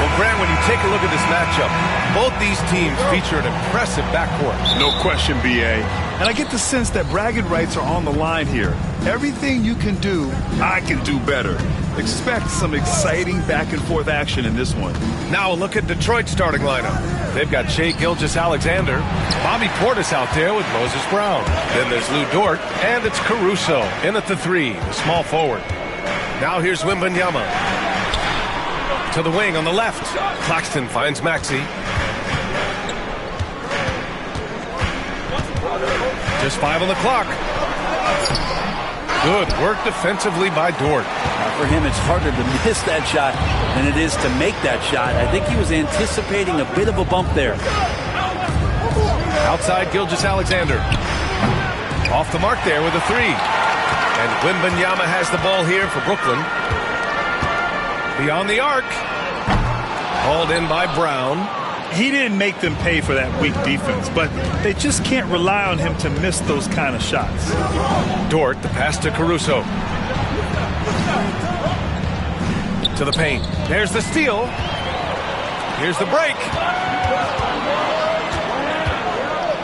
Well, Grant, when you take a look at this matchup, both these teams feature an impressive backcourt. No question, B.A. And I get the sense that bragging rights are on the line here. Everything you can do, I can do better. Expect some exciting back-and-forth action in this one. Now a look at Detroit's starting lineup. They've got Shai Gilgeous-Alexander, Bobby Portis out there with Moses Brown. Then there's Lou Dort, and it's Caruso in at the 3, the small forward. Now here's Wembanyama. To the wing on the left. Claxton finds Maxey. Just 5 on the clock. Good work defensively by Dort. For him, it's harder to miss that shot than it is to make that shot. I think he was anticipating a bit of a bump there. Outside Gilgeous-Alexander. Off the mark there with a 3. And Wembanyama has the ball here for Brooklyn. Beyond the arc. Hauled in by Brown. He didn't make them pay for that weak defense, but they just can't rely on him to miss those kind of shots. Dort, the pass to Caruso. To the paint. There's the steal. Here's the break.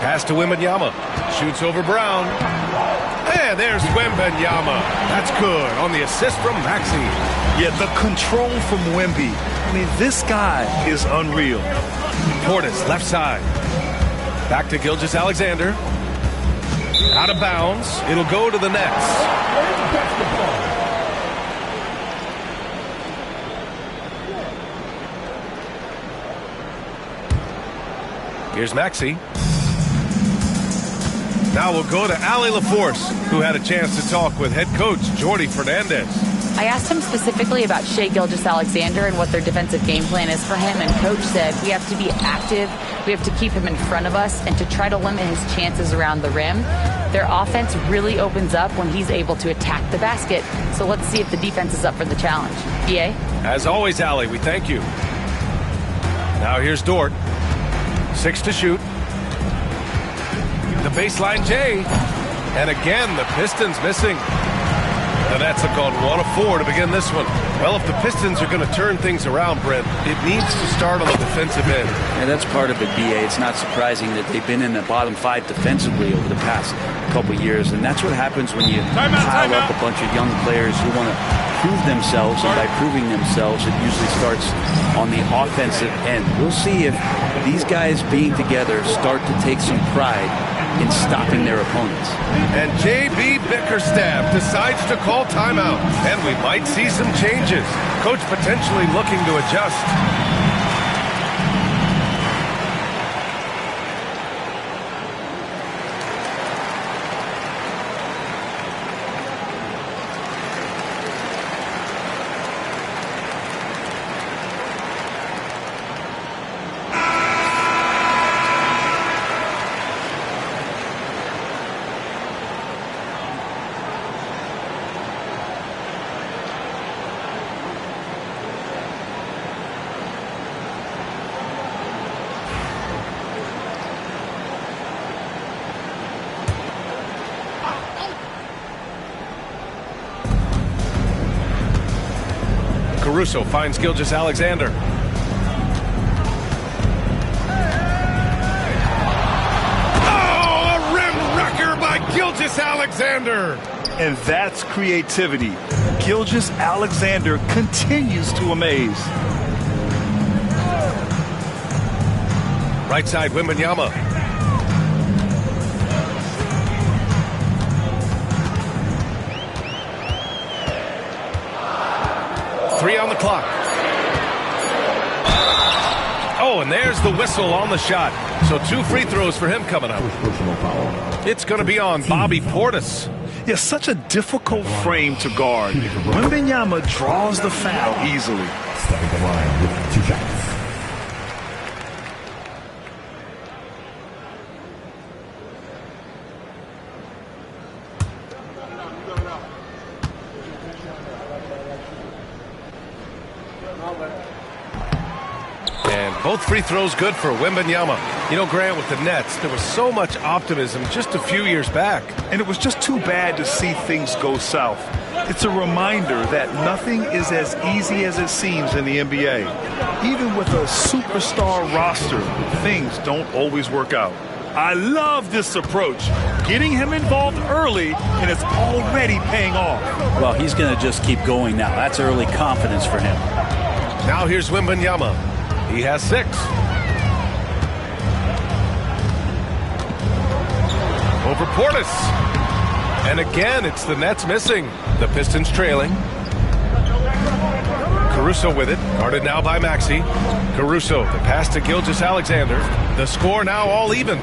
Pass to Wembanyama. Shoots over Brown. And there's Wembanyama. That's good on the assist from Maxey. Yeah, the control from Wemby. I mean, this guy is unreal. Portis, left side. Back to Gilgeous-Alexander. Out of bounds. It'll go to the Nets. Here's Maxey. Now we'll go to Allie LaForce, who had a chance to talk with head coach Jordi Fernandez. I asked him specifically about Shai Gilgeous-Alexander and what their defensive game plan is for him, and Coach said we have to be active, we have to keep him in front of us, and to try to limit his chances around the rim. Their offense really opens up when he's able to attack the basket, so let's see if the defense is up for the challenge. B.A.? As always, Allie, we thank you. Now here's Dort. 6 to shoot. The baseline J. And again, the Pistons missing. The Nets have gone 1 of 4 to begin this one. Well, if the Pistons are going to turn things around, Brent, it needs to start on the defensive end. Yeah, that's part of it, B.A. It's not surprising that they've been in the bottom 5 defensively over the past couple years, and that's what happens when you pile up a bunch of young players who want to prove themselves, and by proving themselves, it usually starts on the offensive end. We'll see if these guys being together start to take some pride in stopping their opponents. And J.B. Bickerstaff decides to call timeout, and we might see some changes. Coach potentially looking to adjust. Caruso finds Gilgeous-Alexander. Oh, a rim wrecker by Gilgeous-Alexander. And that's creativity. Gilgeous-Alexander continues to amaze. Right side, Wembanyama. 3 on the clock. Oh, and there's the whistle on the shot. So 2 free throws for him coming up. It's going to be on Bobby Portis. Yeah, such a difficult frame to guard. Wembanyama draws the foul easily. Stepping the line with 2 shots. And both free throws good for Wembanyama. You know, Grant, with the Nets, there was so much optimism just a few years back. And it was just too bad to see things go south. It's a reminder that nothing is as easy as it seems in the NBA. Even with a superstar roster, things don't always work out. I love this approach. Getting him involved early, and it's already paying off. Well, he's going to just keep going now. That's early confidence for him. Now here's Wembanyama. He has 6. Over Portis. And again, it's the Nets missing. The Pistons trailing. Caruso with it. Guarded now by Maxey. Caruso, the pass to Gilgeous-Alexander. The score now all even.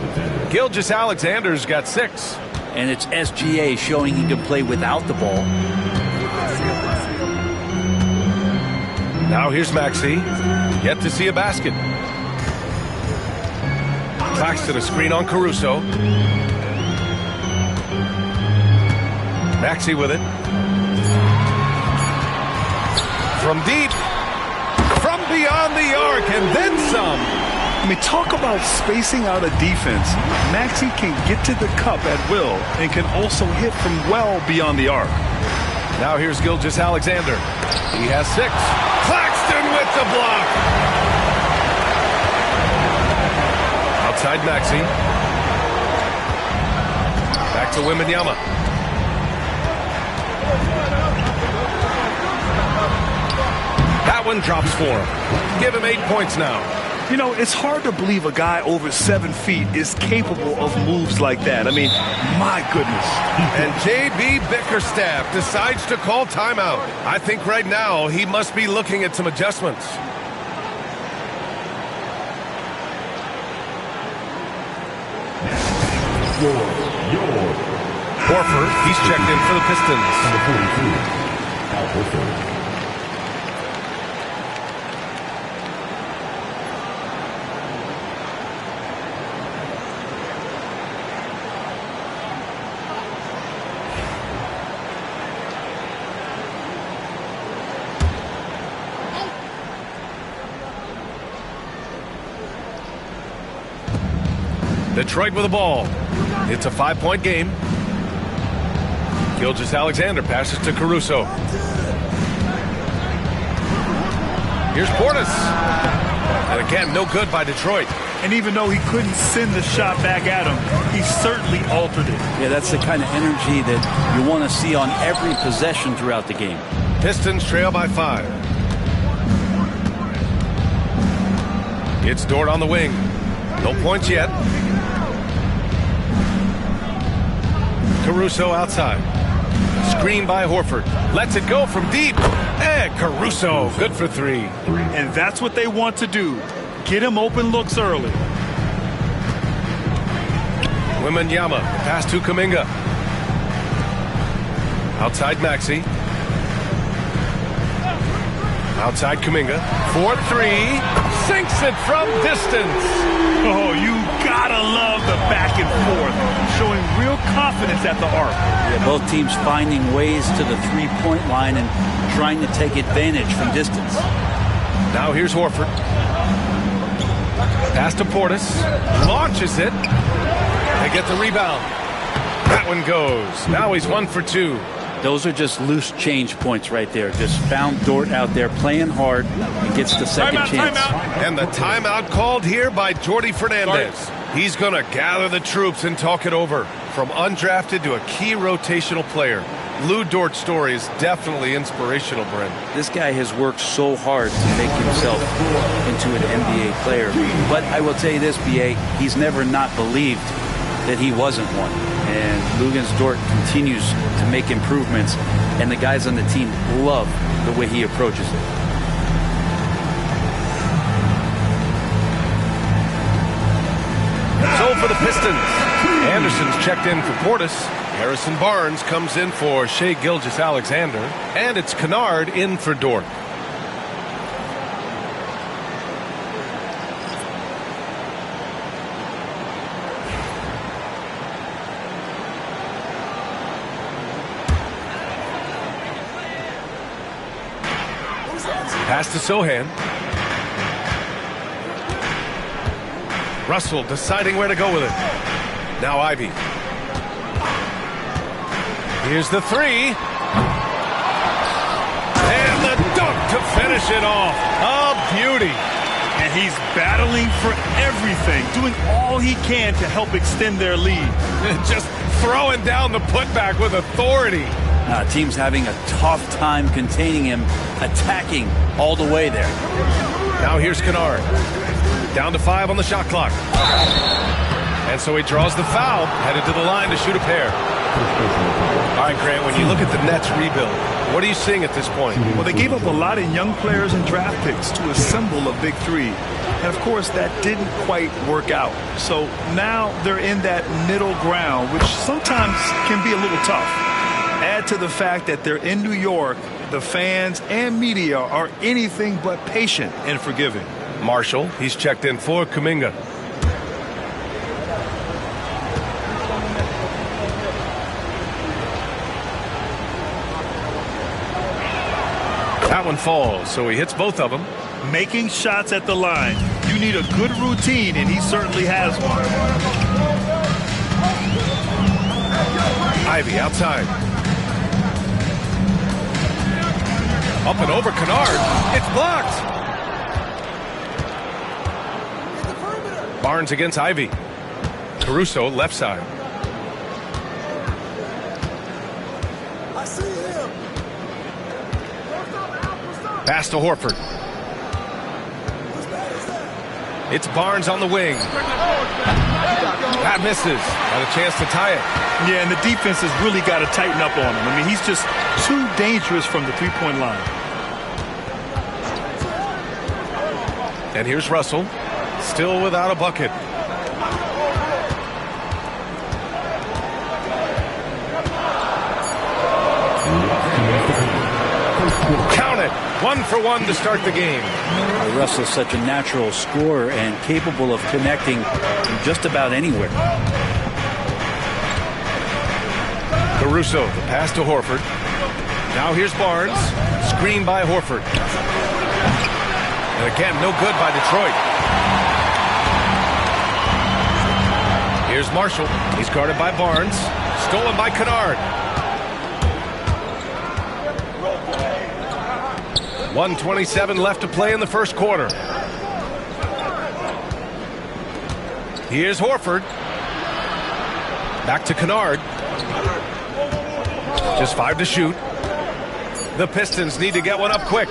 Gilgeous-Alexander's got 6. And it's SGA showing he can play without the ball. Now here's Maxey. Yet to see a basket. Claxton a screen on Caruso. Maxey with it. From deep. From beyond the arc, and then some. I mean, talk about spacing out a defense. Maxey can get to the cup at will and can also hit from well beyond the arc. Now here's Gilgeous-Alexander. He has 6. Claxton with the block. Outside Maxey. Back to Wembanyama. That one drops for him. Give him 8 points now. You know, it's hard to believe a guy over 7 feet is capable of moves like that. I mean, my goodness. And J.B. Bickerstaff decides to call timeout. I think right now he must be looking at some adjustments. Horford, he's checked in for the Pistons. Number 43, Al Horford. Detroit with the ball. It's a 5-point game. Gilgeous-Alexander passes to Caruso. Here's Portis. And again, no good by Detroit. And even though he couldn't send the shot back at him, he certainly altered it. Yeah, that's the kind of energy that you want to see on every possession throughout the game. Pistons trail by 5. It's Dort on the wing. No points yet. Caruso outside. Screen by Horford. Lets it go from deep. And Caruso, good for 3. And that's what they want to do. Get him open looks early. Wembanyama, pass to Kuminga. Outside Maxey. Outside Kuminga. 4-3. Sinks it from distance. Oh, you gotta love the back and forth. Showing real confidence at the arc. Yeah, both teams finding ways to the three-point line and trying to take advantage from distance. Now here's Horford. Pass to Portis. Launches it. They get the rebound. That one goes. Now he's 1 for 2. Those are just loose change points right there. Just found Dort out there playing hard and gets the second chance. And the timeout called here by Jordi Fernandez. He's going to gather the troops and talk it over. From undrafted to a key rotational player. Lou Dort's story is definitely inspirational, Brent. This guy has worked so hard to make himself into an NBA player. But I will tell you this, B.A., he's never not believed that he wasn't one. And Luguentz Dort continues to make improvements, and the guys on the team love the way he approaches it. So for the Pistons, Anderson's checked in for Portis. Harrison Barnes comes in for Shai Gilgeous-Alexander, and it's Kennard in for Dort. Pass to Sohan. Russell deciding where to go with it. Now Ivey. Here's the three. And the dunk to finish it off. A beauty. And he's battling for everything, doing all he can to help extend their lead. Just throwing down the putback with authority. Team's having a tough time containing him, attacking all the way there. Now here's Kennard. Down to 5 on the shot clock. And so he draws the foul, headed to the line to shoot a pair. All right, Grant, when you look at the Nets rebuild, what are you seeing at this point? Well, they gave up a lot of young players and draft picks to assemble a big three. And, of course, that didn't quite work out. So now they're in that middle ground, which sometimes can be a little tough. Add to the fact that they're in New York, the fans and media are anything but patient and forgiving. Marshall, he's checked in for Kuminga. That one falls, so he hits both of them. Making shots at the line. You need a good routine, and he certainly has one. Ivey outside. Up and over Kennard. It's blocked. Barnes against Ivey. Caruso left side. I see him. Pass to Horford. It's Barnes on the wing. That misses. Got a chance to tie it. Yeah, and the defense has really got to tighten up on him. I mean, he's just too dangerous from the three-point line. And here's Russell. Still without a bucket. Count it. 1 for 1 to start the game. Russell's such a natural scorer and capable of connecting from just about anywhere. Caruso, the pass to Horford. Now here's Barnes. Screen by Horford. And again, no good by Detroit. Here's Marshall. He's guarded by Barnes. Stolen by Kennard. 1:27 left to play in the first quarter. Here's Horford. Back to Kennard. Just 5 to shoot. The Pistons need to get one up quick.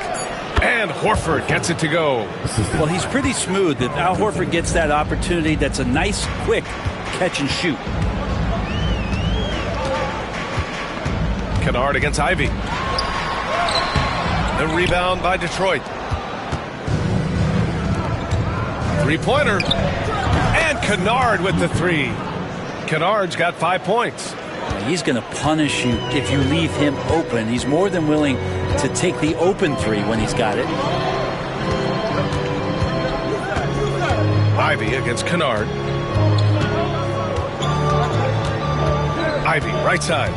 And Horford gets it to go. Well, he's pretty smooth. If Al Horford gets that opportunity, that's a nice, quick catch and shoot. Kennard against Ivey. The rebound by Detroit. Three-pointer. And Kennard with the three. Kennard's got 5 points. He's going to punish you if you leave him open. He's more than willing to take the open three when he's got it. Ivey against Kennard. Ivey, right side.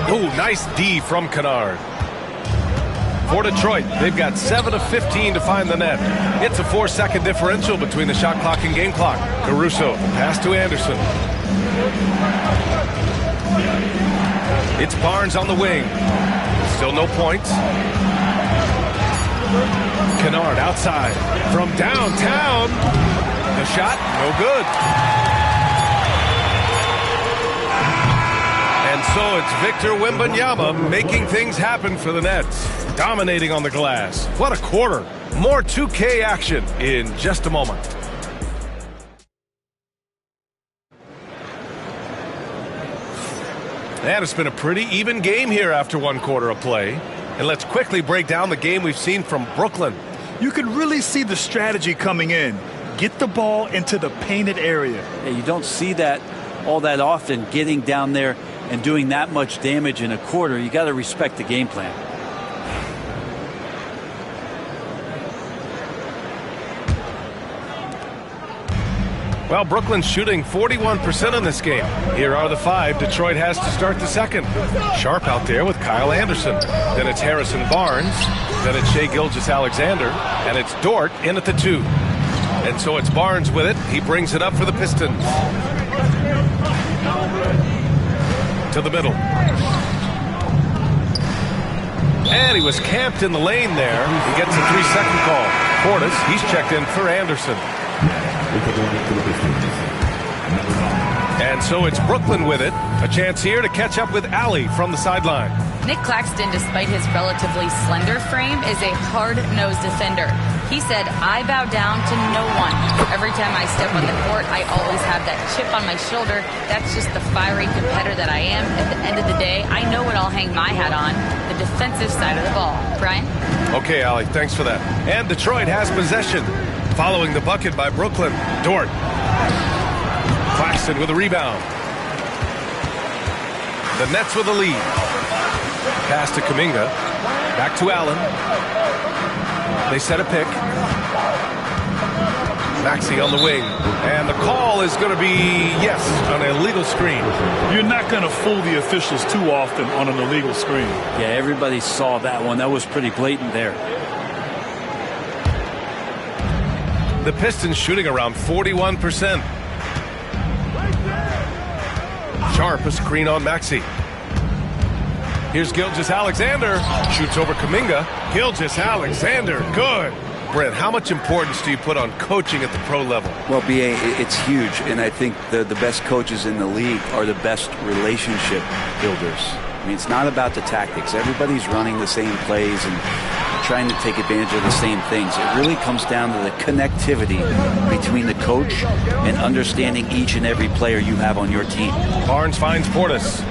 Ooh, nice D from Kennard. For Detroit, they've got 7 of 15 to find the net. It's a 4-second differential between the shot clock and game clock. Caruso, pass to Anderson. It's Barnes on the wing. Still no points. Kennard outside from downtown. The shot, no good. And so it's Victor Wembanyama making things happen for the Nets. Dominating on the glass. What a quarter. More 2K action in just a moment. And it's been a pretty even game here after one quarter of play. And let's quickly break down the game we've seen from Brooklyn. You can really see the strategy coming in. Get the ball into the painted area. Yeah, you don't see that all that often, getting down there and doing that much damage in a quarter. You got to respect the game plan. Well, Brooklyn's shooting 41% in this game. Here are the 5 Detroit has to start the second. Sharp out there with Kyle Anderson. Then it's Harrison Barnes. Then it's Shai Gilgeous-Alexander. And it's Dort in at the 2. And so it's Barnes with it. He brings it up for the Pistons. To the middle. And he was camped in the lane there. He gets a 3-second call. Portis, he's checked in for Anderson. And so it's Brooklyn with it. A chance here to catch up with Allie from the sideline. Nick Claxton, despite his relatively slender frame, is a hard-nosed defender. He said, "I bow down to no one. Every time I step on the court, I always have that chip on my shoulder. That's just the fiery competitor that I am. At the end of the day, I know what I'll hang my hat on, the defensive side of the ball." Brian? Okay, Allie, thanks for that. And Detroit has possession. Following the bucket by Brooklyn, Dort. Claxton with a rebound. The Nets with a lead. Pass to Kuminga. Back to Allen. They set a pick. Maxey on the wing. And the call is going to be, yes, an illegal screen. You're not going to fool the officials too often on an illegal screen. Yeah, everybody saw that one. That was pretty blatant there. The Pistons shooting around 41%. Sharp, a screen on Maxey. Here's Gilgeous-Alexander. Shoots over Kuminga. Gilgeous-Alexander, good. Brent, how much importance do you put on coaching at the pro level? Well, B.A., it's huge, and I think the best coaches in the league are the best relationship builders. I mean, it's not about the tactics. Everybody's running the same plays and trying to take advantage of the same things. It really comes down to the connectivity between the coach and understanding each and every player you have on your team. Barnes finds Portis.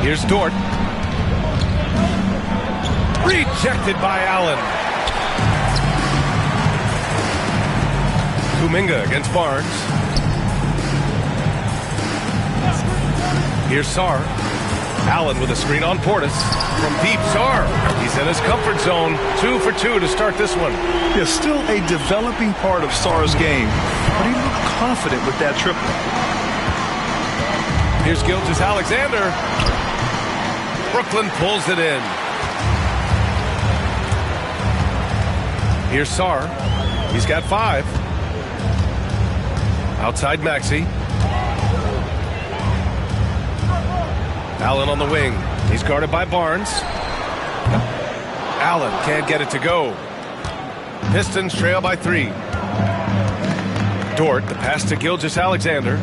Here's Dort. Rejected by Allen. Kuminga against Barnes. Here's Sarr. Allen with a screen on Portis. From deep, Sarr. He's in his comfort zone. 2 for 2 to start this one. Yeah, still a developing part of Sarr's game, but he looked confident with that triple. Here's Gilgeous-Alexander. Brooklyn pulls it in. Here's Sarr. He's got 5. Outside Maxey. Allen on the wing. He's guarded by Barnes. Allen can't get it to go. Pistons trail by 3. Dort, the pass to Gilgeous-Alexander.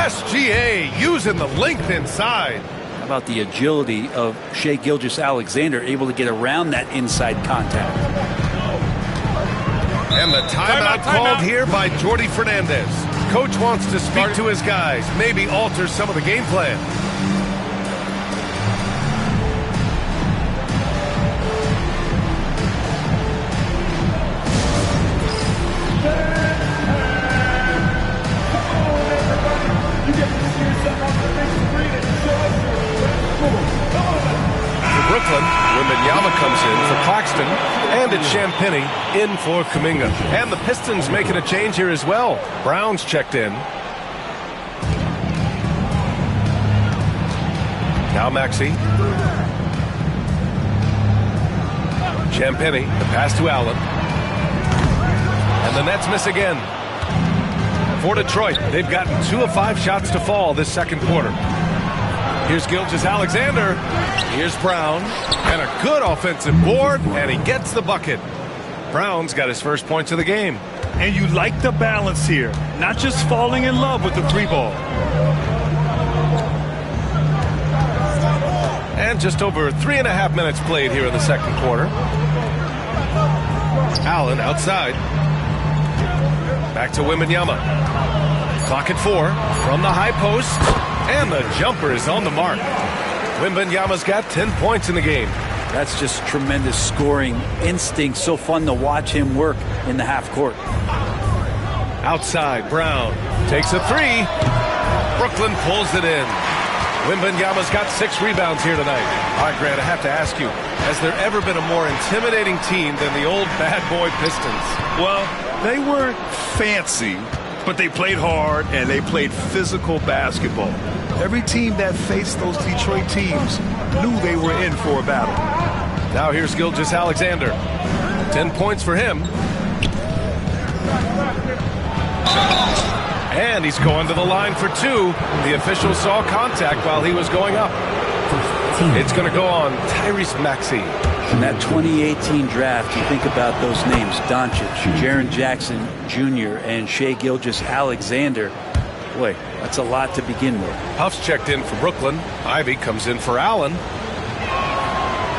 SGA using the length inside. How about the agility of Shai Gilgeous-Alexander, able to get around that inside contact? And the timeout called here by Jordi Fernandez. Coach wants to speak to his guys, maybe alter some of the game plan. Brooklyn, Wembanyama comes in for Claxton, and it's Champagnie in for Kuminga. And the Pistons making a change here as well. Brown's checked in. Now Maxey. Champagnie, the pass to Allen. And the Nets miss again. For Detroit, they've gotten 2 of 5 shots to fall this second quarter. Here's Gilgeous-Alexander. Here's Brown. And a good offensive board, and he gets the bucket. Brown's got his first points of the game. And you like the balance here, not just falling in love with the 3 ball. And just over 3.5 minutes played here in the second quarter. Allen outside. Back to Wembanyama. Clock at 4 from the high post. And the jumper is on the mark. Wembanyama's got 10 points in the game. That's just tremendous scoring instinct. So fun to watch him work in the half court. Outside, Brown takes a 3. Brooklyn pulls it in. Wembanyama's got 6 rebounds here tonight. All right, Grant, I have to ask you, has there ever been a more intimidating team than the old bad boy Pistons? Well, they weren't fancy, but they played hard and they played physical basketball. Every team that faced those Detroit teams knew they were in for a battle. Now here's Gilgeous-Alexander. 10 points for him. And he's going to the line for 2. The official saw contact while he was going up. It's going to go on Tyrese Maxey. In that 2018 draft, you think about those names, Doncic, Jaren Jackson Jr., and Shai Gilgeous-Alexander. Boy, that's a lot to begin with. Puff's checked in for Brooklyn. Ivy comes in for Allen.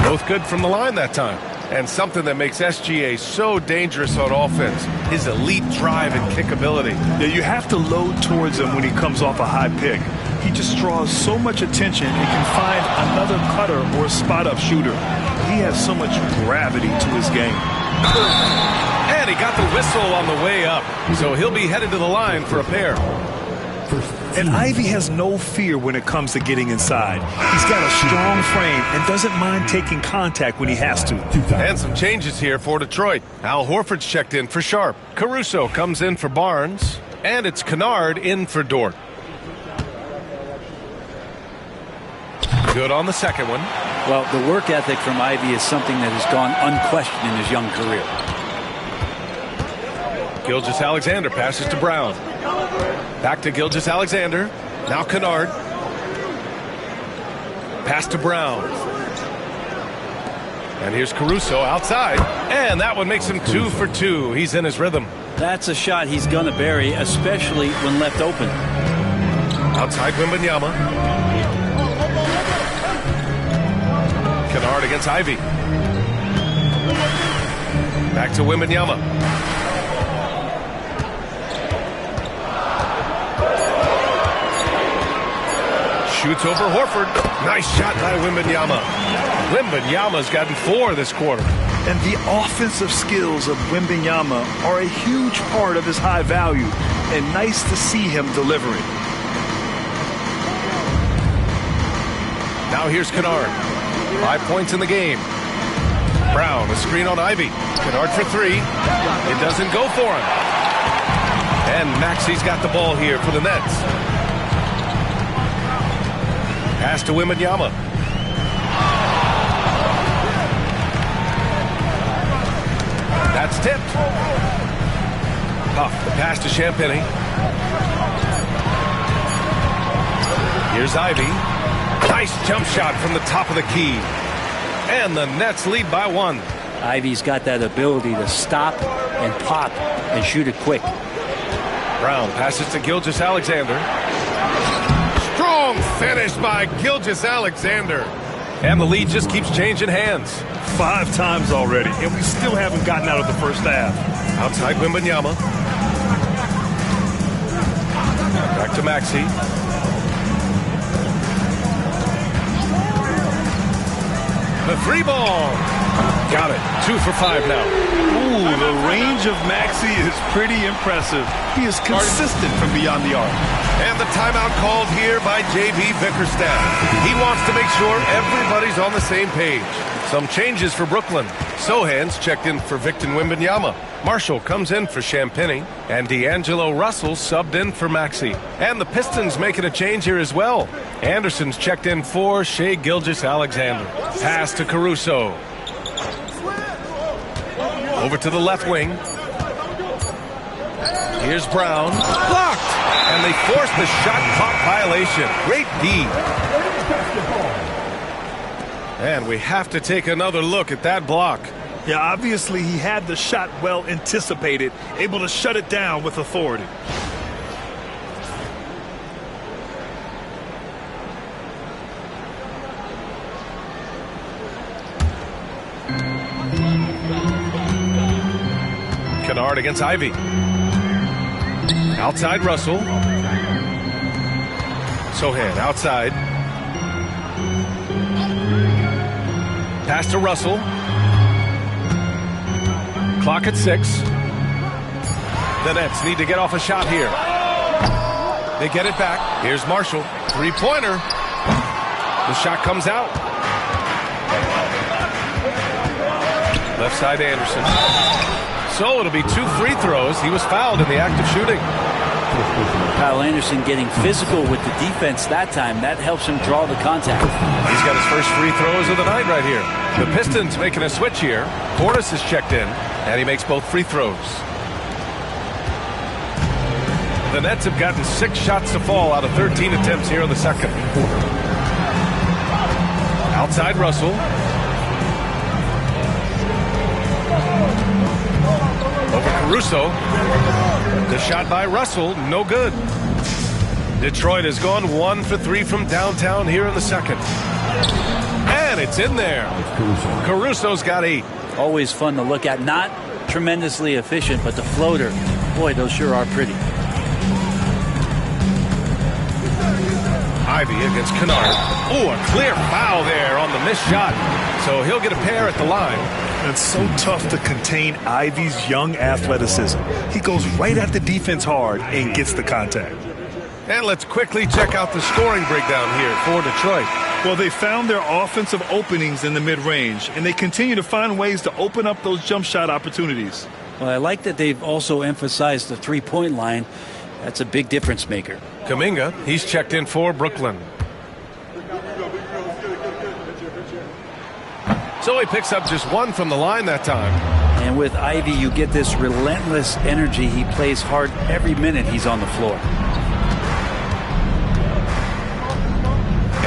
Both good from the line that time. And something that makes SGA so dangerous on offense, his elite drive and kick ability. Yeah, you have to load towards him when he comes off a high pick. He just draws so much attention and can find another cutter or spot-up shooter. He has so much gravity to his game. And he got the whistle on the way up, so he'll be headed to the line for a pair. And Ivy has no fear when it comes to getting inside. He's got a strong frame and doesn't mind taking contact when he has to. And some changes here for Detroit. Al Horford's checked in for Sharp. Caruso comes in for Barnes. And it's Kennard in for Dort. Good on the second one. Well, the work ethic from Ivy is something that has gone unquestioned in his young career. Gilgeous-Alexander passes to Brown. Back to Gilgeous-Alexander. Now Kennard. Pass to Brown. And here's Caruso outside. And that one makes him 2 for 2. He's in his rhythm. That's a shot he's going to bury, especially when left open. Outside Wembanyama. Kennard against Ivy. Back to Wembanyama. Shoots over Horford. Nice shot by Wembanyama. Wembanyama's gotten 4 this quarter. And the offensive skills of Wembanyama are a huge part of his high value. And nice to see him delivering. Now here's Kennard. 5 points in the game. Brown, a screen on Ivy. Kennard for 3. It doesn't go for him. And Maxey's got the ball here for the Nets. Pass to Wembanyama. That's tipped. Puff, the pass to Champagnie. Here's Ivy. Nice jump shot from the top of the key. And the Nets lead by 1. Ivy's got that ability to stop and pop and shoot it quick. Brown passes to Gilgeous-Alexander. Strong finish by Gilgeous-Alexander. And the lead just keeps changing hands. 5 times already, and we still haven't gotten out of the first half. Outside Wembanyama. Back to Maxey. The 3 ball. Got it. 2 for 5 now. Ooh, the range of Maxey is pretty impressive. He is consistent from beyond the arc. And the timeout called here by J.B. Bickerstaff. He wants to make sure everybody's on the same page. Some changes for Brooklyn. Sohan's checked in for Victor Wembanyama. Marshall comes in for Champagnie. And D'Angelo Russell subbed in for Maxey. And the Pistons making a change here as well. Anderson's checked in for Shai Gilgeous-Alexander. Pass to Caruso. Over to the left wing. Here's Brown. Blocked! And they force the shot clock violation. Great D. And we have to take another look at that block. Yeah, obviously he had the shot well anticipated, able to shut it down with authority. Kennard against Ivy. Outside Russell. Sohan outside. Pass to Russell. Clock at 6. The Nets need to get off a shot here. They get it back. Here's Marshall. Three-pointer. The shot comes out. Left side Anderson. So it'll be 2 free throws. He was fouled in the act of shooting. Kyle Anderson getting physical with the defense that time. That helps him draw the contact. He's got his first free throws of the night right here. The Pistons making a switch here. Portis is checked in, and he makes both free throws. The Nets have gotten 6 shots to fall out of 13 attempts here in the second. Outside Russell. Over Caruso. The shot by Russell, no good. Detroit has gone 1 for 3 from downtown here in the second. And it's in there. Caruso's got 8. Always fun to look at. Not tremendously efficient, but the floater, boy, those sure are pretty. Ivy against Kennard. Oh, a clear foul there on the missed shot. So he'll get a pair at the line. It's so tough to contain Ivy's young athleticism. He goes right at the defense hard and gets the contact. And let's quickly check out the scoring breakdown here for Detroit. Well, they found their offensive openings in the mid-range, and they continue to find ways to open up those jump shot opportunities. Well, I like that they've also emphasized the three-point line. That's a big difference maker. Kuminga, he's checked in for Brooklyn. So he picks up just 1 from the line that time. And with Ivy, you get this relentless energy. He plays hard every minute he's on the floor.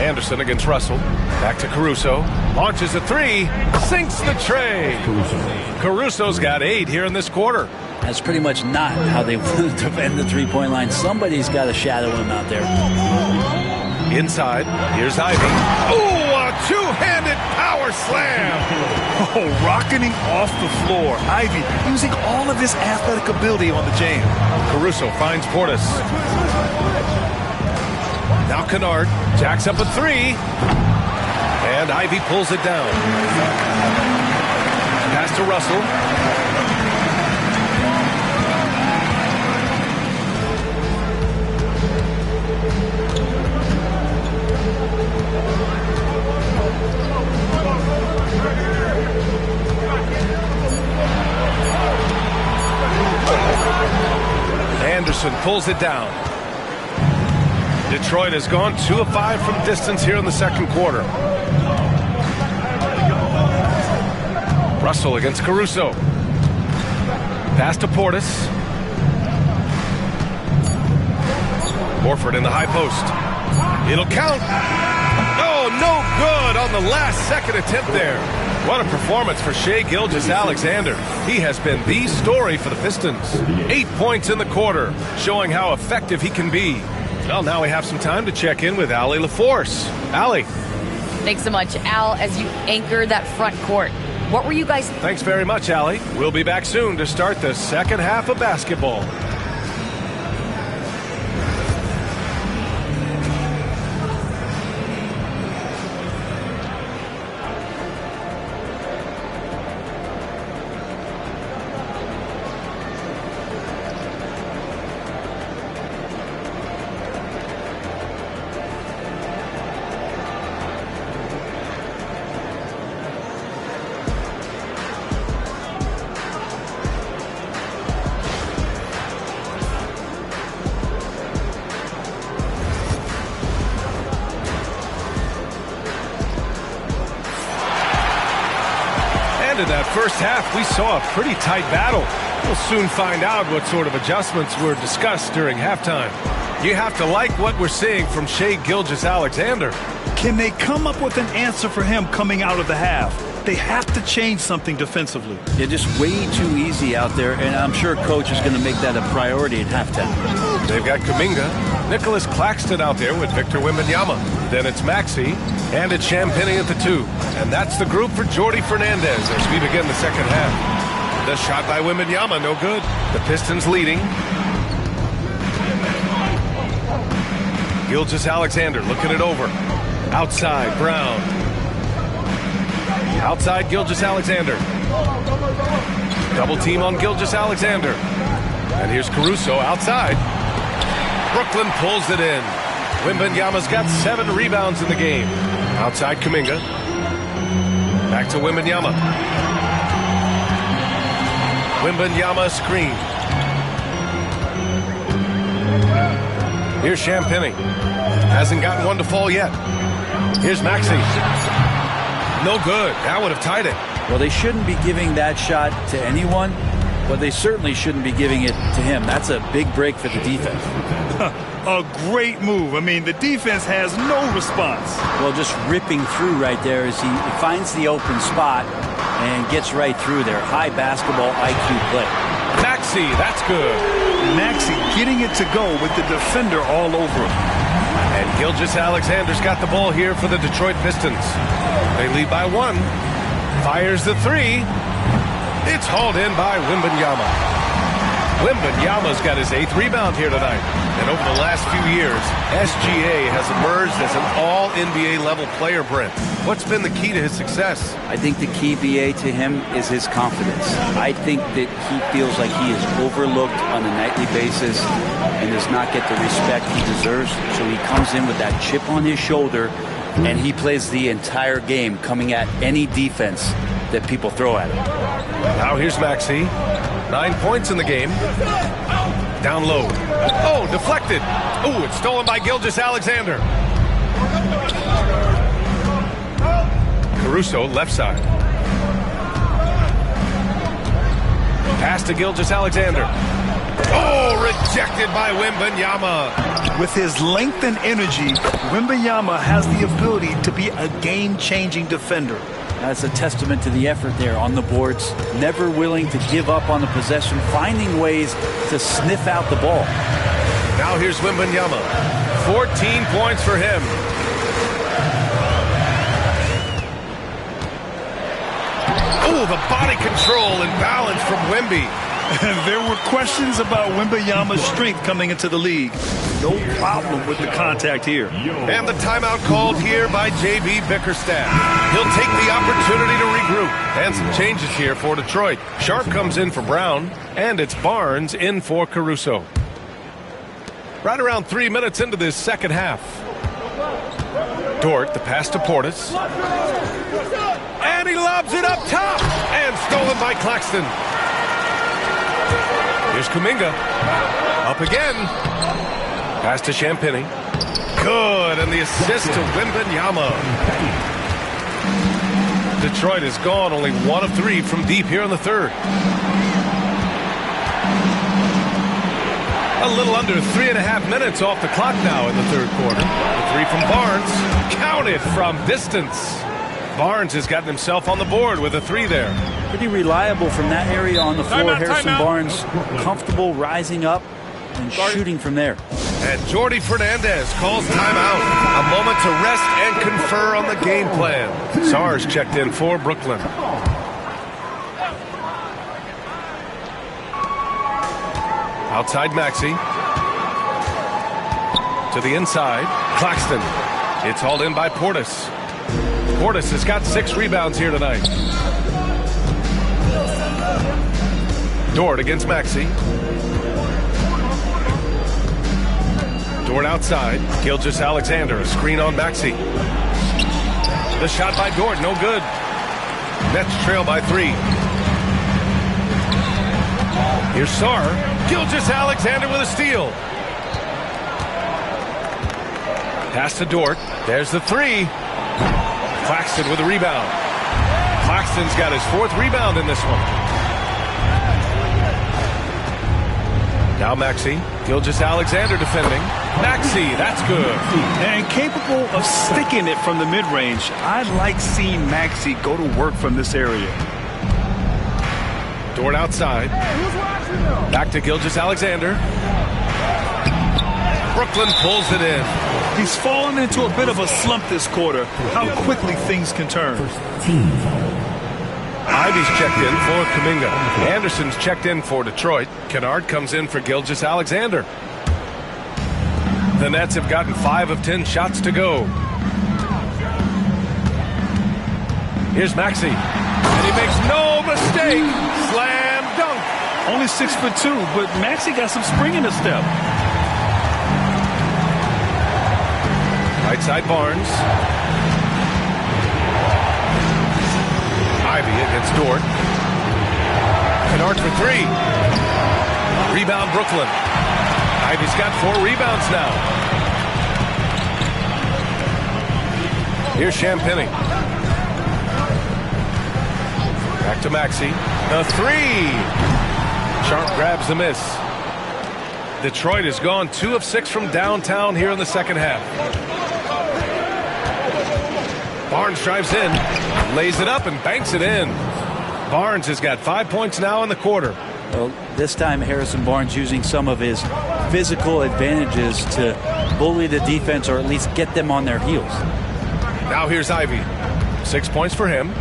Anderson against Russell. Back to Caruso. Launches a 3. Sinks the tray. Caruso's got 8 here in this quarter. That's pretty much not how they want to defend the three-point line. Somebody's got to shadow him out there. Inside, here's Ivy. Oh, a two-handed power slam. Oh, rocketing off the floor. Ivy using all of his athletic ability on the jam. Caruso finds Portis. Now Kennard jacks up a 3. And Ivy pulls it down. Pass to Russell. Anderson pulls it down. Detroit has gone 2 of 5 from distance here in the second quarter. Russell against Caruso. Pass to Portis. Horford in the high post. It'll count. Oh, no good on the last second attempt there. What a performance for Shai Gilgeous-Alexander. He has been the story for the Pistons. 8 points in the quarter, showing how effective he can be. Well, now we have some time to check in with Allie LaForce. Allie. Thanks so much, Al, as you anchor that front court. What were you guys... Thanks very much, Allie. We'll be back soon to start the second half of basketball. In that first half, we saw a pretty tight battle. We'll soon find out what sort of adjustments were discussed during halftime. You have to like what we're seeing from Shai Gilgeous-Alexander. Can they come up with an answer for him coming out of the half? They have to change something defensively. They're just way too easy out there, and I'm sure coach is going to make that a priority at halftime. They've got Kuminga, Nicholas Claxton out there with Victor Wembanyama. Then it's Maxey, and it's Champagnie at the 2. And that's the group for Jordi Fernandez as we begin the second half. The shot by Wembanyama, no good. The Pistons leading. Gilgeous Alexander looking it over. Outside, Brown. Outside, Gilgeous Alexander. Double team on Gilgeous Alexander. And here's Caruso outside. Brooklyn pulls it in. Wembanyama's got 7 rebounds in the game. Outside Kuminga. Back to Wembanyama. Wembanyama screen. Here's Champagnie. Hasn't gotten one to fall yet. Here's Maxey. No good. That would have tied it. Well, they shouldn't be giving that shot to anyone, but they certainly shouldn't be giving it to him. That's a big break for the defense. A great move. I mean, the defense has no response. Well, just ripping through right there as he finds the open spot and gets right through there. High basketball IQ play. Maxey, that's good. Maxey getting it to go with the defender all over him. And Gilgeous Alexander's got the ball here for the Detroit Pistons. They lead by 1. Fires the 3. It's hauled in by Wembanyama. Wembanyama's got his 8th rebound here tonight. And over the last few years, SGA has emerged as an all-NBA level player, Brent. What's been the key to his success? I think the key, BA, to him is his confidence. I think that he feels like he is overlooked on a nightly basis and does not get the respect he deserves. So he comes in with that chip on his shoulder, and he plays the entire game coming at any defense that people throw at him. Now here's Maxey. 9 points in the game. Down low. Oh, deflected. Oh, it's stolen by Gilgeous Alexander. Caruso, left side. Pass to Gilgeous Alexander. Oh, rejected by Wembanyama. With his length and energy, Wembanyama has the ability to be a game-changing defender. That's a testament to the effort there on the boards. Never willing to give up on the possession, finding ways to sniff out the ball. Now here's Wembanyama. 14 points for him. Oh, the body control and balance from Wemby. There were questions about Wembanyama's strength coming into the league. No problem with the contact here. And the timeout called here by J.B. Bickerstaff. He'll take the opportunity to regroup. And some changes here for Detroit. Sharp comes in for Brown, and it's Barnes in for Caruso. Right around 3 minutes into this second half. Dort, the pass to Portis. And he lobs it up top. And stolen by Claxton. Here's Kuminga. Up again. Pass to Champagnie. Good. And the assist to Wembanyama. Detroit is gone. Only 1 of 3 from deep here in the third. A little under 3.5 minutes off the clock now in the third quarter. The 3 from Barnes. Counted from distance. Barnes has gotten himself on the board with a 3 there. Pretty reliable from that area on the floor. Harrison Barnes comfortable rising up and shooting from there. And Jordi Fernandez calls timeout. A moment to rest and confer on the game plan. Sars checked in for Brooklyn. Outside Maxey. To the inside. Claxton. It's hauled in by Portis. Portis has got 6 rebounds here tonight. Dort against Maxey. Dort outside. Gilgeous Alexander, a screen on Maxey. The shot by Dort, no good. Nets trail by 3. Here's Sarr. Gilgeous Alexander with a steal. Pass to Dort. There's the 3. Claxton with a rebound. Claxton's got his 4th rebound in this one. Now Maxey. Gilgeous Alexander defending. Maxey, that's good. And capable of sticking it from the mid-range. I like seeing Maxey go to work from this area. Dort outside. Back to Gilgeous Alexander. Brooklyn pulls it in. He's fallen into a bit of a slump this quarter. How quickly things can turn. Ivy's checked in for Kuminga. Anderson's checked in for Detroit. Kennard comes in for Gilgeous Alexander. The Nets have gotten 5 of 10 shots to go. Here's Maxey, and he makes no mistake. Slam dunk. Only 6'2", but Maxey got some spring in his step. Right side Barnes. Ivy against Dort. Kennard for 3. Rebound Brooklyn. Ivy's got 4 rebounds now. Here's Champagnie. Back to Maxey. A 3. Sharp grabs the miss. Detroit has gone 2 of 6 from downtown here in the second half. Barnes drives in, lays it up and banks it in. Barnes has got 5 points now in the quarter. Well, this time Harrison Barnes using some of his physical advantages to bully the defense or at least get them on their heels. Now here's Ivy. 6 points for him.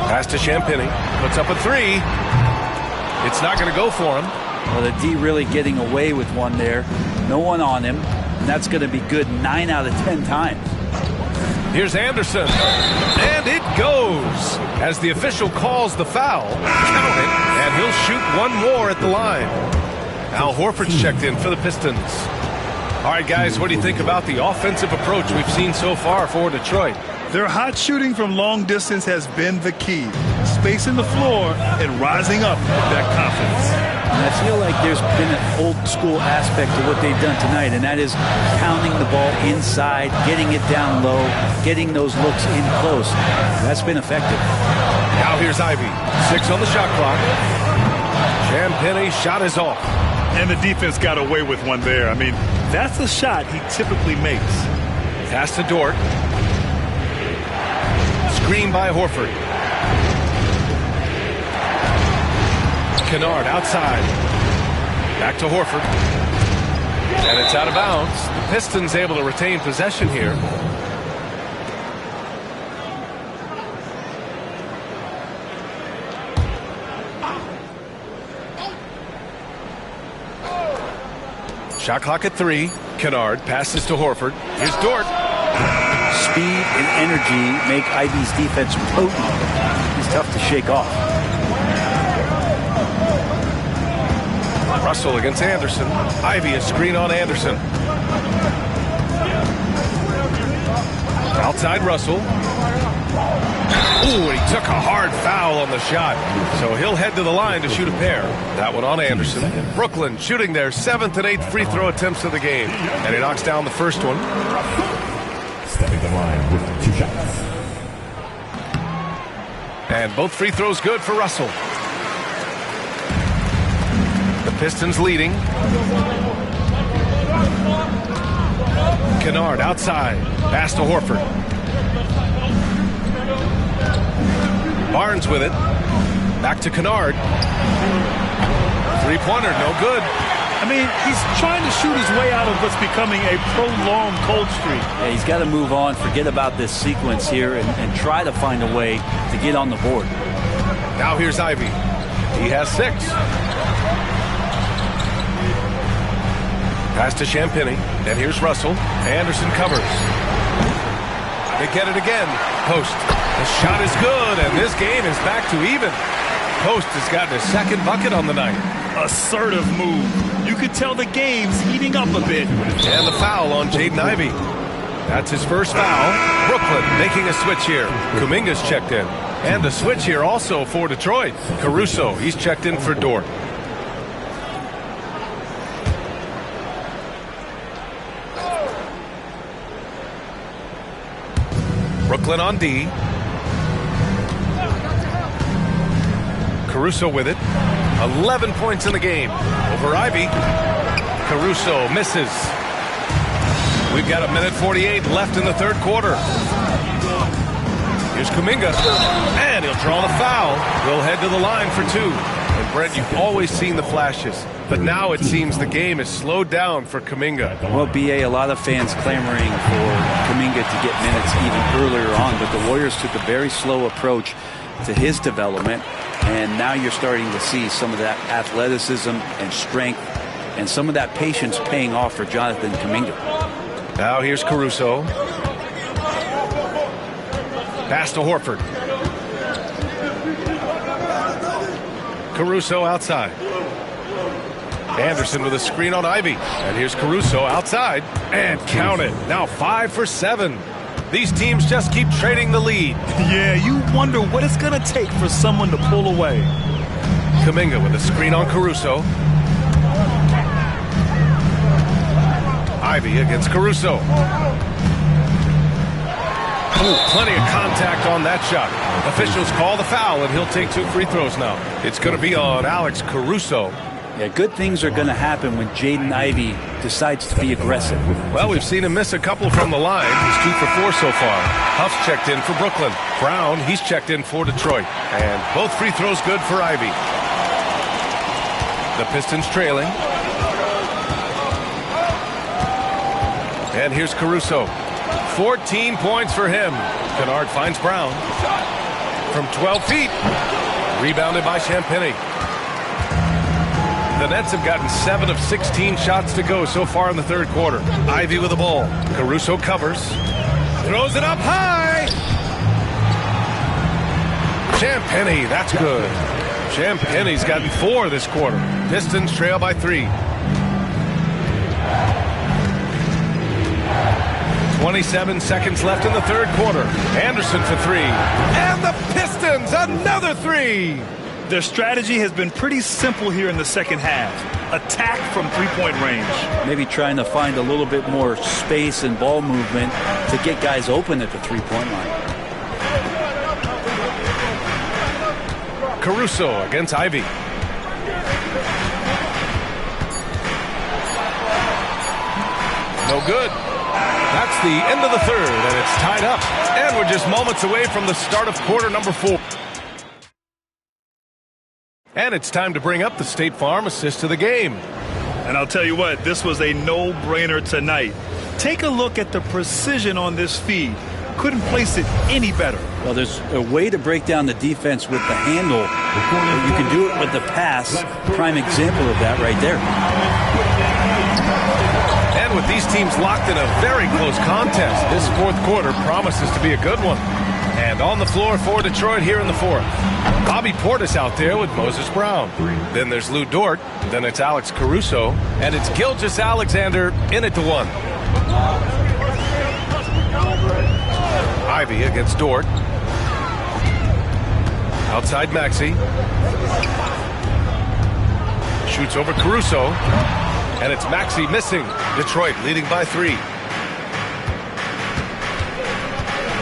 Pass to Champagnie. Puts up a 3. It's not going to go for him. Well, the D really getting away with one there. No one on him. And that's going to be good 9 out of 10 times. Here's Anderson. And it goes. As the official calls the foul, count it, and he'll shoot one more at the line. Al Horford's checked in for the Pistons. All right, guys, what do you think about the offensive approach we've seen so far for Detroit? Their hot shooting from long distance has been the key. Spacing the floor and rising up with that confidence. And I feel like there's been an old school aspect to what they've done tonight, and that is pounding the ball inside, getting it down low, getting those looks in close. That's been effective. Now here's Ivy. 6 on the shot clock. Champagnie's shot is off. And the defense got away with one there. I mean, that's the shot he typically makes. Pass to Dort. Screen by Horford. Kennard outside. Back to Horford. And it's out of bounds. The Pistons able to retain possession here. Shot clock at 3. Kennard passes to Horford. Here's Dort. Speed and energy make Ivy's defense potent. He's tough to shake off. Russell against Anderson. Ivy a screen on Anderson. Outside Russell. Ooh, he took a hard foul on the shot. So he'll head to the line to shoot a pair. That one on Anderson. Brooklyn shooting their 7th and 8th free throw attempts of the game. And he knocks down the first one. Stepping the line with 2 shots. And both free throws good for Russell. The Pistons leading. Kennard outside. Pass to Horford. Barnes with it. Back to Kennard. 3-pointer, no good. I mean, he's trying to shoot his way out of what's becoming a prolonged cold streak. Yeah, he's got to move on, forget about this sequence here, and try to find a way to get on the board. Now here's Ivy. He has 6. Pass to Champagnie. And here's Russell. Anderson covers. They get it again. Post. The shot is good, and this game is back to even. Post has gotten his 2nd bucket on the night. Assertive move. You could tell the game's heating up a bit. And the foul on Jaden Ivey. That's his first foul. Brooklyn making a switch here. Kuminga's checked in. And a switch here also for Detroit. Caruso, he's checked in for Dort. Brooklyn on D. Caruso with it. 11 points in the game. Over Ivy. Caruso misses. We've got 1:48 left in the third quarter. Here's Kuminga. And he'll draw the foul. He'll head to the line for 2. And Brent, you've always seen the flashes. But now it seems the game is slowed down for Kuminga. Well, BA, a lot of fans clamoring for Kuminga to get minutes even earlier on. But the Warriors took a very slow approach to his development. And now you're starting to see some of that athleticism and strength And some of that patience paying off for Jonathan Kuminga. Now here's Caruso. Pass to Horford. Caruso outside. Anderson with a screen on Ivy. And here's Caruso outside. And count it. Now 5 for 7. These teams just keep trading the lead. Yeah, you wonder what it's going to take for someone to pull away. Kuminga with a screen on Caruso. Ivy against Caruso. Ooh, plenty of contact on that shot. Officials call the foul, and he'll take 2 free throws now. It's going to be on Alex Caruso. Yeah, good things are going to happen when Jaden Ivey decides to be aggressive. Well, we've seen him miss a couple from the line. He's 2 for 4 so far. Huff's checked in for Brooklyn. Brown, he's checked in for Detroit. And both free throws good for Ivy. The Pistons trailing. And here's Caruso. 14 points for him. Kennard finds Brown. From 12 feet. Rebounded by Champagnie. The Nets have gotten 7 of 16 shots to go so far in the third quarter. Ivy with the ball. Caruso covers. Throws it up high. Champagnie, that's good. Champagnie's gotten 4 this quarter. Pistons trail by 3. 27 seconds left in the third quarter. Anderson for 3. And the Pistons, another 3. Their strategy has been pretty simple here in the second half. Attack from three-point range. Maybe trying to find a little bit more space and ball movement to get guys open at the three-point line. Caruso against Ivy. No good. That's the end of the third, and it's tied up. And we're just moments away from the start of quarter number 4. And it's time to bring up the State Farm assist to the game. And I'll tell you what, this was a no-brainer tonight. Take a look at the precision on this feed. Couldn't place it any better. Well, there's a way to break down the defense with the handle. You can do it with the pass. Prime example of that right there. And with these teams locked in a very close contest, this fourth quarter promises to be a good one. And on the floor for Detroit here in the fourth. Bobby Portis out there with Moses Brown. Then there's Lou Dort. Then it's Alex Caruso. And it's Gilgeous-Alexander in at the 1. Ivy against Dort. Outside Maxey. Shoots over Caruso. And it's Maxey missing. Detroit leading by 3.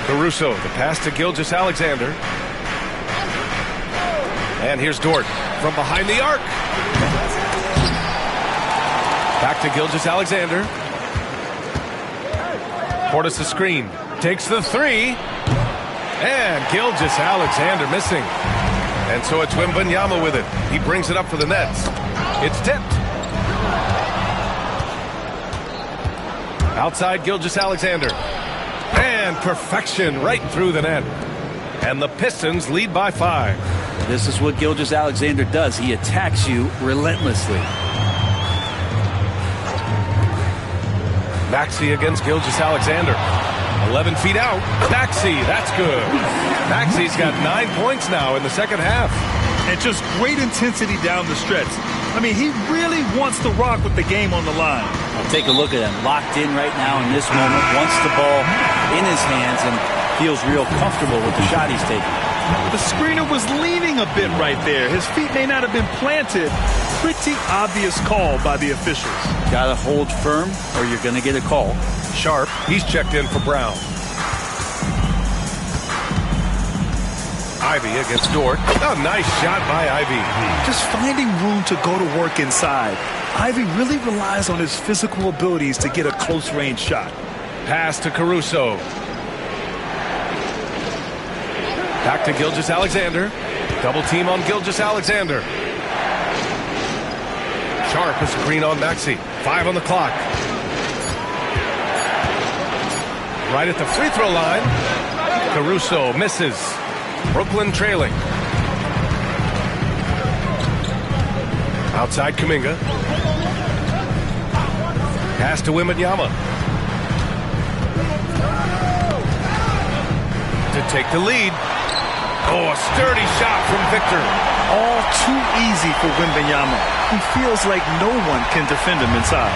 Caruso, the pass to Gilgeous-Alexander. And here's Dort from behind the arc. Back to Gilgeous-Alexander. Portis the screen. Takes the 3. And Gilgeous-Alexander missing. And so it's Wembanyama with it. He brings it up for the Nets. It's tipped. Outside Gilgeous-Alexander. And perfection right through the net. And the Pistons lead by 5. This is what Gilgeous-Alexander does. He attacks you relentlessly. Maxey against Gilgeous-Alexander. 11 feet out. Maxey, that's good. Maxey's got 9 points now in the second half. And just great intensity down the stretch. I mean, he really wants to rock with the game on the line. I'll take a look at him. Locked in right now in this moment. Wants the ball in his hands and feels real comfortable with the shot he's taking. The screener was leaning a bit right there. His feet may not have been planted. Pretty obvious call by the officials. Gotta hold firm or you're gonna get a call. Sharp, he's checked in for Brown. Ivy against Dort. A nice shot by Ivy. Just finding room to go to work inside. Ivy really relies on his physical abilities to get a close-range shot. Pass to Caruso. Back to Gilgeous-Alexander. Double team on Gilgeous-Alexander. Sharp a screen on Maxey. 5 on the clock. Right at the free throw line. Caruso misses. Brooklyn trailing. Outside Kuminga. Pass to Wembanyama. To take the lead. Oh, a sturdy shot from Victor. All too easy for Wembanyama. He feels like no one can defend him inside.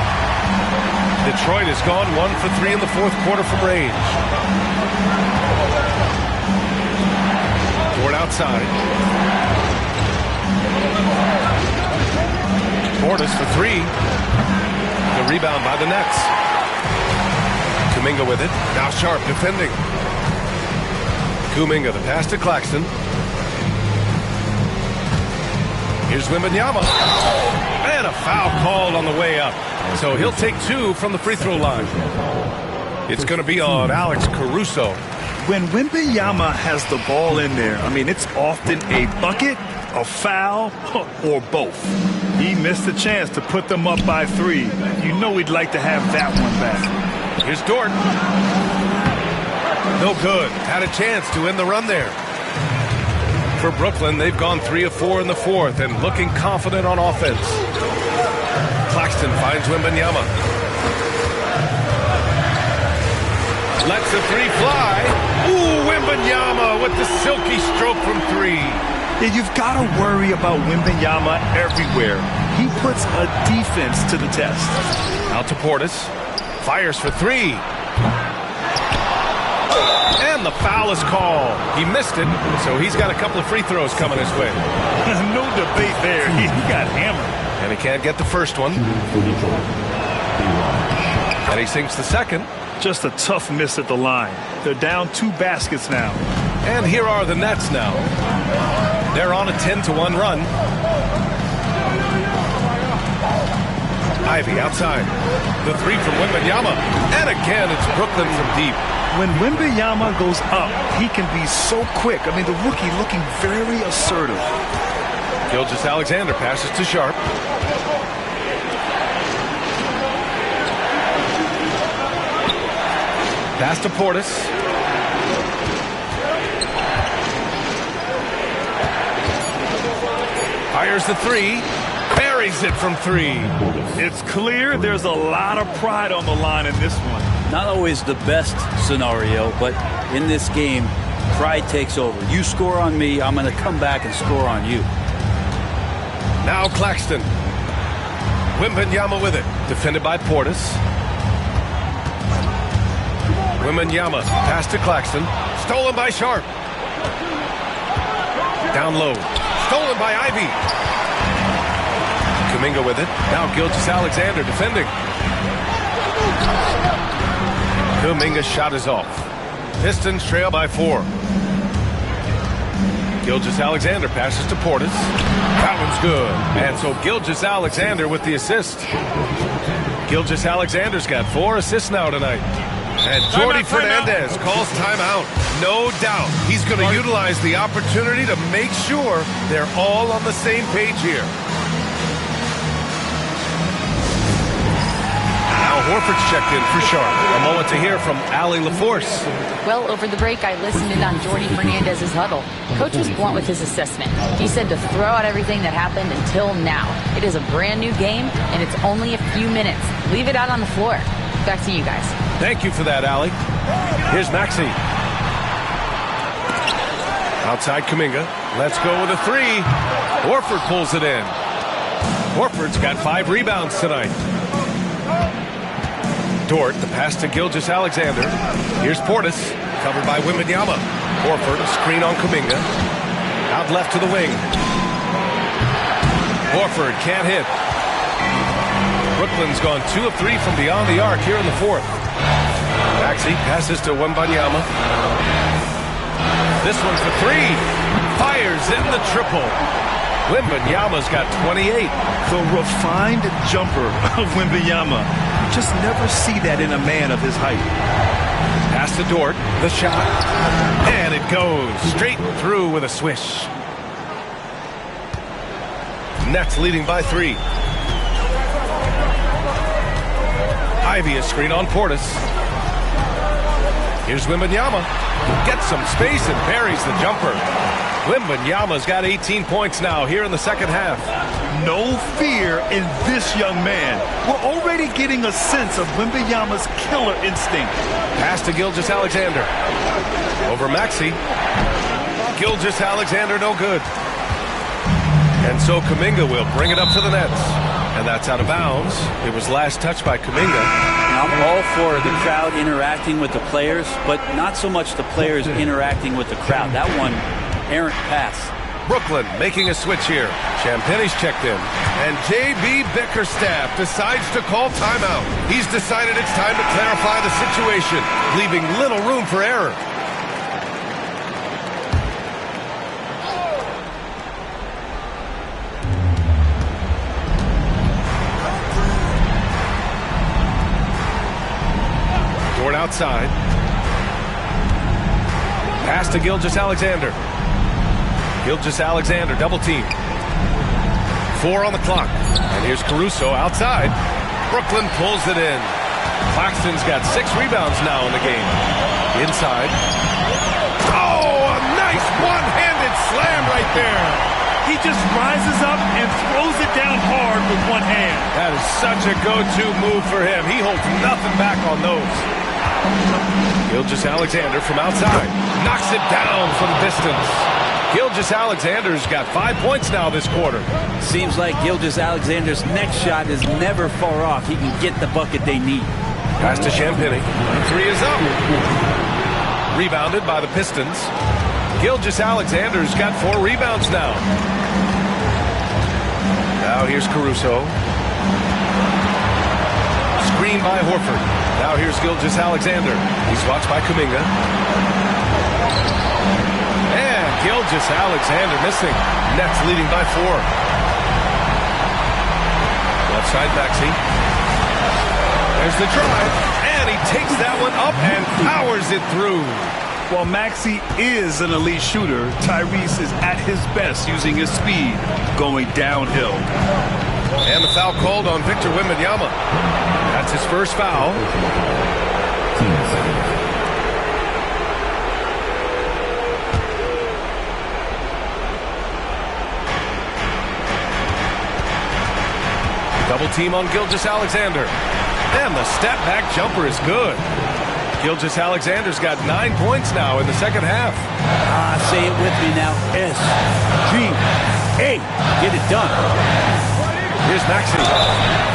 Detroit has gone 1 for 3 in the fourth quarter from range. Toward outside. Portis for 3. The rebound by the Nets. Kuminga with it. Now Sharp defending. Kuminga, the pass to Claxton. Here's Wembanyama. And a foul called on the way up. So he'll take 2 from the free throw line. It's going to be on Alex Caruso. When Wembanyama has the ball in there, I mean, it's often a bucket, a foul, or both. He missed the chance to put them up by 3. You know he'd like to have that one back. Here's Dort. No good. Had a chance to end the run there. For Brooklyn, they've gone 3 of 4 in the fourth and looking confident on offense. Claxton finds Wembanyama. Lets the 3 fly. Ooh, Wembanyama with the silky stroke from 3. Yeah, you've got to worry about Wembanyama everywhere. He puts a defense to the test. Out to Portis. Fires for 3. And the foul is called. He missed it, so he's got a couple of free throws coming his way. No debate there. He got hammered. And he can't get the first one. And he sinks the second. Just a tough miss at the line. They're down 2 baskets now. And here are the Nets now. They're on a 10-1 run. Ivy outside. The 3 from Wembanyama. And again, it's Brooklyn from deep. When Wembanyama goes up, he can be so quick. I mean, the rookie looking very assertive. Gilgeous-Alexander passes to Sharp. Pass to Portis. Fires the 3. Buries it from 3. It's clear there's a lot of pride on the line in this one. Not always the best scenario, but in this game, pride takes over. You score on me, I'm going to come back and score on you. Now Claxton. Wembanyama with it. Defended by Portis. Wembanyama. Pass to Claxton. Stolen by Sharp. Down low. Stolen by Ivy. Kuminga with it. Now Gilgeous-Alexander defending. Kuminga's shot is off. Pistons trail by 4. Gilgeous-Alexander passes to Portis. That one's good. And so Gilgeous-Alexander with the assist. Gilgeous-Alexander's got 4 assists now tonight. And Jordi Fernandez calls timeout. No doubt he's going to utilize the opportunity to make sure they're all on the same page here. Now Horford's checked in for Sharp. A moment to hear from Allie LaForce. Well, over the break, I listened in on Jordi Fernandez's huddle. Coach was blunt with his assessment. He said to throw out everything that happened until now. It is a brand new game, and it's only a few minutes. Leave it out on the floor. Back to you guys. Thank you for that, Allie. Here's Maxey. Outside Kuminga. Let's go with a 3. Horford pulls it in. Horford's got 5 rebounds tonight. Dort, the pass to Gilgeous-Alexander. Here's Portis, covered by Wembanyama. Horford, a screen on Kuminga. Out left to the wing. Horford can't hit. Brooklyn's gone 2 of 3 from beyond the arc here in the fourth. Maxey passes to Wembanyama. This one for 3. Fires in the triple. Wembanyama's got 28. The refined jumper of Wembanyama. Just never see that in a man of his height. Pass to Dort. The shot. And it goes straight through with a swish. Nets leading by 3. Ivy a screen on Portis. Here's Wembanyama. Gets some space and buries the jumper. Wembanyama's got 18 points now here in the second half. no fear in this young man. We're already getting a sense of Wembanyama's killer instinct. Pass to Gilgeous-Alexander. Over Maxey. Gilgeous-Alexander no good. And so Kuminga will bring it up to the nets. And that's out of bounds. It was last touched by Kuminga. I'm all for the crowd interacting with the players, but not so much the players interacting with the crowd. That one, errant pass. Brooklyn making a switch here. Champagnie's checked in. And J.B. Bickerstaff decides to call timeout. He's decided it's time to clarify the situation, leaving little room for error. Dort outside. Pass to Gilgeous-Alexander. Gilgeous-Alexander double team. 4 on the clock. And here's Caruso outside. Brooklyn pulls it in. Claxton's got 6 rebounds now in the game. Inside. Oh, a nice one-handed slam right there. He just rises up and throws it down hard with one hand. That is such a go-to move for him. He holds nothing back on those. Gilgeous-Alexander from outside. Knocks it down from distance. Gilgeous-Alexander's got 5 points now this quarter. Seems like Gilgeous-Alexander's next shot is never far off. He can get the bucket they need. Pass to Champagnie. 3 is up. Rebounded by the Pistons. Gilgeous-Alexander's got 4 rebounds now. Now here's Caruso. Screen by Horford. Now here's Gilgeous-Alexander. He's watched by Kuminga. And Gilgeous-Alexander missing. Nets leading by 4. Left side Maxey. There's the drive. And he takes that one up and powers it through. While Maxey is an elite shooter, Tyrese is at his best using his speed going downhill. And the foul called on Victor Wembanyama. That's his first foul. Double team on Gilgeous-Alexander. And the step back jumper is good. Gilgeous-Alexander's got 9 points now in the second half. Say it with me now. S-G-A. Get it done. Here's Maxey.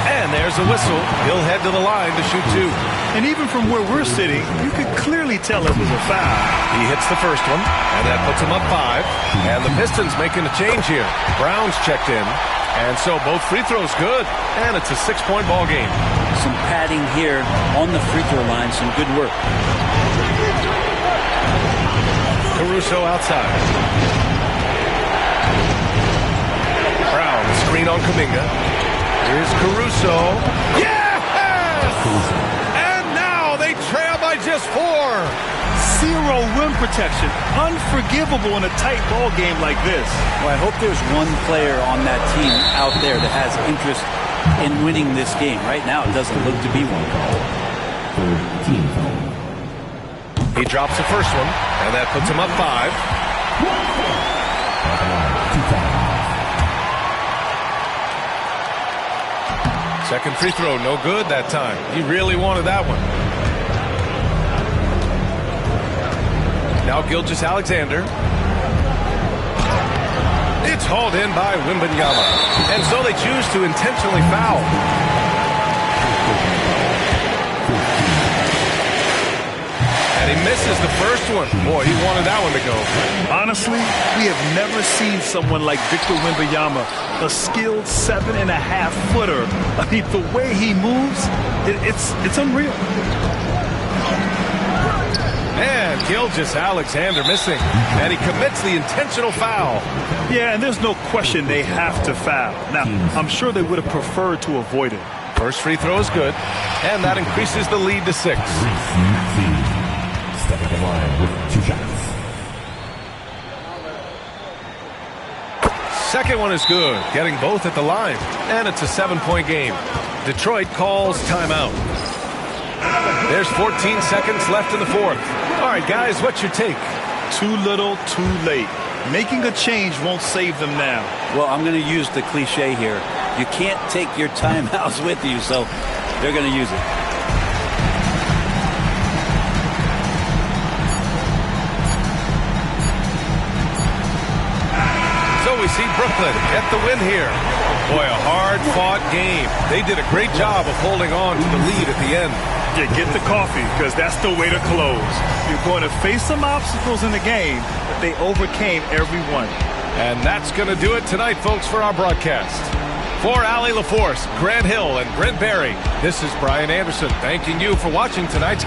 And there's a whistle. He'll head to the line to shoot 2. And even from where we're sitting, you could clearly tell it was a foul. He hits the first one, and that puts him up 5. And the Pistons making a change here. Brown's checked in. And so both free throws good. And it's a 6-point ball game. Some padding here on the free throw line. Some good work. Caruso outside. Brown, screen on Kuminga. Here's Caruso. Yes! And now they trail by just 4. 0 rim protection. Unforgivable in a tight ball game like this. Well, I hope there's one player on that team out there that has interest in winning this game. Right now, it doesn't look to be one. He drops the first one, and that puts him up 5. Second free throw, no good that time. He really wanted that one. Now Gilgeous-Alexander. It's hauled in by Wembanyama. And so they choose to intentionally foul. And he misses the first one. Boy, he wanted that one to go. Honestly, we have never seen someone like Victor Wembanyama, a skilled 7.5-footer. I mean, the way he moves, it's unreal. And Gilgeous-Alexander missing. And he commits the intentional foul. Yeah, and there's no question they have to foul. Now, I'm sure they would have preferred to avoid it. First free throw is good. And that increases the lead to 6. Stepping the line with 2 shots. Second one is good. Getting both at the line. And it's a 7-point game. Detroit calls timeout. There's 14 seconds left in the 4th. All right, guys, what's your take? Too little, too late. Making a change won't save them now. Well, I'm going to use the cliche here. You can't take your timeouts with you, so they're going to use it. So we see Brooklyn get the win here. Boy, a hard-fought game. They did a great job of holding on to the lead at the end. Yeah, get the coffee, because that's the way to close. You're going to face some obstacles in the game, but they overcame every one. And that's going to do it tonight, folks, for our broadcast. For Allie LaForce, Grant Hill, and Brent Barry, this is Brian Anderson thanking you for watching tonight's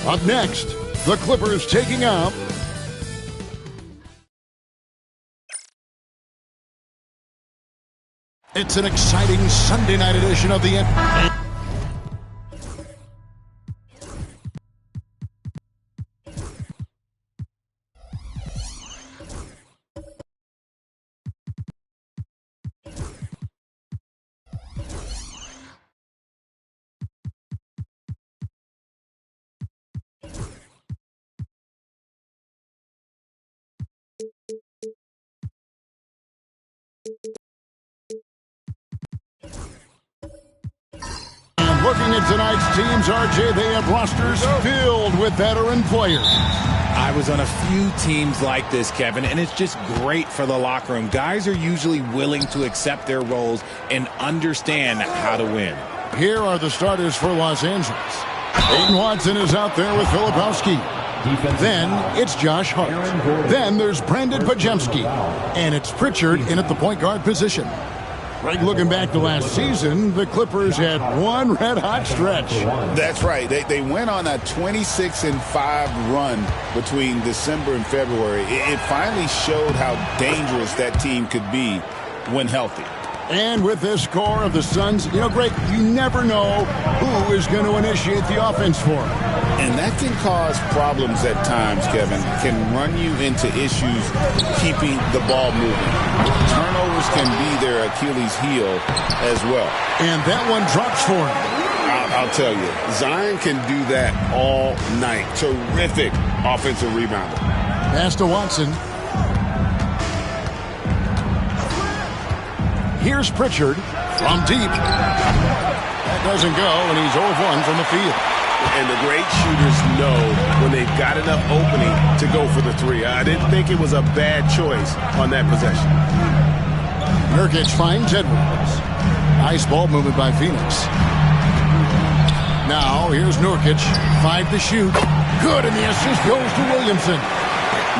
Up next, the Clippers taking out It's an exciting Sunday night edition of the NBA. Looking at tonight's teams, RJ, they have rosters filled with veteran players. I was on a few teams like this, Kevin, and it's just great for the locker room. Guys are usually willing to accept their roles and understand how to win. Here are the starters for Los Angeles. Aiden Watson is out there with Filipowski. Then it's Josh Hart. Then there's Brandon Podziemski. And it's Pritchard in at the point guard position. Greg, looking back to last season, the Clippers had one red-hot stretch. That's right. They went on a 26-5 run between December and February. It finally showed how dangerous that team could be when healthy. And with this core of the Suns, Greg, you never know who is going to initiate the offense for them. And that can cause problems at times, Kevin. Can run you into issues keeping the ball moving. Turnovers can be their Achilles heel as well. And that one drops for him. I'll tell you, Zion can do that all night. Terrific offensive rebounder. Pass to Watson. Here's Pritchard from deep. That doesn't go, and he's 0-1 from the field. And the great shooters know when they've got enough opening to go for the three. I didn't think it was a bad choice on that possession. Nurkic finds Edwards. Nice ball movement by Phoenix. Now, here's Nurkic. 5 to shoot. Good, and the assist goes to Williamson.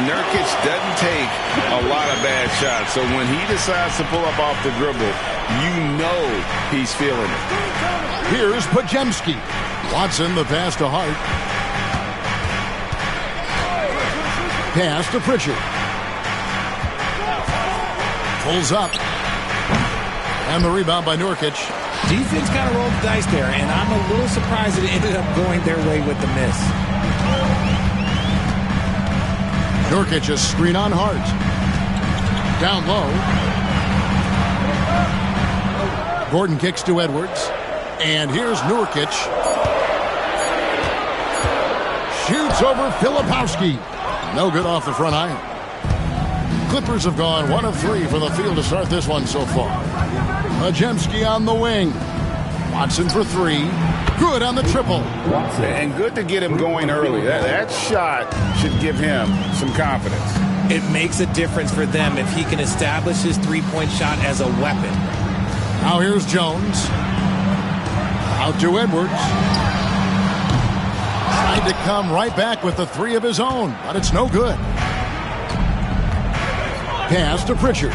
Nurkic doesn't take a lot of bad shots, so when he decides to pull up off the dribble, you know he's feeling it. Here's Podziemski. Watson, the pass to Hart. Pass to Pritchard. Pulls up. And the rebound by Nurkic. Defense kind of rolled the dice there, and I'm a little surprised it ended up going their way with the miss. Nurkic a screen on Hart. Down low. Gordon kicks to Edwards. And here's Nurkic. Shoots over Filipowski. No good off the front iron. Clippers have gone 1 of 3 from the field to start this one so far. Podziemski on the wing. Watson for 3. Good on the triple. And good to get him going early. That shot should give him some confidence. It makes a difference for them if he can establish his three-point shot as a weapon. Now here's Jones. Out to Edwards. Tried to come right back with the 3 of his own, but it's no good. Pass to Pritchard.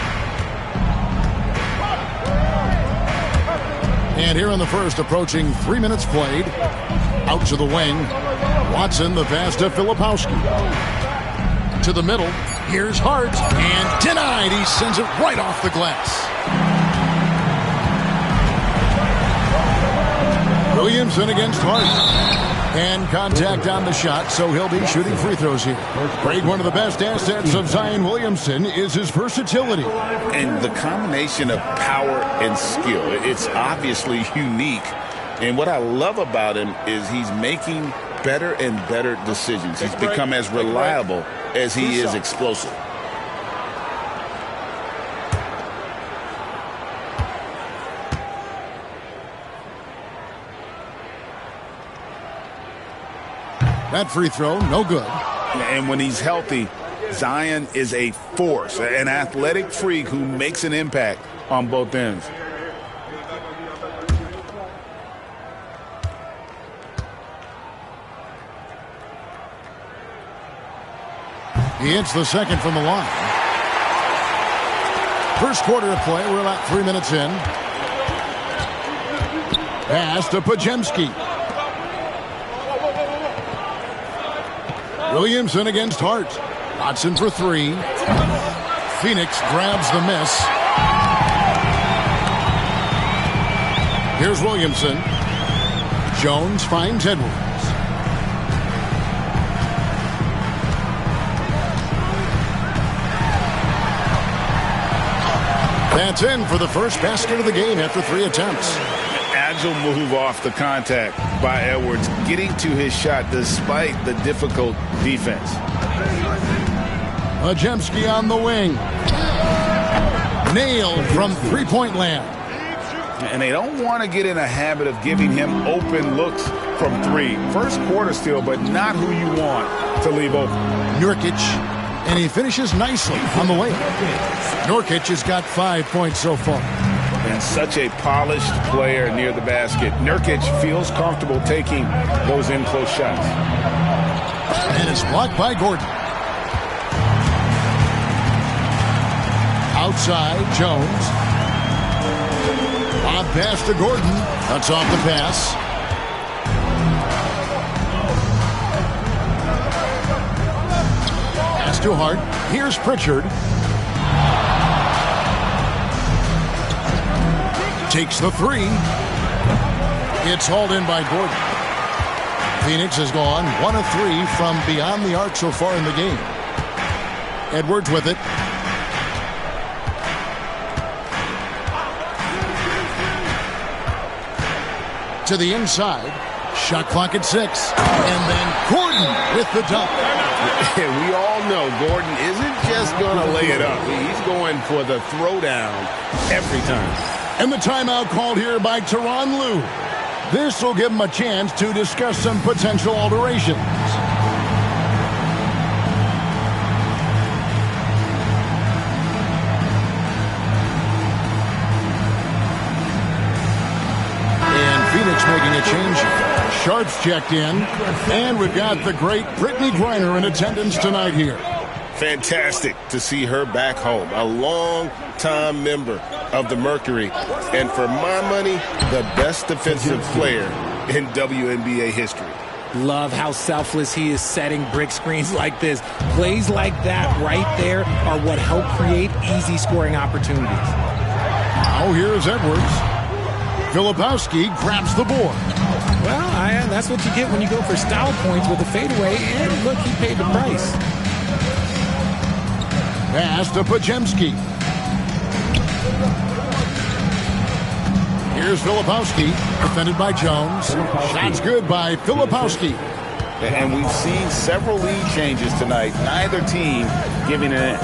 And here in the first, approaching 3 minutes played. Out to the wing. Watson, the pass to Filipowski. To the middle. Here's Hart. And denied. He sends it right off the glass. Williamson against Hart. And contact on the shot, so he'll be shooting free throws here. Greg, one of the best assets of Zion Williamson is his versatility. And the combination of power and skill, it's obviously unique. And what I love about him is he's making better and better decisions. He's become as reliable as he is explosive. That free throw, no good. And when he's healthy, Zion is a force, an athletic freak who makes an impact on both ends. He hits the second from the line. First quarter of play, we're about 3 minutes in. Pass to Podziemski. Williamson against Hart. Watson for three. Phoenix grabs the miss. Here's Williamson. Jones finds Edwards. That's in for the first basket of the game after 3 attempts. Agile move off the contact by Edwards, getting to his shot despite the difficult defense. Podziemski on the wing. Nailed from three-point land. And they don't want to get in a habit of giving him open looks from three. First quarter still, but not who you want to leave open. Nurkic, and he finishes nicely on the way. Nurkic has got 5 points so far. And such a polished player near the basket. Nurkic feels comfortable taking those in-close shots. And it's blocked by Gordon. Outside, Jones. On pass to Gordon. Cuts off the pass. Pass to Hart. Here's Pritchard. Takes the three. It's hauled in by Gordon. Phoenix has gone 1 of 3 from beyond the arc so far in the game. Edwards with it. To the inside. Shot clock at 6. And then Gordon with the dunk. And we all know Gordon isn't just going to lay it up. He's going for the throwdown every time. And the timeout called here by Tyronn Lue. This will give him a chance to discuss some potential alterations. And Phoenix making a change. Sharp's checked in. And we've got the great Brittney Griner in attendance tonight here. Fantastic to see her back home. A long-time member of the Mercury. And for my money, the best defensive player in WNBA history. Love how selfless he is setting brick screens like this. Plays like that right there are what help create easy scoring opportunities. Now here's Edwards. Filipowski grabs the board. Well, that's what you get when you go for style points with a fadeaway. And look, he paid the price. Pass to Podziemski. Here's Filipowski, defended by Jones. Shot's good by Filipowski. And we've seen several lead changes tonight. Neither team giving an edge.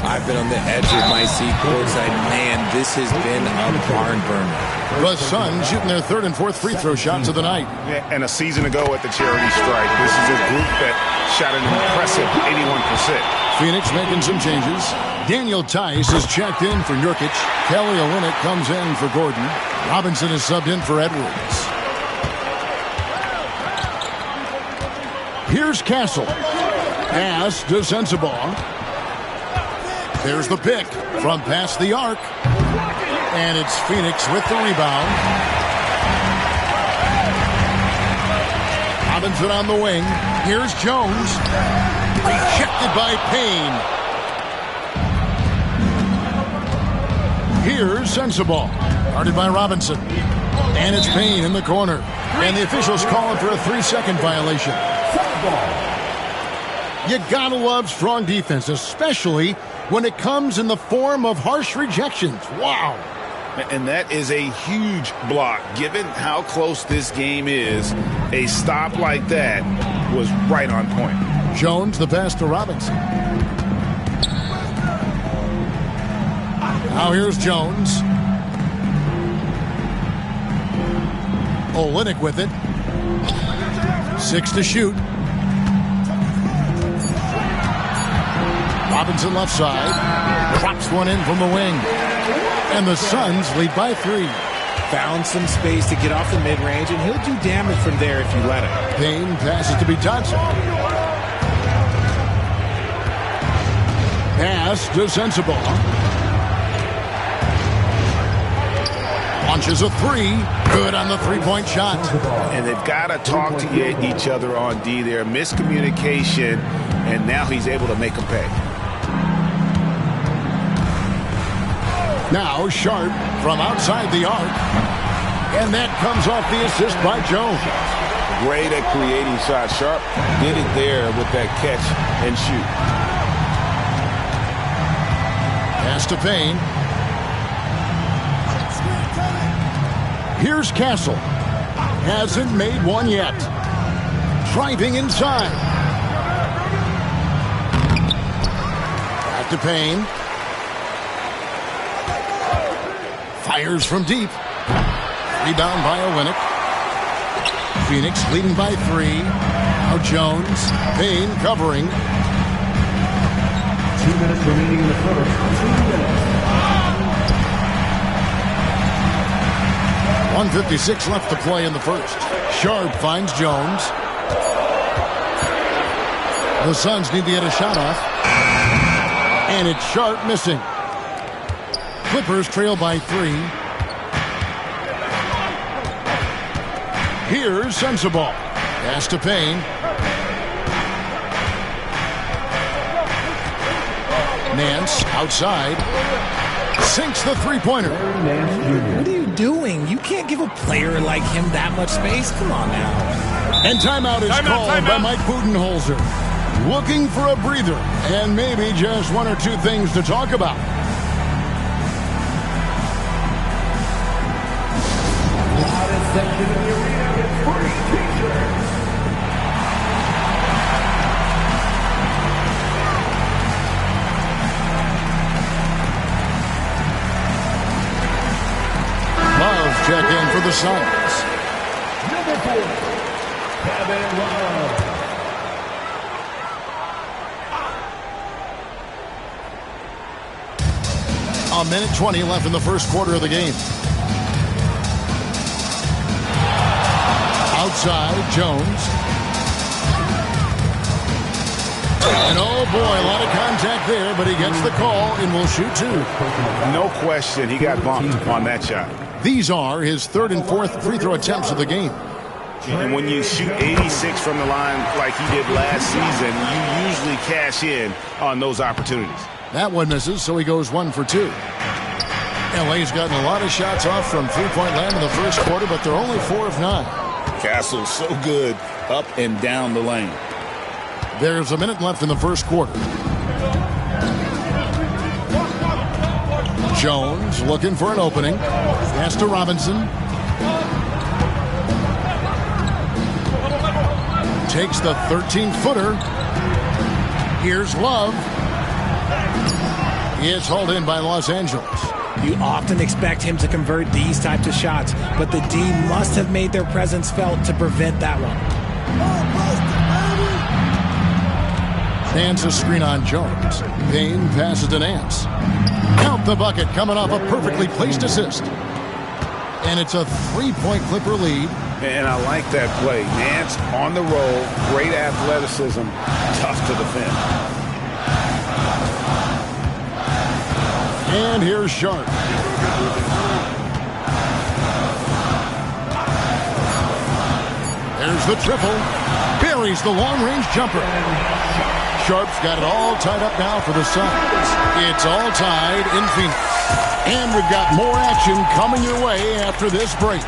I've been on the edge of my seat courtside. Man, this has been a barn burner. The Suns shooting their 3rd and 4th free throw shots of the night. And a season ago at the charity strike, this is a group that shot an impressive 81%. Phoenix making some changes. Daniel Tice is checked in for Nurkic. Kelly Olynyk comes in for Gordon. Robinson is subbed in for Edwards. Here's Castle. Pass to Sensabaugh. There's the pick from past the arc. And it's Phoenix with the rebound. Robinson on the wing. Here's Jones. Rejected by Payne. Here's Sensabaugh. Guarded by Robinson. And it's Payne in the corner. And the officials calling for a 3-second violation. You gotta love strong defense, especially when it comes in the form of harsh rejections. Wow. And that is a huge block. Given how close this game is, a stop like that was right on point. Jones, the pass to Robinson. Now here's Jones. Olynyk with it. 6 to shoot. Robinson left side. Drops one in from the wing. And the Suns lead by 3. Found some space to get off the mid-range, and he'll do damage from there if you let him. Payne passes to Johnson. Pass to Sensabaugh. Launches a 3. Good on the three-point shot. And they've got to talk to each other on D there. Miscommunication, and now he's able to make them pay. Now Sharp from outside the arc. And that comes off the assist by Jones. Great at creating shots. Sharp did it there with that catch and shoot. Pass to Payne. Here's Castle. Hasn't made one yet. Driving inside. Back to Payne. Fires from deep. Rebound by Olynyk. Phoenix leading by 3. Now Jones. Payne covering. 2 minutes remaining in the first. 2 minutes. 1:56 left to play in the first. Sharp finds Jones. The Suns need to get a shot off. And it's Sharp missing. Clippers trail by 3. Here's Sensabaugh. Pass to Payne. Nance outside. Sinks the three-pointer. What are you doing? You can't give a player like him that much space. Come on now. And timeout is called by Mike Budenholzer. Looking for a breather and maybe just 1 or 2 things to talk about. Section of the arena gets free t-shirts. Love check in for the Suns. Number 4, Kevin Love. A minute 20 left in the first quarter of the game. Outside, Jones. And oh boy, a lot of contact there, but he gets the call and will shoot 2. No question, he got bumped on that shot. These are his 3rd and 4th free throw attempts of the game. And when you shoot 86 from the line like he did last season, you usually cash in on those opportunities. That one misses, so he goes 1 for 2. LA's gotten a lot of shots off from three-point land in the first quarter, but they're only 4 of 9. Castle's so good up and down the lane. There's a minute left in the first quarter. Jones looking for an opening. Pass to Robinson. Takes the 13-footer. Here's Love. It's hauled in by Los Angeles. You often expect him to convert these types of shots, but the D must have made their presence felt to prevent that one. Nance a screen on Jones. Payne passes to Nance. Count the bucket coming off a perfectly placed assist. And it's a 3-point Clipper lead. And I like that play. Nance on the roll, great athleticism, tough to defend. And here's Sharp. There's the triple. Buries the long-range jumper. Sharp's got it all tied up now for the Suns. It's all tied in Phoenix. And we've got more action coming your way after this break.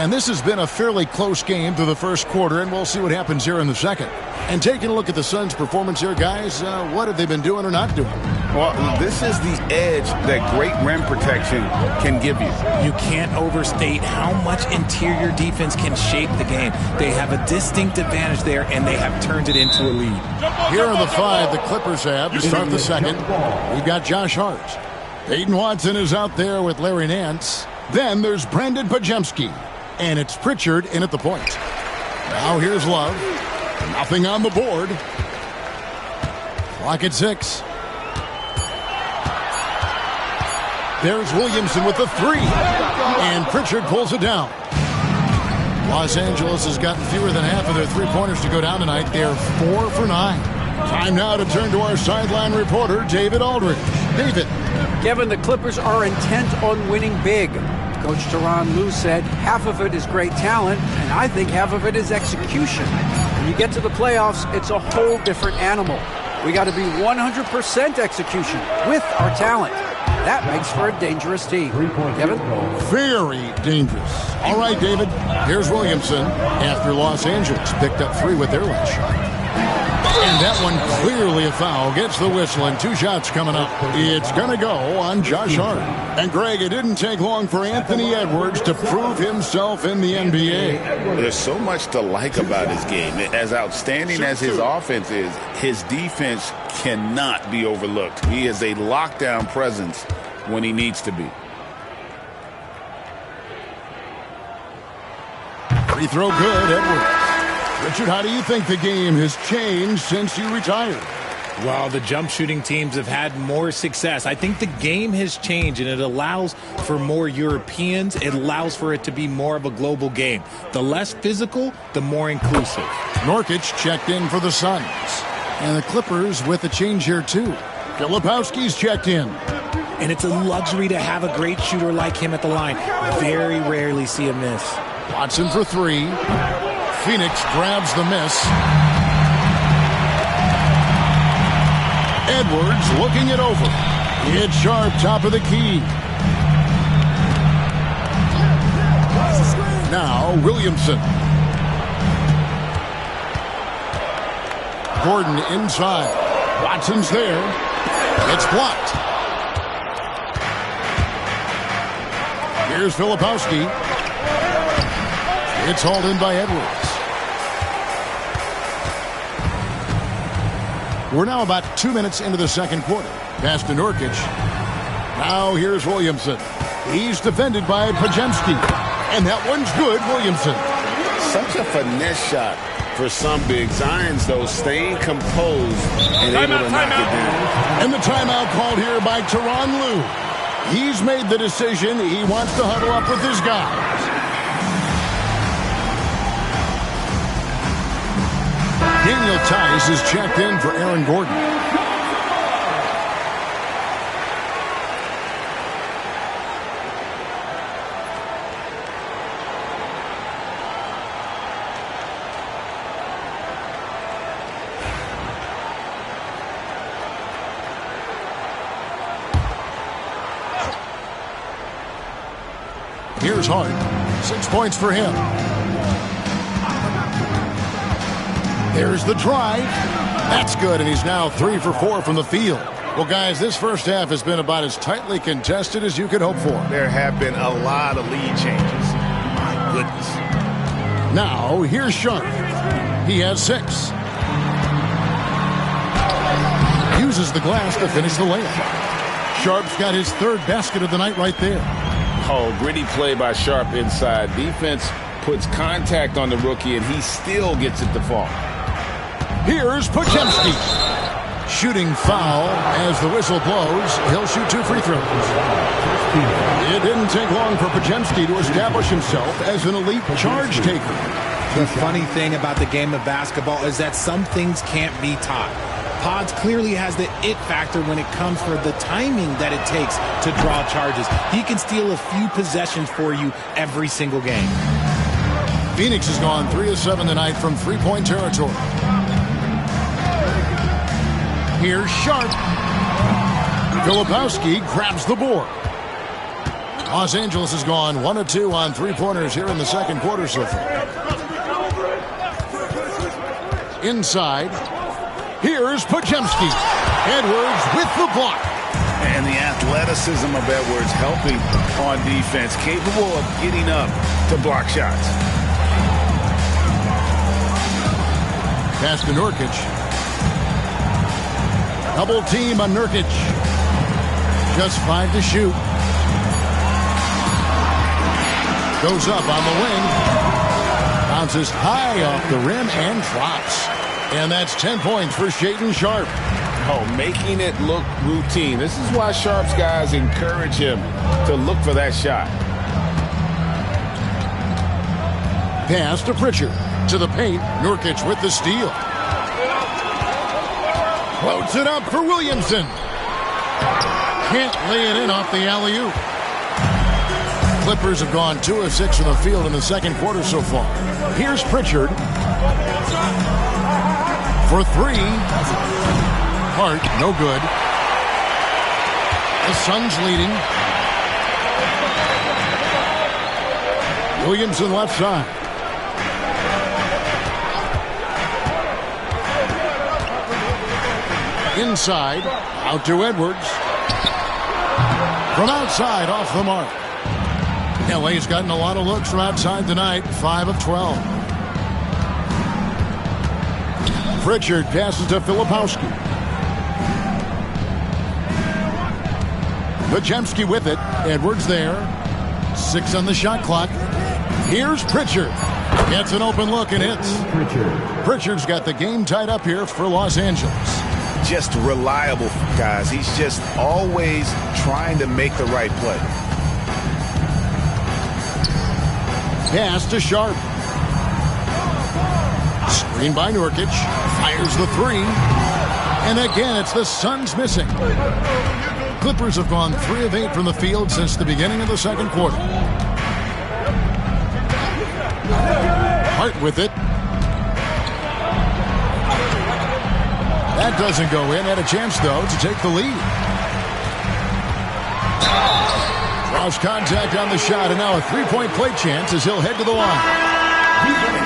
And this has been a fairly close game through the first quarter, and we'll see what happens here in the second. And taking a look at the Suns' performance here, guys, what have they been doing or not doing? Well, this is the edge that great rim protection can give you. You can't overstate how much interior defense can shape the game. They have a distinct advantage there, and they have turned it into a lead. Here are the 5 the Clippers have to start the second. We've got Josh Hart. Peyton Watson is out there with Larry Nance. Then there's Brandon Podziemski. And it's Pritchard in at the point. Now here's Love. Nothing on the board. Clock at 6. There's Williamson with the 3. And Pritchard pulls it down. Los Angeles has gotten fewer than half of their three-pointers to go down tonight. They're 4 for 9. Time now to turn to our sideline reporter, David Aldridge. David. Kevin, the Clippers are intent on winning big. Coach Tyronn Lue said half of it is great talent, and I think half of it is execution. When you get to the playoffs, it's a whole different animal. We got to be 100% execution with our talent. That makes for a dangerous team. Kevin? Very dangerous. All right, David. Here's Williamson after Los Angeles picked up 3 with their last shot. And that one clearly a foul. Gets the whistle and 2 shots coming up. It's going to go on Josh Hart. And Greg, it didn't take long for Anthony Edwards to prove himself in the NBA. There's so much to like about his game. As outstanding as his offense is, his defense cannot be overlooked. He is a lockdown presence when he needs to be. Free throw good, Edwards. Richard, how do you think the game has changed since you retired? Well, the jump shooting teams have had more success. I think the game has changed, and it allows for more Europeans. It allows for it to be more of a global game. The less physical, the more inclusive. Nurkic checked in for the Suns. And the Clippers with a change here, too. Filipowski's checked in. And it's a luxury to have a great shooter like him at the line. Very rarely see a miss. Watson for 3. Phoenix grabs the miss. Edwards looking it over. It's Sharp, top of the key. Now Williamson. Gordon inside. Watson's there. It's blocked. Here's Filipowski. It's hauled in by Edwards. We're now about 2 minutes into the second quarter. Pass to Nurkic. Now here's Williamson. He's defended by Podziemski. And that one's good, Williamson. Such a finesse shot for some big Zions, though, staying composed and able to knock it down. And the timeout called here by Tyronn Lue. He's made the decision. He wants to huddle up with his guys. Daniel Tice is checked in for Aaron Gordon. Here's Hart. 6 points for him. There's the drive. That's good, and he's now 3 for 4 from the field. Well, guys, this first half has been about as tightly contested as you could hope for. There have been a lot of lead changes. My goodness. Now, here's Sharp. He has 6. Uses the glass to finish the layup. Sharp's got his 3rd basket of the night right there. Oh, gritty play by Sharp inside. Defense puts contact on the rookie, and he still gets it to fall. Here's Podziemski. Shooting foul as the whistle blows. He'll shoot 2 free throws. It didn't take long for Podziemski to establish himself as an elite charge taker. The funny thing about the game of basketball is that some things can't be taught. Pods clearly has the it factor when it comes for the timing that it takes to draw charges. He can steal a few possessions for you every single game. Phoenix has gone 3 of 7 tonight from three-point territory. Here's Sharp. Filipowski grabs the board. Los Angeles has gone 1 of 2 on three-pointers here in the second quarter so far. Inside. Here's Podziemski. Edwards with the block. And the athleticism of Edwards helping on defense, capable of getting up to block shots. Pass to Nurkic. Double team on Nurkic. Just 5 to shoot. Goes up on the wing. Bounces high off the rim and drops. And that's 10 points for Shaedon Sharpe. Oh, making it look routine. This is why Sharpe's guys encourage him to look for that shot. Pass to Pritchard. To the paint. Nurkic with the steal. Floats it up for Williamson. Can't lay it in off the alley-oop. Clippers have gone 2 of 6 from the field in the second quarter so far. Here's Pritchard. For 3. Hart, no good. The Suns leading. Williamson left side. Inside, out to Edwards. From outside, off the mark. LA's gotten a lot of looks from outside tonight, 5 of 12. Pritchard passes to Filipowski. Podziemski with it. Edwards there. 6 on the shot clock. Here's Pritchard. Gets an open look and hits. Pritchard's got the game tied up here for Los Angeles. Just reliable, guys. He's just always trying to make the right play. Pass to Sharpe. Screen by Nurkic. Fires the 3. And again, it's the Suns missing. Clippers have gone 3 of 8 from the field since the beginning of the second quarter. Hart with it. That doesn't go in. Had a chance, though, to take the lead. Draws contact on the shot, and now a three-point play chance as he'll head to the line.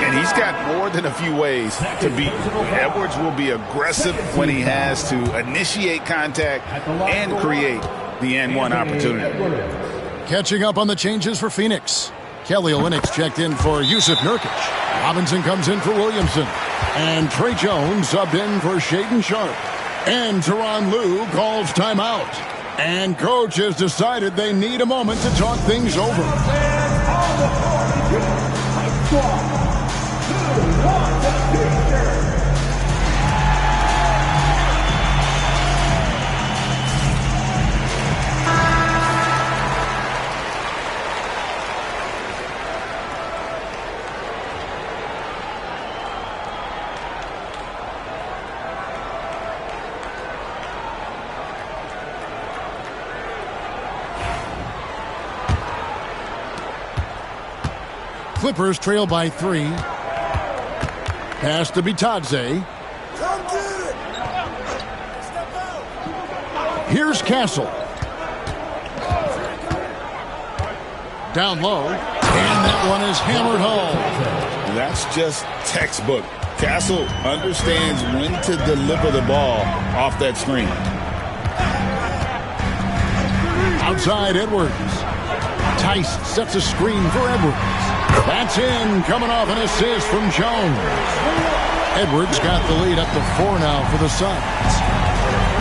And he's got more than a few ways to beat you. Edwards will be aggressive when he has to initiate contact and create the and-one opportunity. Catching up on the changes for Phoenix. Kelly Olynyk checked in for Yusuf Nurkic. Robinson comes in for Williamson. And Trey Jones subbed in for Shaedon Sharpe. And Tyronn Lue calls timeout. And coach has decided they need a moment to talk things over. Clippers trail by 3. Pass to Bitadze. Here's Castle. Down low. And that one is hammered home. That's just textbook. Castle understands when to deliver the ball off that screen. Outside Edwards. Tice sets a screen for Edwards. That's in, coming off an assist from Jones. Edwards got the lead up to 4 now for the Suns.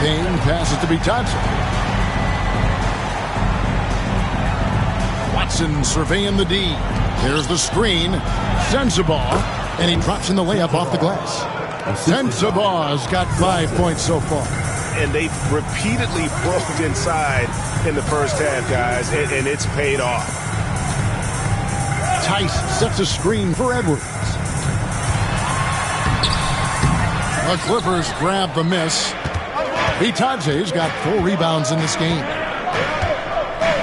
Payne passes to Bitadze. Watson surveying the D. There's the screen. Sensabaugh, and he drops in the layup off the glass. Sensabaugh's got 5 points so far. And they've repeatedly broke inside in the first half, guys, and it's paid off. Tice sets a screen for Edwards. The Clippers grab the miss. Bitadze's got 4 rebounds in this game.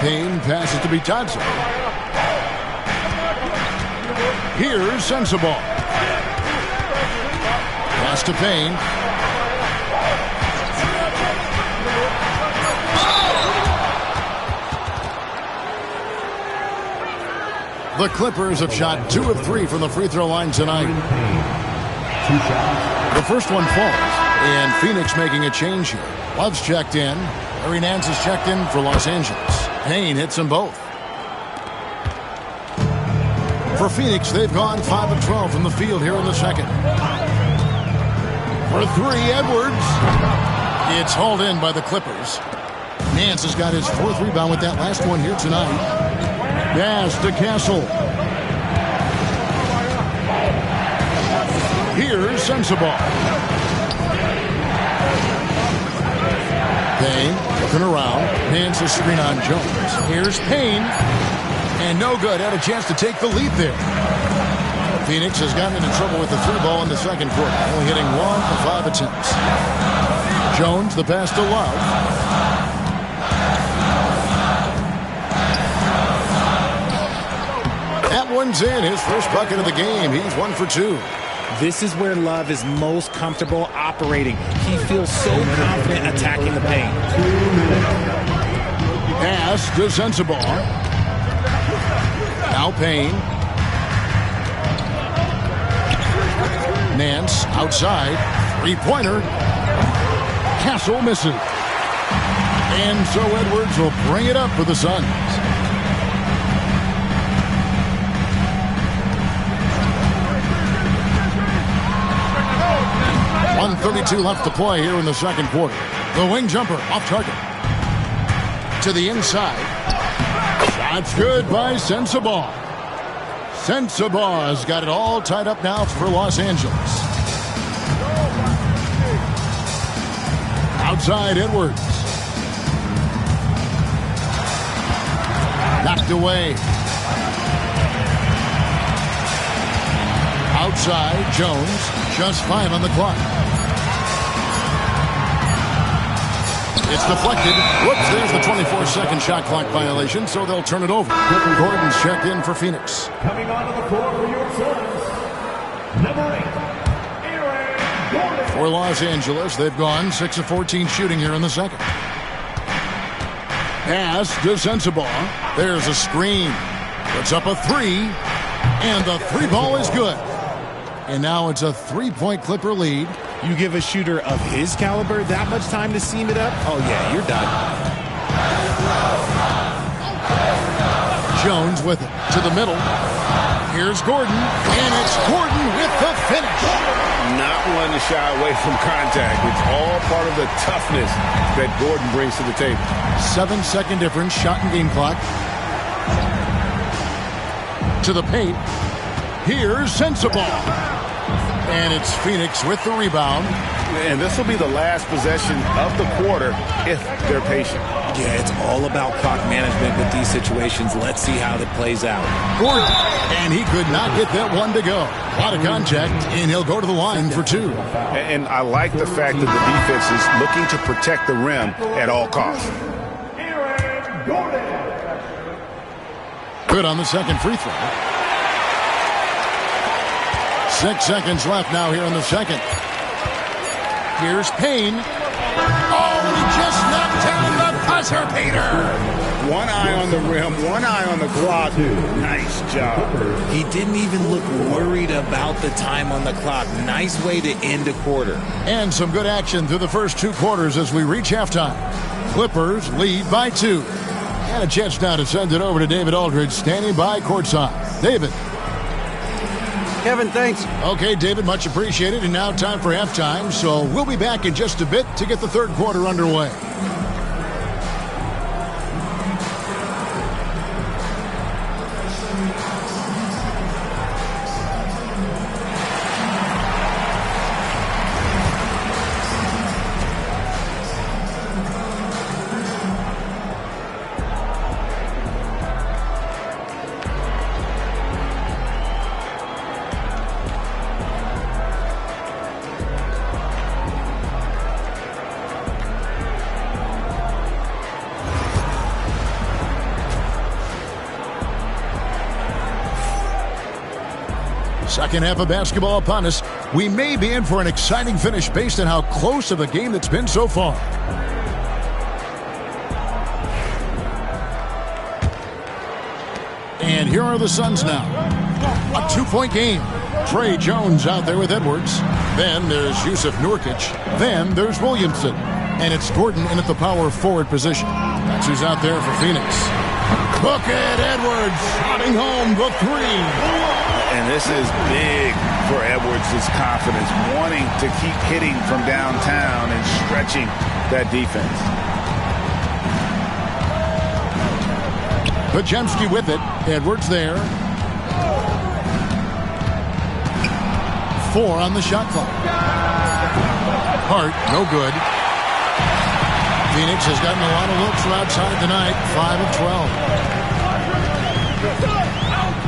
Payne passes to Bitadze. Here's Sensabaugh. Pass to Payne. The Clippers have shot 2 of 3 from the free throw line tonight. The first one falls, and Phoenix making a change here. Love's checked in. Larry Nance is checked in for Los Angeles. Payne hits them both. For Phoenix, they've gone 5 of 12 from the field here in the second. For 3, Edwards. It's hauled in by the Clippers. Nance has got his 4th rebound with that last one here tonight. Pass to Castle. Here's Sensabaugh. Payne looking around. Hands a screen on Jones. Here's Payne. And no good. Had a chance to take the lead there. Phoenix has gotten into trouble with the 3 ball in the second quarter. Only hitting 1 of 5 attempts. Jones, the pass to Love. That one's in. His first bucket of the game. He's 1 for 2. This is where Love is most comfortable operating. He feels so confident attacking the paint. Pass to Sensabaugh. Now Payne. Nance outside. 3-pointer. Castle misses. And so Edwards will bring it up for the Suns. 1:32 left to play here in the second quarter. The wing jumper off target. To the inside. Shot's good by Sensabaugh. Sensabaugh's got it all tied up now for Los Angeles. Outside Edwards. Knocked away. Outside Jones. Just 5 on the clock. It's deflected. Whoops, there's the 24-second shot clock violation, so they'll turn it over. Gordon's checked in for Phoenix. Coming onto the court for your Suns, number 8, Aaron Gordon. For Los Angeles, they've gone 6 of 14 shooting here in the second. Pass to Sensabaugh. There's a screen. Puts up a 3, and the 3 ball is good. And now it's a 3-point Clipper lead. You give a shooter of his caliber that much time to seam it up? Oh, yeah, you're done. Jones with it to the middle. Here's Gordon, and it's Gordon with the finish. Not one to shy away from contact. It's all part of the toughness that Gordon brings to the table. 7-second difference, shot and game clock. To the paint. Here's Sensabaugh. And it's Phoenix with the rebound. And this will be the last possession of the quarter if they're patient. Yeah, it's all about clock management with these situations. Let's see how that plays out. Gordon, and he could not get that one to go. A lot of contact, and he'll go to the line for 2. And I like the fact that the defense is looking to protect the rim at all costs. Aaron Gordon. Good on the second free throw. 6 seconds left now here in the second. Here's Payne. Oh, and he just knocked down the buzzer beater. One eye on the rim, one eye on the clock. Nice job. He didn't even look worried about the time on the clock. Nice way to end a quarter. And some good action through the first 2 quarters as we reach halftime. Clippers lead by 2. And a chance now to send it over to David Aldridge, standing by courtside. David. Kevin, thanks. Okay, David, much appreciated. And now time for halftime, so we'll be back in just a bit to get the third quarter underway. Second half of basketball upon us. We may be in for an exciting finish based on how close of a game that's been so far. And here are the Suns now. A 2-point game. Trey Jones out there with Edwards. Then there's Jusuf Nurkic. Then there's Williamson. And it's Gordon in at the power forward position. That's who's out there for Phoenix. Bucket Edwards shotting home the three. And this is big for Edwards' confidence, wanting to keep hitting from downtown and stretching that defense. Podziemski with it. Edwards there. 4 on the shot clock. Hart, no good. Phoenix has gotten a lot of looks from outside tonight. 5 of 12.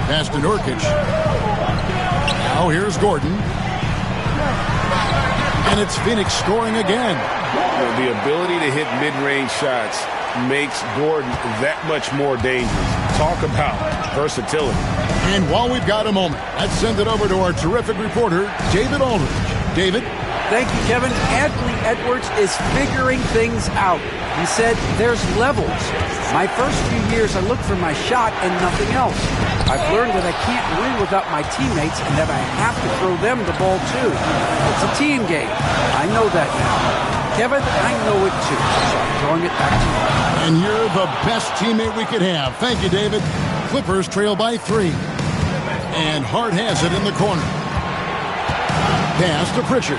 Pass to Nurkic. Now here's Gordon. And it's Phoenix scoring again. The ability to hit mid-range shots makes Gordon that much more dangerous. Talk about versatility. And while we've got a moment, let's send it over to our terrific reporter, David Aldridge. David? Thank you, Kevin. Anthony Edwards is figuring things out. He said there's levels. My first few years, I looked for my shot and nothing else. I've learned that I can't win without my teammates and that I have to throw them the ball too. It's a team game. I know that now. Kevin, I know it too, so I'm throwing it back to you. And you're the best teammate we could have. Thank you, David. Clippers trail by 3. And Hart has it in the corner. Pass to Pritchard.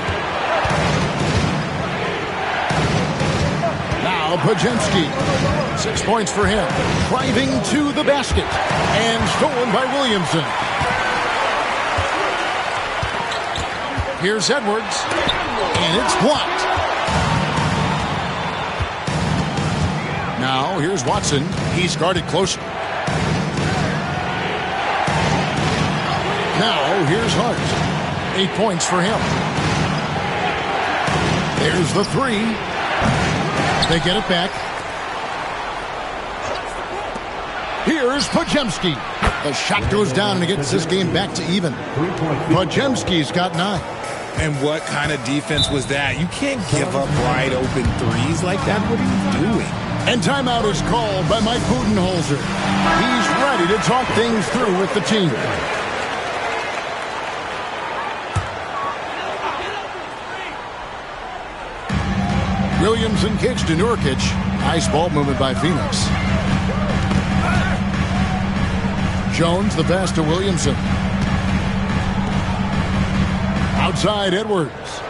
Now Podziemski. 6 points for him. Driving to the basket. And stolen by Williamson. Here's Edwards. And it's blocked. Now here's Watson. He's guarded closer. Now here's Hart. 8 points for him. There's the 3. They get it back. Here's Podziemski. The shot goes down and it gets this game back to even. Podziemski's got 9. And what kind of defense was that? You can't give up wide open threes like that. What are you doing? And timeout is called by Mike Budenholzer. He's ready to talk things through with the team. Williamson kicks to Nurkic. Nice ball movement by Phoenix. Jones, the pass to Williamson. Outside Edwards.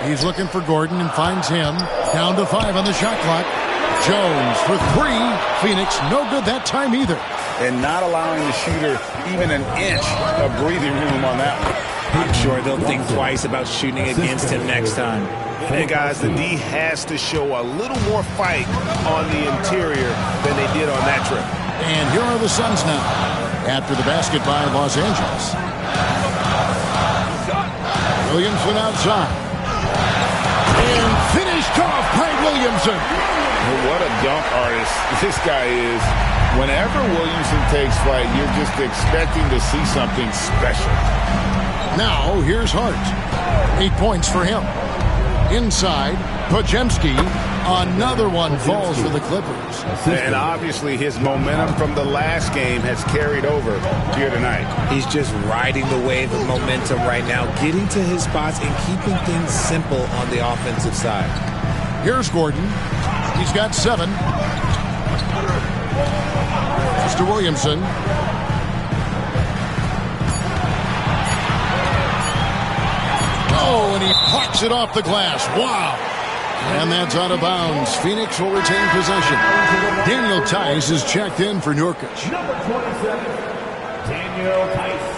He's looking for Gordon and finds him. Down to 5 on the shot clock. Jones for 3. Phoenix no good that time either. And not allowing the shooter even an inch of breathing room on that one. I'm sure they'll think twice about shooting against him next time. And guys, the D has to show a little more fight on the interior than they did on that trip. And here are the Suns now. After the basket by Los Angeles. Williamson outside. And finished off by Williamson. What a dunk artist this guy is. Whenever Williamson takes flight, you're just expecting to see something special. Now, here's Hart. 8 points for him. Inside, Podziemski. Another one falls for the Clippers. And obviously his momentum from the last game has carried over here tonight. He's just riding the wave of momentum right now, getting to his spots and keeping things simple on the offensive side. Here's Gordon. He's got 7. Mr. Williamson. Oh, and he parks it off the glass. Wow. And that's out of bounds. Phoenix will retain possession. Daniel Theis is checked in for Nurkic. Number 27, Daniel Theis.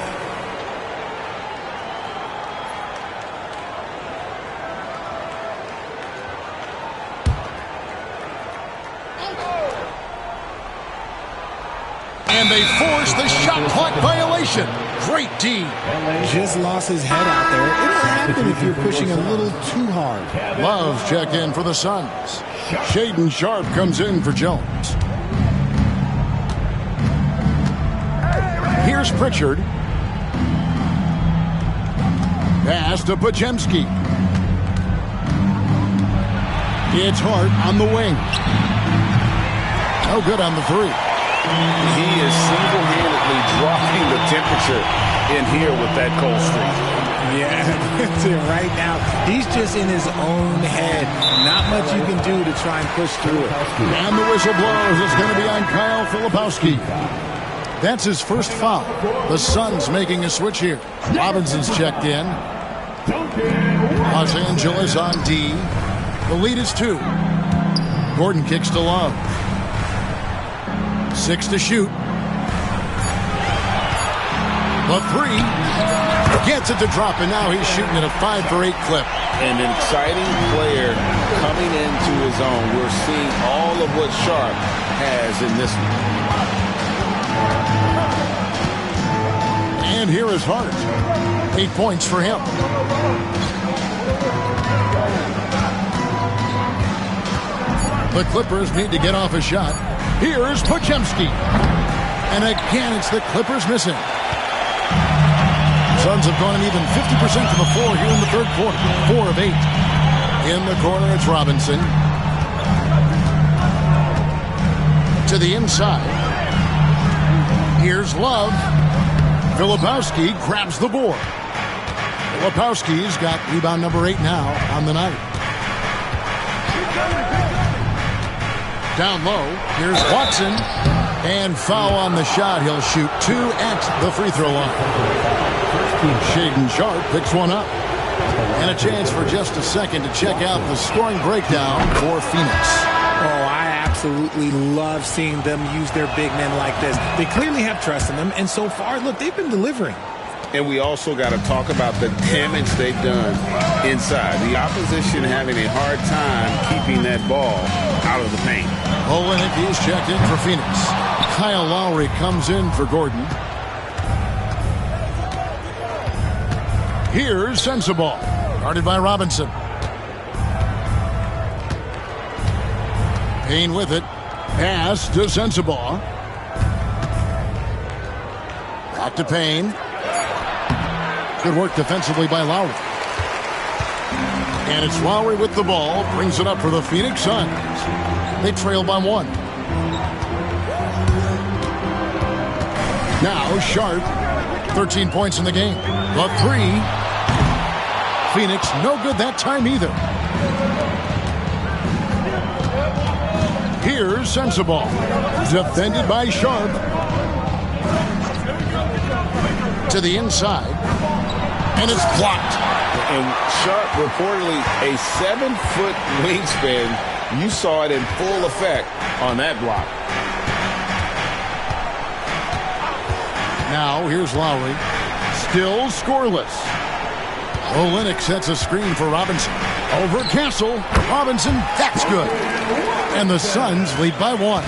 And they force the shot clock violation. Great D. Just lost his head out there. It'll happen if you're pushing a little too hard. Love check in for the Suns. Shaedon Sharpe comes in for Jones. Here's Pritchard. Pass to Podziemski. It's Hart on the wing. No good on the 3. He is single-handedly dropping the temperature in here with that cold streak. Yeah, right now, he's just in his own head. Not much you can do to try and push through it. And the whistle blows. It's going to be on Kyle Filipowski. That's his first foul. The Suns making a switch here. Robinson's checked in. Los Angeles on D. The lead is 2. Gordon kicks to Love. 6 to shoot. The 3. Gets it to drop, and now he's shooting at a 5 for 8 clip. An exciting player coming into his own. We're seeing all of what Sharp has in this one. And here is Hart. 8 points for him. The Clippers need to get off a shot. Here's Podziemski. And again, it's the Clippers missing. Suns have gone an even 50% to the floor here in the third quarter. 4 of 8. In the corner, it's Robinson. To the inside. Here's Love. Filipowski grabs the board. Filipowski's got rebound number 8 now on the night. Down low, here's Watson. And foul on the shot. He'll shoot 2 at the free throw line. Shaedon Sharpe picks one up. And a chance for just a second to check out the scoring breakdown for Phoenix. Oh, I absolutely love seeing them use their big men like this. They clearly have trust in them, and so far, look, they've been delivering. And we also got to talk about the damage they've done inside. The opposition having a hard time keeping that ball out of the paint. Olynyk is checked in for Phoenix. Kyle Lowry comes in for Gordon. Here's Sensabaugh, guarded by Robinson. Payne with it. Pass to Sensabaugh. Back to Payne. Good work defensively by Lowry. And it's Lowry with the ball. Brings it up for the Phoenix Suns. They trail by 1. Now Sharpe. 13 points in the game. The 3. Phoenix no good that time either. Here's Sensabaugh. Defended by Sharpe. To the inside. And it's blocked. And Sharpe reportedly a 7-foot wingspan. You saw it in full effect on that block. Now here's Lowry. Still scoreless. Olynyk sets a screen for Robinson. Over Castle. Robinson, that's good. And the Suns lead by 1.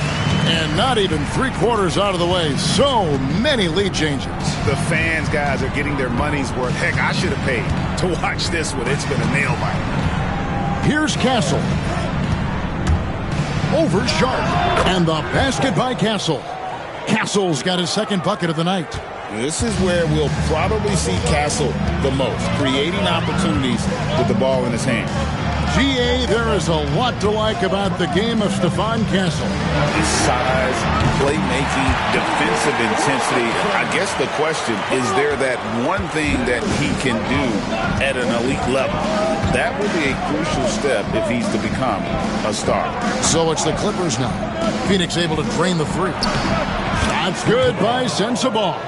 And not even 3/4 out of the way. So many lead changes. The fans, guys, are getting their money's worth. Heck, I should have paid to watch this one. It's been a nail biter. Here's Castle. Over Sharpe. And the basket by Castle. Castle's got his second bucket of the night. This is where we'll probably see Castle the most, creating opportunities with the ball in his hand. GA, there is a lot to like about the game of Stephon Castle. His size, playmaking, defensive intensity. I guess the question, is there that one thing that he can do at an elite level? That will be a crucial step if he's to become a star. So it's the Clippers now. Phoenix able to drain the 3. That's good by Sensabaugh.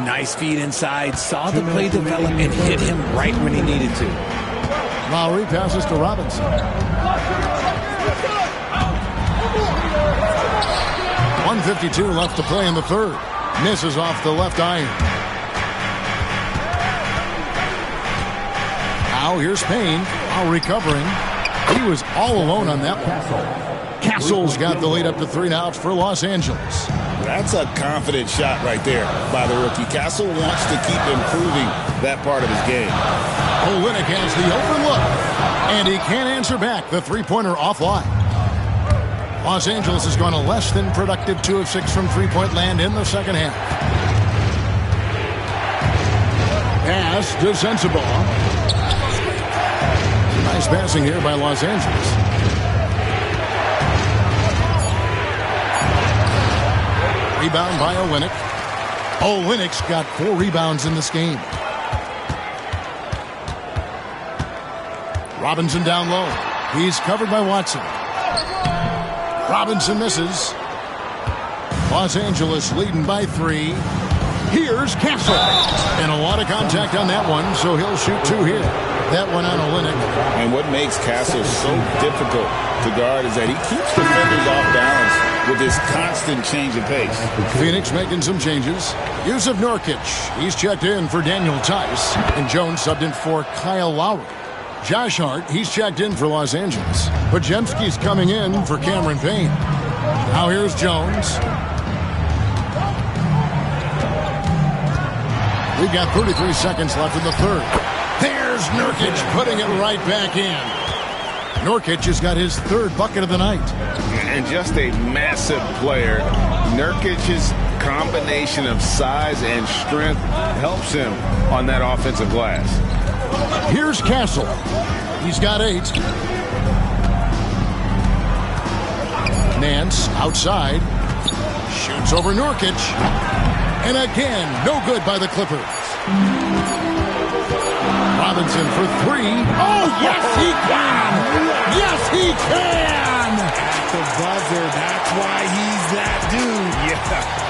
Nice feed inside. Saw the play develop and hit him right when he needed to. Lowry passes to Robinson. 1:52 left to play in the third. Misses off the left iron. Now here's Payne. Now recovering. He was all alone on that one. Castle's got the lead up to 3 now. It's for Los Angeles. That's a confident shot right there by the rookie. Castle wants to keep improving that part of his game. Olynyk has the open look, and he can't answer back. The three-pointer offline. Los Angeles has gone a less than productive 2 of 6 from three-point land in the second half. Pass to Sensabaugh. Nice passing here by Los Angeles. Rebound by Olynyk. Olynyk's got 4 rebounds in this game. Robinson down low. He's covered by Watson. Robinson misses. Los Angeles leading by 3. Here's Castle. And a lot of contact on that one, so he'll shoot 2 here. That one on Olynyk. And what makes Castle so difficult to guard is that he keeps defenders off balance with this constant change of pace. Phoenix making some changes. Yusuf Nurkic. He's checked in for Daniel Tice. And Jones subbed in for Kyle Lowry. Josh Hart, he's checked in for Los Angeles. Podziemski's coming in for Cameron Payne. Now here's Jones. We've got 33 seconds left in the third. There's Nurkic putting it right back in. Nurkic has got his 3rd bucket of the night. And just a massive player. Nurkic's combination of size and strength helps him on that offensive glass. Here's Castle. He's got 8. Nance outside. Shoots over Nurkic. And again, no good by the Clippers. Robinson for 3. Oh, yes, he can! Yes, he can! At the buzzer. That's why he's that dude. Yeah.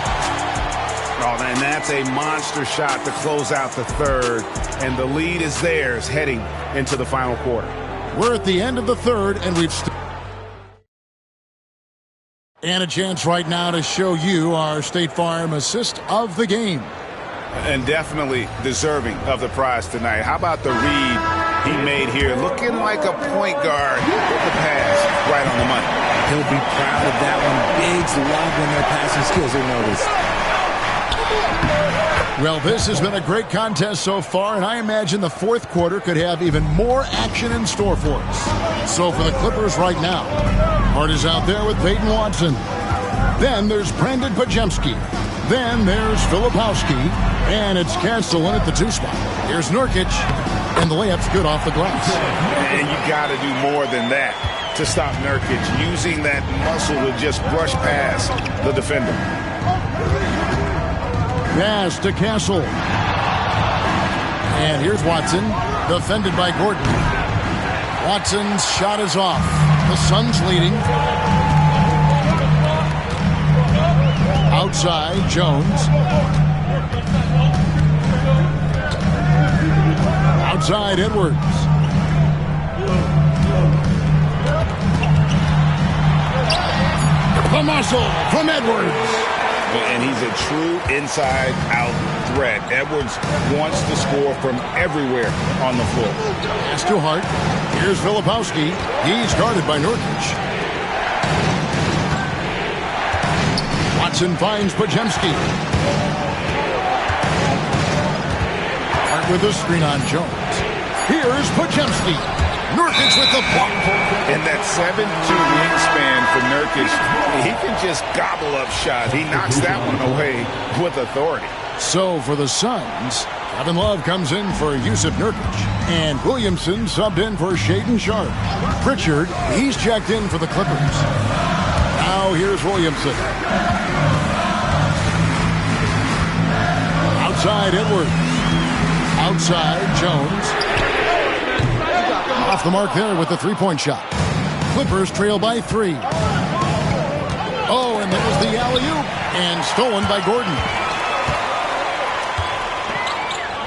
Oh, and that's a monster shot to close out the third. And the lead is theirs heading into the final quarter. We're at the end of the third, and we've... And a chance right now to show you our State Farm assist of the game. And definitely deserving of the prize tonight. How about the read he made here? Looking like a point guard with the pass right on the money. He'll be proud of that one. Bigs love when their passing skills are noticed. Well, this has been a great contest so far, and I imagine the 4th quarter could have even more action in store for us. So for the Clippers right now, Hart is out there with Peyton Watson. Then there's Brandon Podziemski. Then there's Filipowski. And it's Castle in at the 2 spot. Here's Nurkic. And the layup's good off the glass. And you got to do more than that to stop Nurkic, using that muscle to just brush past the defender. Pass to Castle. And here's Watson, defended by Gordon. Watson's shot is off. The Suns leading. Outside, Jones. Outside, Edwards. The muscle from Edwards. And he's a true inside-out threat. Edwards wants to score from everywhere on the floor. Pass to Hart. Here's Filipowski. He's guarded by Nurkic. Watson finds Podziemski. Hart with a screen on Jones. Here's Podziemski. Nurkic with the block. And that 7'2" wingspan for Nurkic, he can just gobble up shots. He knocks that one away with authority. So for the Suns, Kevin Love comes in for Yusuf Nurkic. And Williamson subbed in for Shaedon Sharpe. Pritchard, he's checked in for the Clippers. Now here's Williamson. Outside Edwards. Outside Jones. Off the mark there with the 3-point shot. Clippers trail by 3. Oh, and there's the alley-oop. And stolen by Gordon.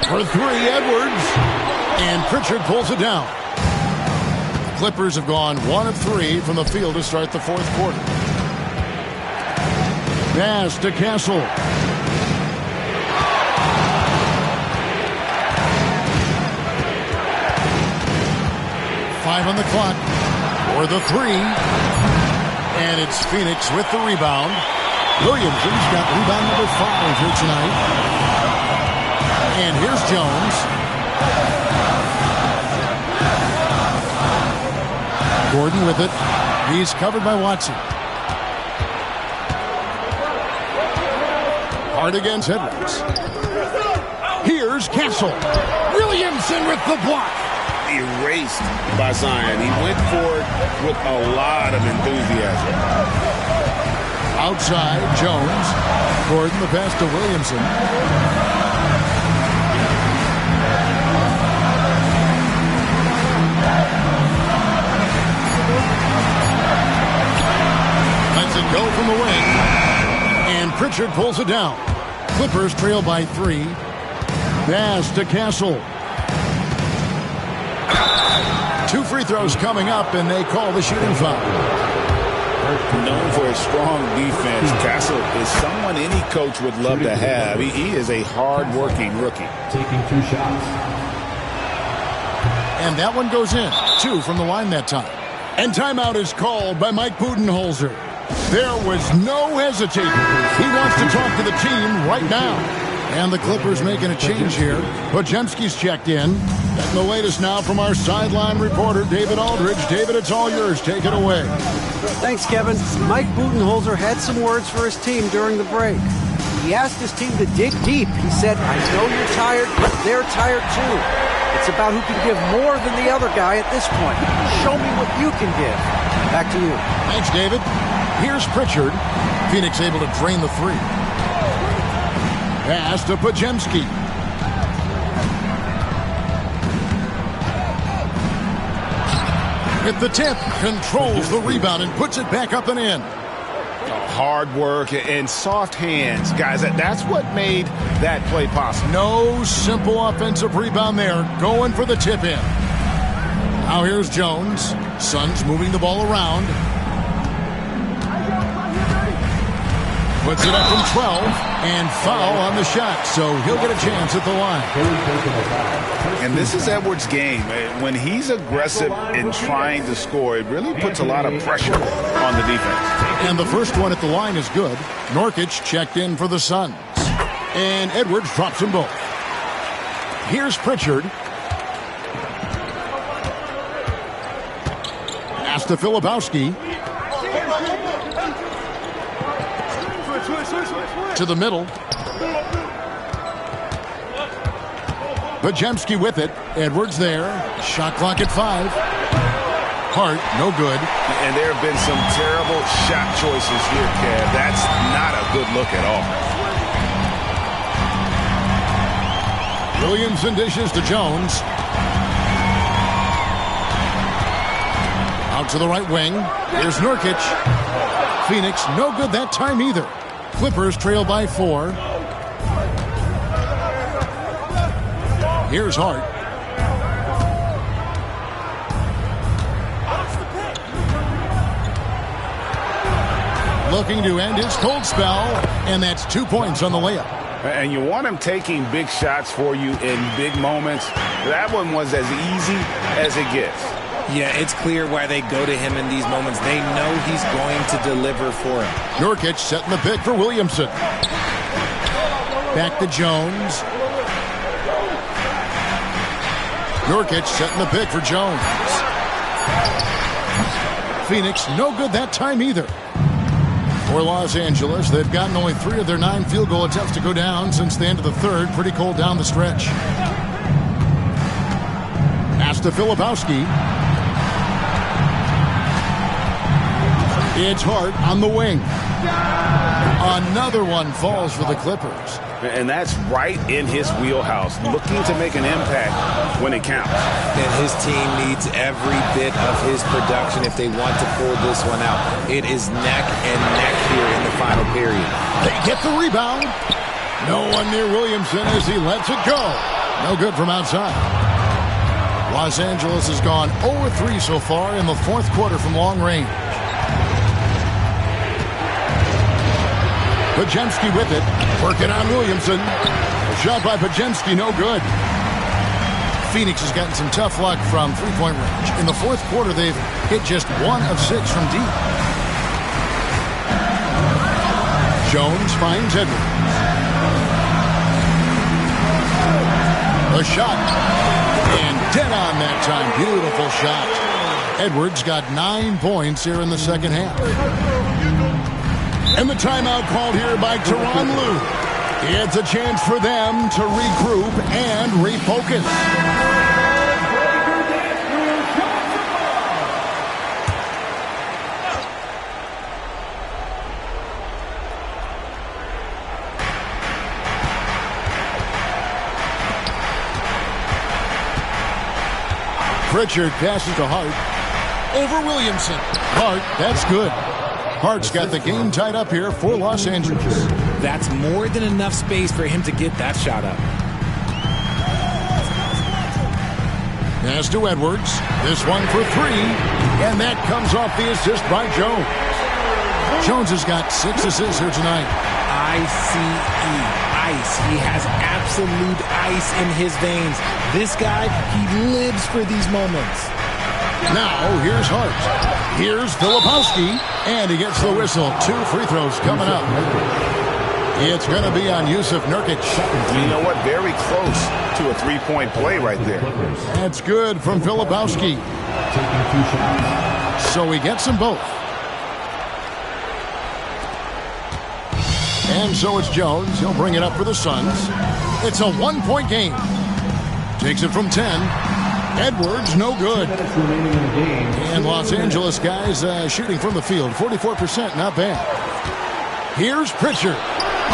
For 3, Edwards. And Pritchard pulls it down. The Clippers have gone 1 of 3 from the field to start the 4th quarter. Pass to Castle. Five on the clock for the 3. And it's Phoenix with the rebound. Williamson's got rebound number 5 here tonight. And here's Jones. Gordon with it. He's covered by Watson. Hard against Edwards. Here's Castle. Williamson with the block. Erased by Zion. He went for it with a lot of enthusiasm. Outside, Jones. Gordon, the pass to Williamson. Lets it go from the wing. And Pritchard pulls it down. Clippers trail by 3. Pass to Castle. 2 free throws coming up, and they call the shooting foul. Known for his strong defense, Castle is someone any coach would love to have. He is a hard-working rookie. Taking 2 shots. And that one goes in. 2 from the line that time. And timeout is called by Mike Budenholzer. There was no hesitating. He wants to talk to the team right now. And the Clippers making a change here. Podziemski's checked in. And the latest now from our sideline reporter, David Aldridge. David, it's all yours. Take it away. Thanks, Kevin. Mike Budenholzer had some words for his team during the break. He asked his team to dig deep. He said, I know you're tired, but they're tired too. It's about who can give more than the other guy at this point. Show me what you can give. Back to you. Thanks, David. Here's Pritchard. Phoenix able to drain the 3. Pass to Podziemski. At the tip, controls the rebound and puts it back up and in. Hard work and soft hands, guys. That's what made that play possible. No simple offensive rebound there. Going for the tip in. Now here's Jones. Suns moving the ball around. Puts it up from 12 and foul on the shot, so he'll get a chance at the line. And this is Edwards' game. When he's aggressive in trying to score, it really puts a lot of pressure on the defense. And the first one at the line is good. Norkic checked in for the Suns. And Edwards drops them both. Here's Pritchard. Pass to Filipowski. To the middle. Podziemski with it. Edwards there. Shot clock at 5. Hart, no good. And there have been some terrible shot choices here, Kev. That's not a good look at all. Williamson dishes to Jones. Out to the right wing. Here's Nurkic. Phoenix, no good that time either. Clippers trail by 4. Here's Hart. Looking to end his cold spell, and that's 2 points on the layup. And you want him taking big shots for you in big moments. That one was as easy as it gets. Yeah, it's clear why they go to him in these moments. They know he's going to deliver for him. Nurkic setting the pick for Williamson. Back to Jones. Nurkic setting the pick for Jones. Phoenix, no good that time either. For Los Angeles, they've gotten only 3 of their 9 field goal attempts to go down since the end of the third. Pretty cold down the stretch. Pass to Filipowski. It's Hart on the wing. Another one falls for the Clippers. And that's right in his wheelhouse, looking to make an impact when it counts. And his team needs every bit of his production if they want to pull this one out. It is neck and neck here in the final period. They get the rebound. No one near Williamson as he lets it go. No good from outside. Los Angeles has gone 0-3 so far in the fourth quarter from long range. Podziemski with it. Working on Williamson. A shot by Podziemski, no good. Phoenix has gotten some tough luck from three-point range. In the fourth quarter, they've hit just 1 of 6 from deep. Jones finds Edwards. A shot. And dead on that time. Beautiful shot. Edwards got 9 points here in the second half. And the timeout called here by Tyronn Lue. It's a chance for them to regroup and refocus. Pritchard passes to Hart. Over Williamson. Hart, that's good. Hart's got the game tied up here for Los Angeles. That's more than enough space for him to get that shot up. Pass to Edwards. This one for three. And that comes off the assist by Jones. Jones has got 6 assists here tonight. I-C-E. Ice. He has absolute ice in his veins. This guy, he lives for these moments. Now, here's Hart. Here's Filipowski. And he gets the whistle. 2 free throws coming up. It's going to be on Jusuf Nurkic. You know what? Very close to a three-point play right there. That's good from Filipowski. So he gets them both. And so it's Jones. He'll bring it up for the Suns. It's a 1-point game. Takes it from 10. Edwards, no good. And Los Angeles guys shooting from the field. 44%, not bad. Here's Pritchard.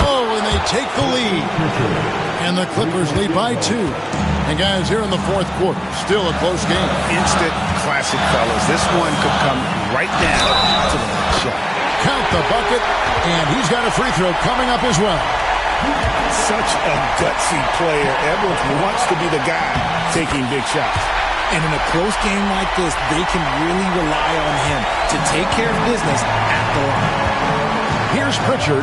Oh, and they take the lead. And the Clippers lead by 2. And guys, here in the fourth quarter, still a close game. Instant classic, fellas. This one could come right down to the last shot. Count the bucket, and he's got a free throw coming up as well. Such a gutsy player. Edwards wants to be the guy taking big shots. And in a close game like this, they can really rely on him to take care of business at the line. Here's Pritchard.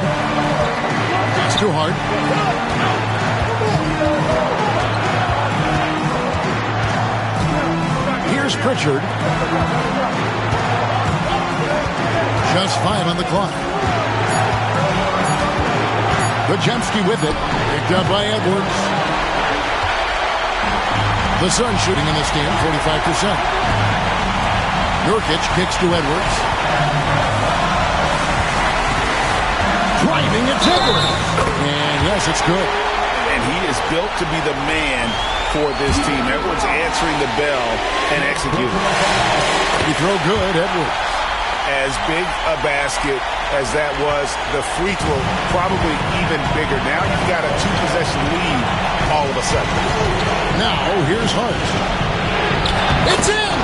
It's too hard. Here's Pritchard. Just 5 on the clock. Podziemski with it. Picked up by Edwards. The Suns shooting in this game, 45%. Nurkic kicks to Edwards. Driving at Edwards. And yes, it's good. And he is built to be the man for this team. Edwards answering the bell and executing. You throw good, Edwards. As big a basket as that was, the free throw probably even bigger. Now you've got a 2-possession lead all of a sudden. Now here's Hart. It's in!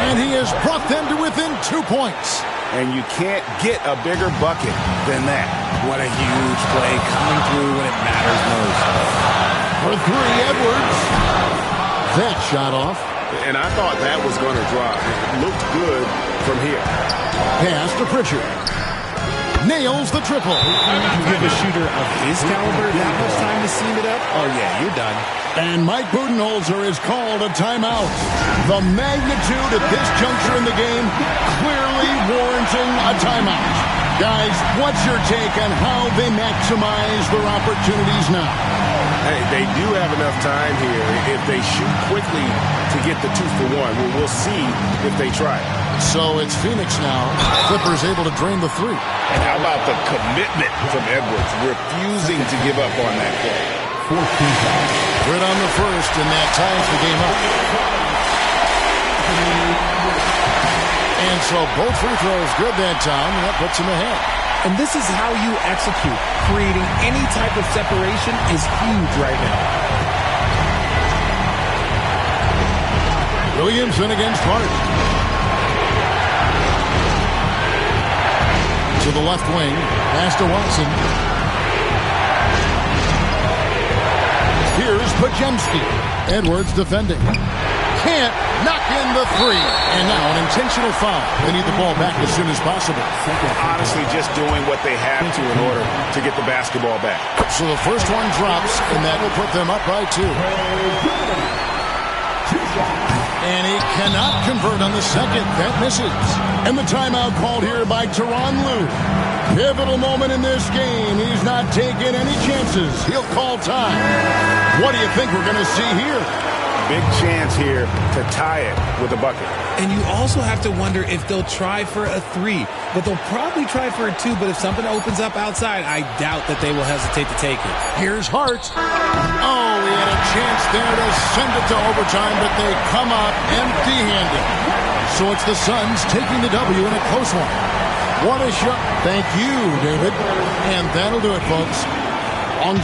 And he has brought them to within 2 points. And you can't get a bigger bucket than that. What a huge play coming through when it matters most. For 3, Edwards. That shot off. And I thought that was going to drop. It looked good from here. Pass to Pritchard. Nails the triple. You give a shooter of his caliber that much time to seam it up? Oh, yeah, you're done. And Mike Budenholzer is called a timeout. The magnitude at this juncture in the game clearly warranting a timeout. Guys, what's your take on how they maximize their opportunities now? Hey, they do have enough time here if they shoot quickly to get the 2-for-1. We'll see if they try. So it's Phoenix now. Clippers able to drain the 3. And how about the commitment from Edwards, refusing to give up on that play. Good on the first, and that ties the game up. And so both free throws good that time, and that puts him ahead. And this is how you execute. Creating any type of separation is huge right now. Williamson against Hart. To the left wing. Pass to Watson. Here's Podziemski. Edwards defending. Can't knock in the 3. And now an intentional foul. They need the ball back as soon as possible. Honestly, just doing what they have to in order to get the basketball back. So the first one drops, and that will put them up by 2. And he cannot convert on the second. That misses. And the timeout called here by Tyronn Lue. Pivotal moment in this game. He's not taking any chances. He'll call time. What do you think we're going to see here? Big chance here to tie it with a bucket. And you also have to wonder if they'll try for a 3. But they'll probably try for a 2. But if something opens up outside, I doubt that they will hesitate to take it. Here's Hart. Oh, he had a chance there to send it to overtime, but they come up empty-handed. So it's the Suns taking the W in a close one. What a shot. Thank you, David. And that'll do it, folks. On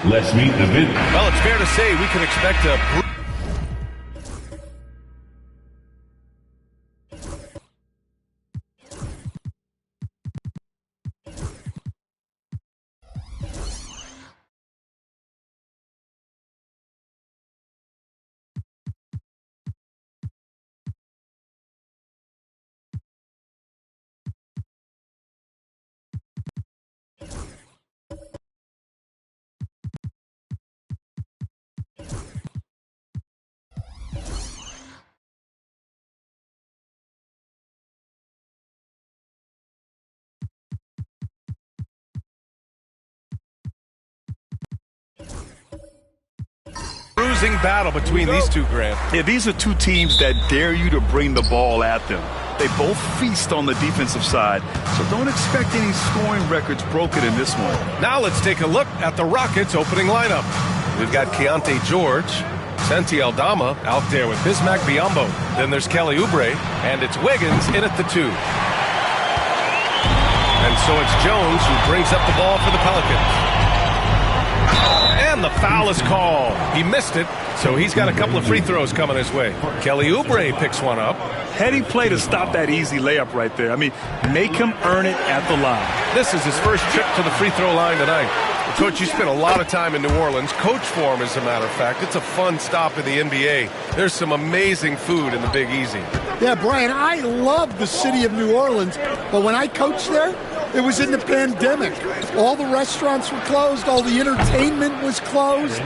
Let's meet the bid. Well, it's fair to say we can expect a... bruising battle between these two, Grant. Yeah, these are two teams that dare you to bring the ball at them. They both feast on the defensive side, so don't expect any scoring records broken in this one. Now let's take a look at the Rockets' opening lineup. We've got Keontae George, Santi Aldama out there with Bismack Biyombo. Then there's Kelly Oubre, and it's Wiggins in at the 2. And so it's Jones who brings up the ball for the Pelicans. And the foul is called. He missed it, so he's got a couple of free throws coming his way. Kelly Oubre picks one up. Heady play to stop that easy layup right there. I mean, make him earn it at the line. This is his first trip to the free throw line tonight. Coach, you spent a lot of time in New Orleans. Coach for him, as a matter of fact. It's a fun stop in the NBA. There's some amazing food in the Big Easy. Yeah, Brian, I love the city of New Orleans, but when I coached there, it was in the pandemic. All the restaurants were closed. All the entertainment was closed.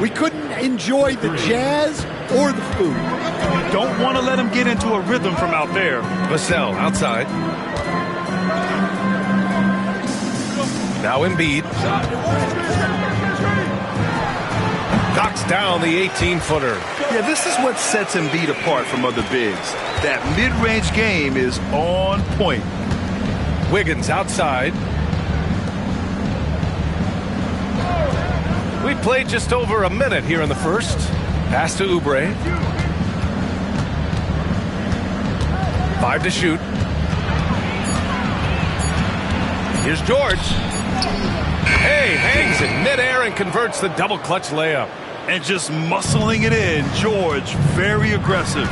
We couldn't enjoy the jazz or the food. Don't want to let him get into a rhythm from out there. Vassell outside. Now Embiid. Knocks down the 18-footer. Yeah, this is what sets Embiid apart from other bigs. That mid-range game is on point. Wiggins outside. We played just over a minute here in the first. Pass to Oubre. 5 to shoot. Here's George. Hey, hangs in midair and converts the double clutch layup. And just muscling it in, George, very aggressive.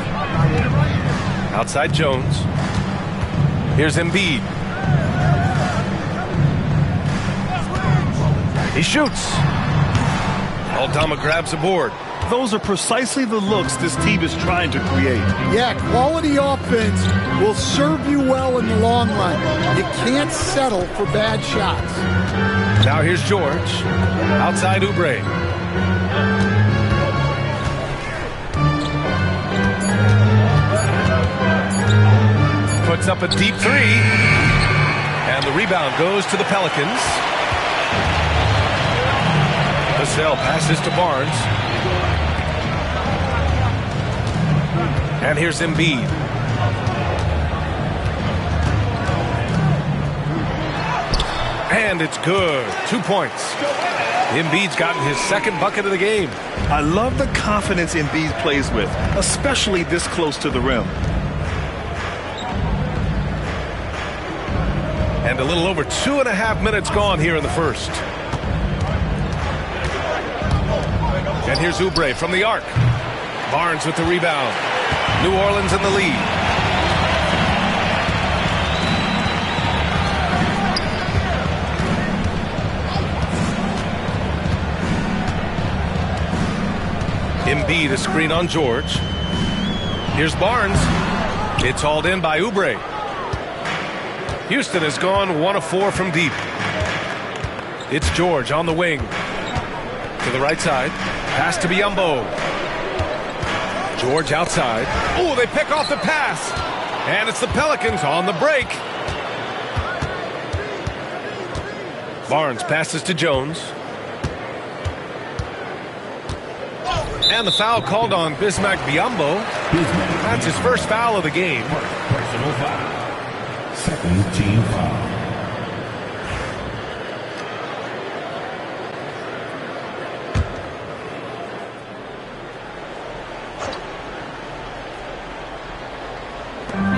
Outside Jones. Here's Embiid. He shoots. Aldama grabs a board. Those are precisely the looks this team is trying to create. Yeah, quality offense will serve you well in the long run. You can't settle for bad shots. Now here's George. Outside Oubre. Puts up a deep 3. And the rebound goes to the Pelicans. Vassell passes to Barnes. And here's Embiid. And it's good. 2 points. Embiid's gotten his second bucket of the game. I love the confidence Embiid plays with, especially this close to the rim. And a little over 2.5 minutes gone here in the first. And here's Oubre from the arc. Barnes with the rebound. New Orleans in the lead. Embiid, a screen on George. Here's Barnes. It's hauled in by Oubre. Houston has gone 1 of 4 from deep. It's George on the wing. To the right side. Pass to Biyombo. George outside. Oh, they pick off the pass. And it's the Pelicans on the break. Barnes passes to Jones. And the foul called on Bismack Biyombo. That's his first foul of the game. Personal foul. Second team foul.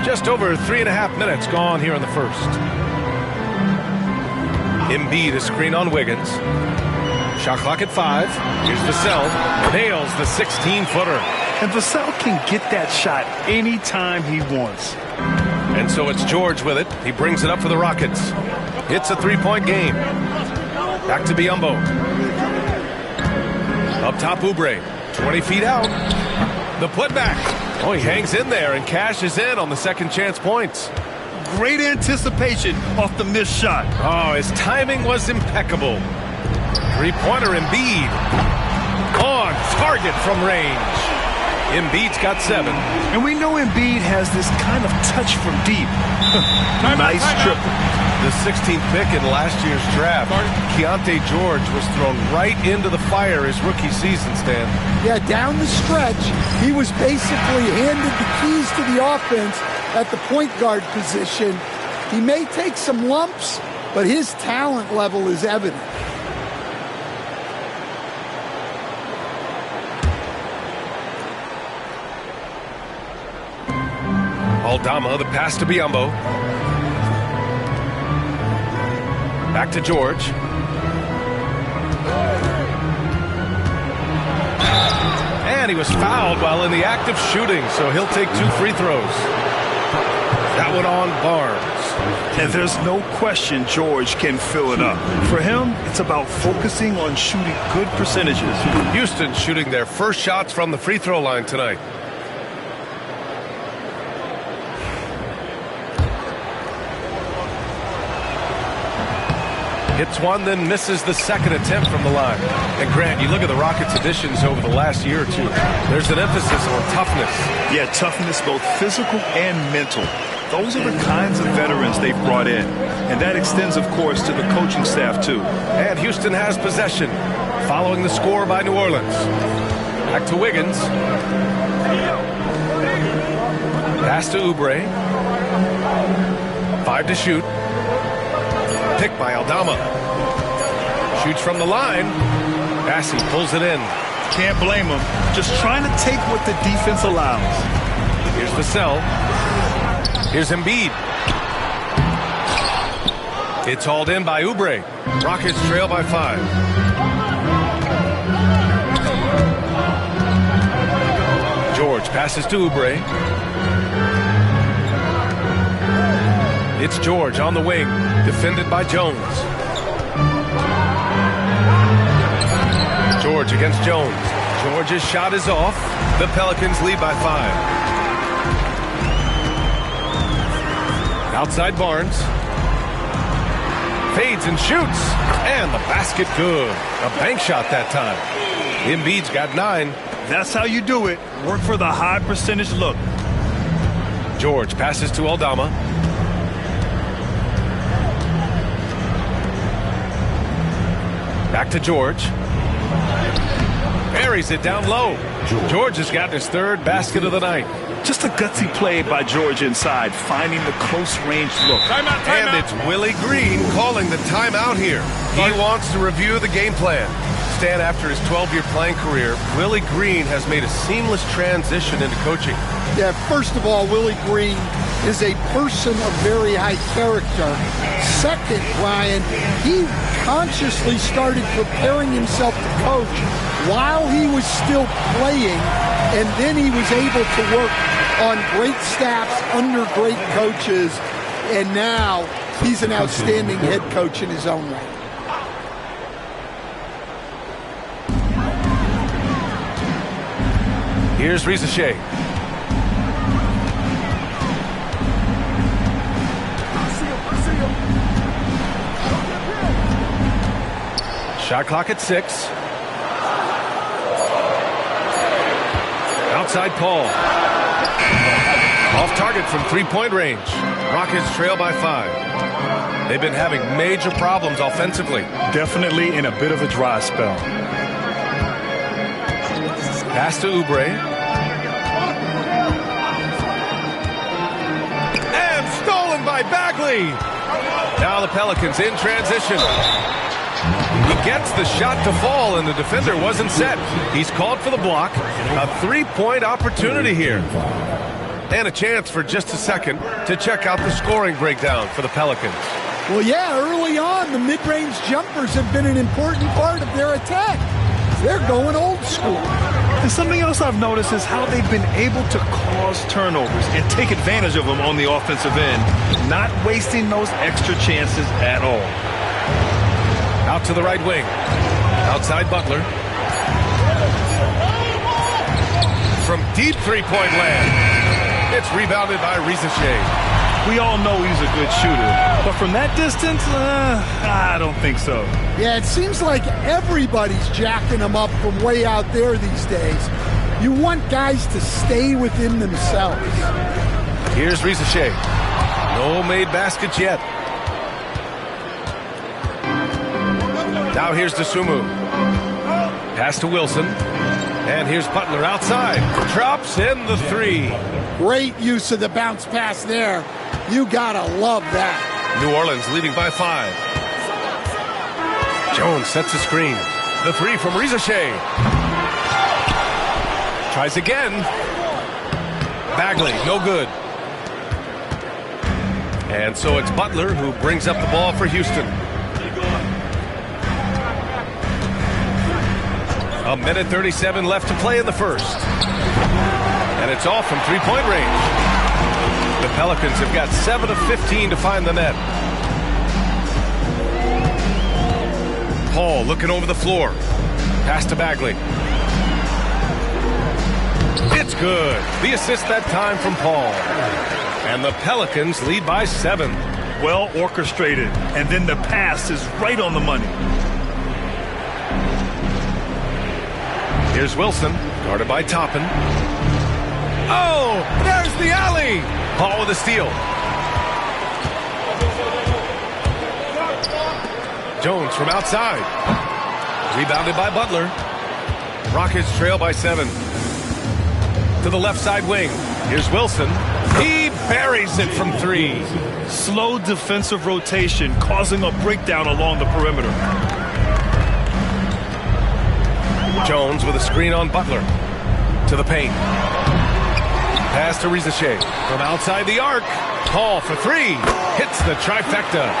Just over 3.5 minutes gone here in the first. Embiid is screen on Wiggins. Shot clock at 5. Here's Vassell. Nails the 16-footer. And Vassell can get that shot anytime he wants. And so it's George with it. He brings it up for the Rockets. It's a 3-point game. Back to Biyombo. Up top, Oubre. 20 feet out. The putback. Oh, he hangs in there and cashes in on the second chance points. Great anticipation off the missed shot. Oh, his timing was impeccable. Three-pointer Embiid. On target from range. Embiid's got 7. And we know Embiid has this kind of touch from deep. Nice triple. The 16th pick in last year's draft. Keontae George was thrown right into the fire his rookie season, Stan. Yeah, down the stretch, he was basically handed the keys to the offense at the point guard position. He may take some lumps, but his talent level is evident. Aldama, the pass to Biyombo. Back to George. And he was fouled while in the act of shooting, so he'll take 2 free throws. That one on Barnes. And there's no question George can fill it up. For him, it's about focusing on shooting good percentages. Houston shooting their first shots from the free throw line tonight. Hits one, then misses the second attempt from the line. And Grant, you look at the Rockets' additions over the last year or two. There's an emphasis on toughness. Yeah, toughness, both physical and mental. Those are the kinds of veterans they've brought in. And that extends, of course, to the coaching staff, too. And Houston has possession, following the score by New Orleans. Back to Wiggins. Pass to Oubre. 5 to shoot. Picked by Aldama. Shoots from the line. Bassey pulls it in. Can't blame him. Just trying to take what the defense allows. Here's Vassell. Here's Embiid. It's hauled in by Oubre. Rockets trail by 5. George passes to Oubre. It's George on the wing, defended by Jones. George against Jones. George's shot is off. The Pelicans lead by 5. Outside Barnes. Fades and shoots. And the basket good. A bank shot that time. Embiid's got 9. That's how you do it. Work for the high percentage look. George passes to Aldama. Back to George. Buries it down low. George has gotten his 3rd basket of the night. Just a gutsy play by George inside, finding the close range look. Timeout. And it's Willie Green calling the timeout here. He wants to review the game plan. Stan, after his 12-year playing career, Willie Green has made a seamless transition into coaching. Yeah, first of all, Willie Green is a person of very high character. Second, Ryan, he consciously started preparing himself to coach while he was still playing, and then he was able to work on great staffs under great coaches, and now he's an outstanding head coach in his own right. Here's Risacher. Shot clock at 6. Outside Paul. Off target from three-point range. Rockets trail by 5. They've been having major problems offensively. Definitely in a bit of a dry spell. Pass to Oubre. And stolen by Bagley. Now the Pelicans in transition. He gets the shot to fall, and the defender wasn't set. He's called for the block. A three-point opportunity here. And a chance for just a second to check out the scoring breakdown for the Pelicans. Well, yeah, early on, the mid-range jumpers have been an important part of their attack. They're going old school. And something else I've noticed is how they've been able to cause turnovers and take advantage of them on the offensive end, not wasting those extra chances at all. Out to the right wing. Outside Butler. From deep three-point land. It's rebounded by Risacher. We all know he's a good shooter, but from that distance, I don't think so. Yeah, it seems like everybody's jacking him up from way out there these days. You want guys to stay within themselves. Here's Risacher. No made baskets yet. Now here's Dosunmu. Pass to Wilson. And here's Butler outside. Drops in the 3. Great use of the bounce pass there. You gotta love that. New Orleans leading by 5. Jones sets a screen. The 3 from Risacher. Tries again. Bagley, no good. And so it's Butler who brings up the ball for Houston. A minute 37 left to play in the first. And it's all from three-point range. The Pelicans have got 7 of 15 to find the net. Paul looking over the floor. Pass to Bagley. It's good. The assist that time from Paul. And the Pelicans lead by 7. Well orchestrated. And then the pass is right on the money. Here's Wilson, guarded by Toppin. Oh, there's the alley. Paul with a steal. Jones from outside. Rebounded by Butler. Rockets trail by 7. To the left side wing. Here's Wilson. He buries it from 3. Slow defensive rotation causing a breakdown along the perimeter. Jones with a screen on Butler. To the paint. Pass to Risacher. From outside the arc. Paul for 3. Hits the trifecta.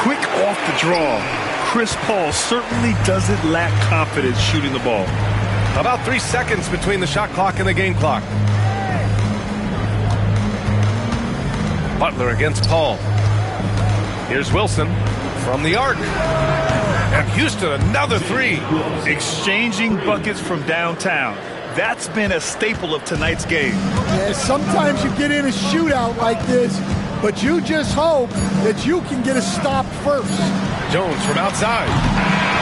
Quick off the draw. Chris Paul certainly doesn't lack confidence shooting the ball. About 3 seconds between the shot clock and the game clock. Butler against Paul. Here's Wilson from the arc. And Houston, another 3. Exchanging buckets from downtown. That's been a staple of tonight's game. Yeah, sometimes you get in a shootout like this, but you just hope that you can get a stop first. Jones from outside.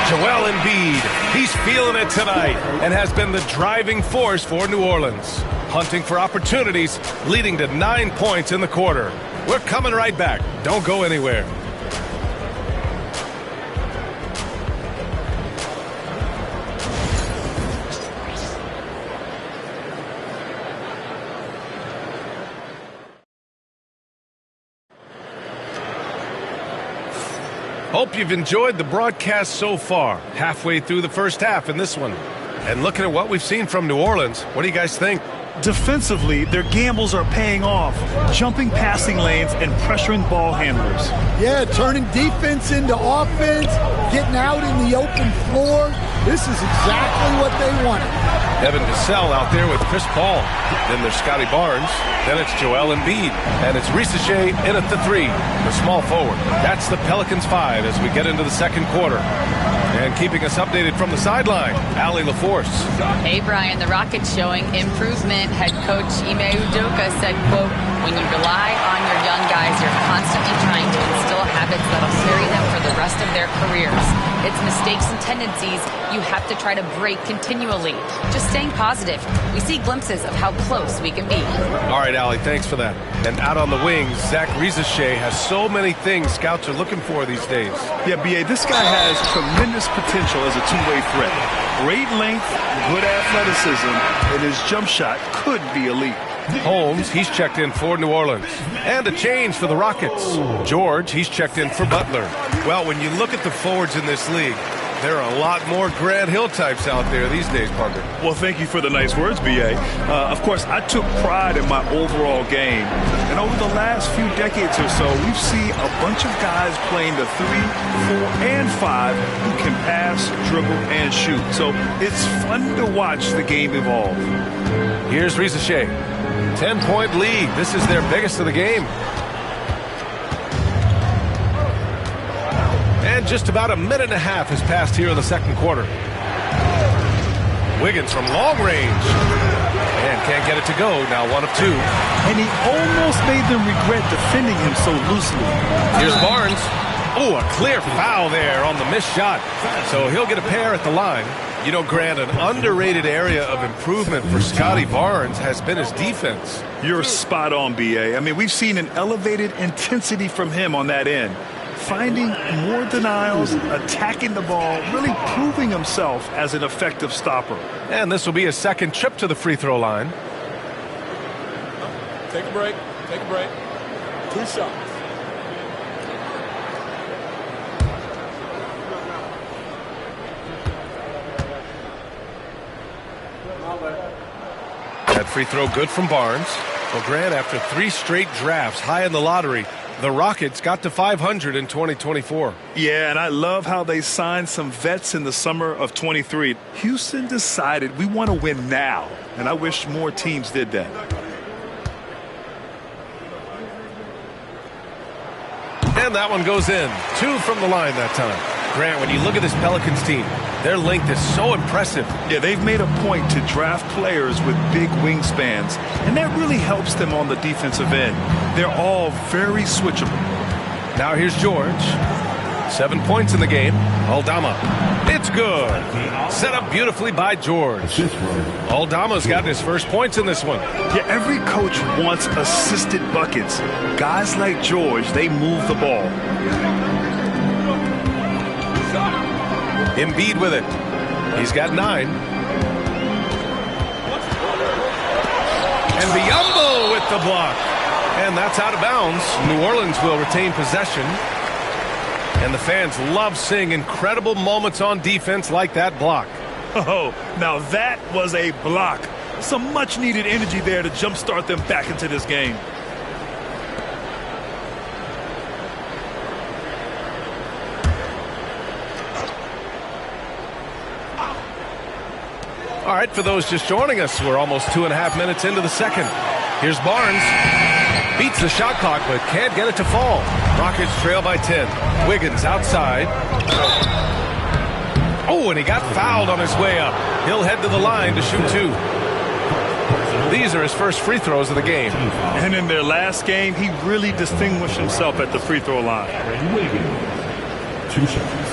Joel Embiid. He's feeling it tonight and has been the driving force for New Orleans. Hunting for opportunities, leading to 9 points in the quarter. We're coming right back. Don't go anywhere. Hope you've enjoyed the broadcast so far. Halfway through the first half in this one. And looking at what we've seen from New Orleans, what do you guys think? Defensively, their gambles are paying off. Jumping passing lanes and pressuring ball handlers. Yeah, turning defense into offense, getting out in the open floor. This is exactly what they wanted. Devin Vassell out there with Chris Paul. Then there's Scotty Barnes. Then it's Joel Embiid. And it's Risacher in at the 3, the small forward. That's the Pelicans 5 as we get into the second quarter. And keeping us updated from the sideline, Allie LaForce. Hey, Brian, the Rockets showing improvement. Head coach Ime Udoka said, quote, when you rely on your young guys, you're constantly trying to instill a habit habits that'll carry them for the rest of their careers. It's mistakes and tendencies you have to try to break continually. Just staying positive. We see glimpses of how close we can be. All right, Allie, thanks for that. And out on the wings, Zach Rizachet has so many things scouts are looking for these days. Yeah, B.A., this guy has tremendous potential as a two-way threat. Great length, good athleticism, and his jump shot could be elite. Holmes, he's checked in for New Orleans. And a change for the Rockets. George, he's checked in for Butler. Well, when you look at the forwards in this league, there are a lot more Grant Hill types out there these days, Parker. Well, thank you for the nice words, B.A. Of course, I took pride in my overall game. And over the last few decades or so, we've seen a bunch of guys playing the 3, 4, and 5 who can pass, dribble, and shoot. So it's fun to watch the game evolve. Here's Rizachet. 10-point lead. This is their biggest of the game. And just about a minute and a half has passed here in the second quarter. Wiggins from long range. And can't get it to go. Now 1 of 2. And he almost made them regret defending him so loosely. Here's Barnes. Oh, a clear foul there on the missed shot. So he'll get a pair at the line. You know, Grant, an underrated area of improvement for Scotty Barnes has been his defense. You're spot on, B.A. I mean, we've seen an elevated intensity from him on that end. Finding more denials, attacking the ball, really proving himself as an effective stopper. And this will be his second trip to the free throw line. Take a break. Take a break. 2 shots. That free throw good from Barnes. Well, Grant, after 3 straight drafts high in the lottery, the Rockets got to 500 in 2024. Yeah, and I love how they signed some vets in the summer of 23. Houston decided we want to win now, and I wish more teams did that. And that one goes in. 2 from the line that time. Grant, when you look at this Pelicans team, their length is so impressive. Yeah, they've made a point to draft players with big wingspans, and that really helps them on the defensive end. They're all very switchable. Now here's George. 7 points in the game. Aldama. It's good. Set up beautifully by George. Aldama's gotten his first points in this one. Yeah, every coach wants assisted buckets. Guys like George, they move the ball. Embiid with it. He's got 9. And Biyombo with the block. And that's out of bounds. New Orleans will retain possession. And the fans love seeing incredible moments on defense like that block. Oh, now that was a block. Some much-needed energy there to jumpstart them back into this game. All right, for those just joining us, we're almost 2.5 minutes into the second. Here's Barnes. Beats the shot clock, but can't get it to fall. Rockets trail by 10. Wiggins outside. Oh, and he got fouled on his way up. He'll head to the line to shoot 2. These are his first free throws of the game. And in their last game, he really distinguished himself at the free throw line. 2 shots.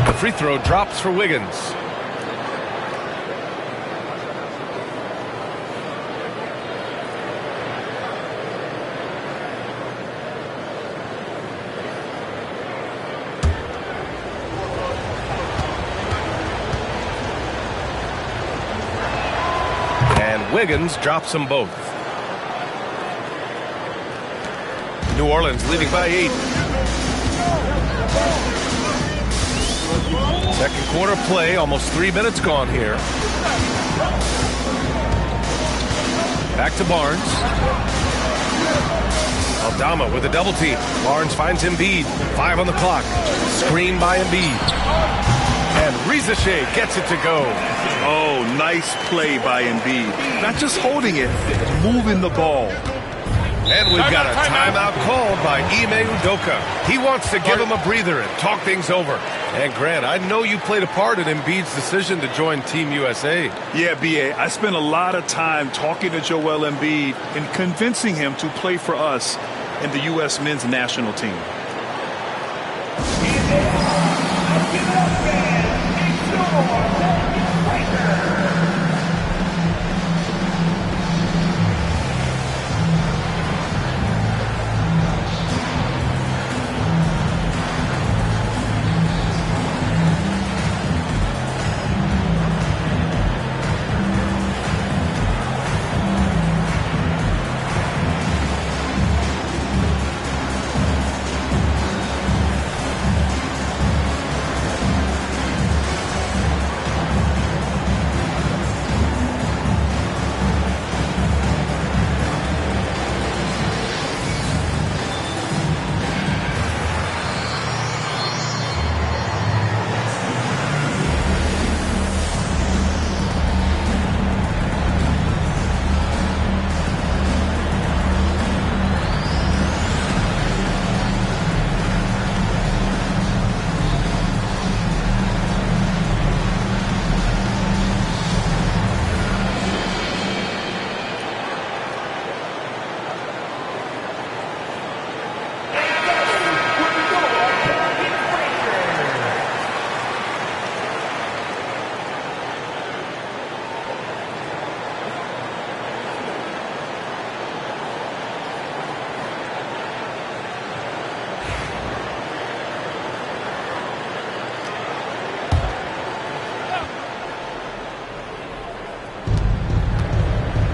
The free throw drops for Wiggins. And Wiggins drops them both. New Orleans leading by 8. Second quarter play, almost 3 minutes gone here. Back to Barnes. Aldama with a double team. Barnes finds Embiid. 5 on the clock. Screen by Embiid. And Rizachet gets it to go. Oh, nice play by Embiid. Not just holding it, moving the ball. And we've got a timeout called by Ime Udoka. He wants to give him a breather and talk things over. And Grant, I know you played a part in Embiid's decision to join Team USA. Yeah, B.A., I spent a lot of time talking to Joel Embiid and convincing him to play for us in the U.S. men's national team.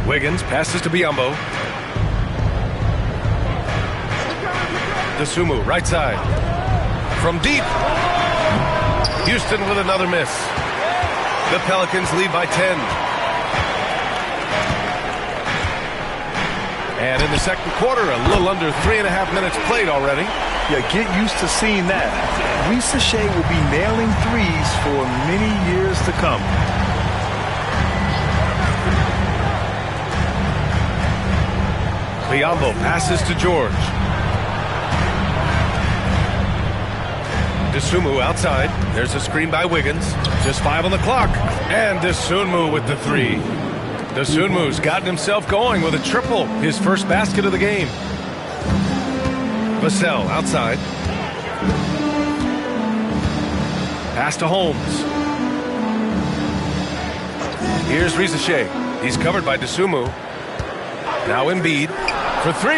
Wiggins passes to Biyombo. Dosunmu, right side. From deep. Houston with another miss. The Pelicans lead by 10. And in the second quarter, a little under 3.5 minutes played already. Yeah, get used to seeing that. Risa Shea will be nailing threes for many years to come. Biyombo passes to George. Dosunmu outside. There's a screen by Wiggins. Just 5 on the clock. And Dosunmu with the 3. Dosunmu's gotten himself going with a triple. His first basket of the game. Vassell outside. Pass to Holmes. Here's Risa Shea. He's covered by Dosunmu. Now Embiid for 3.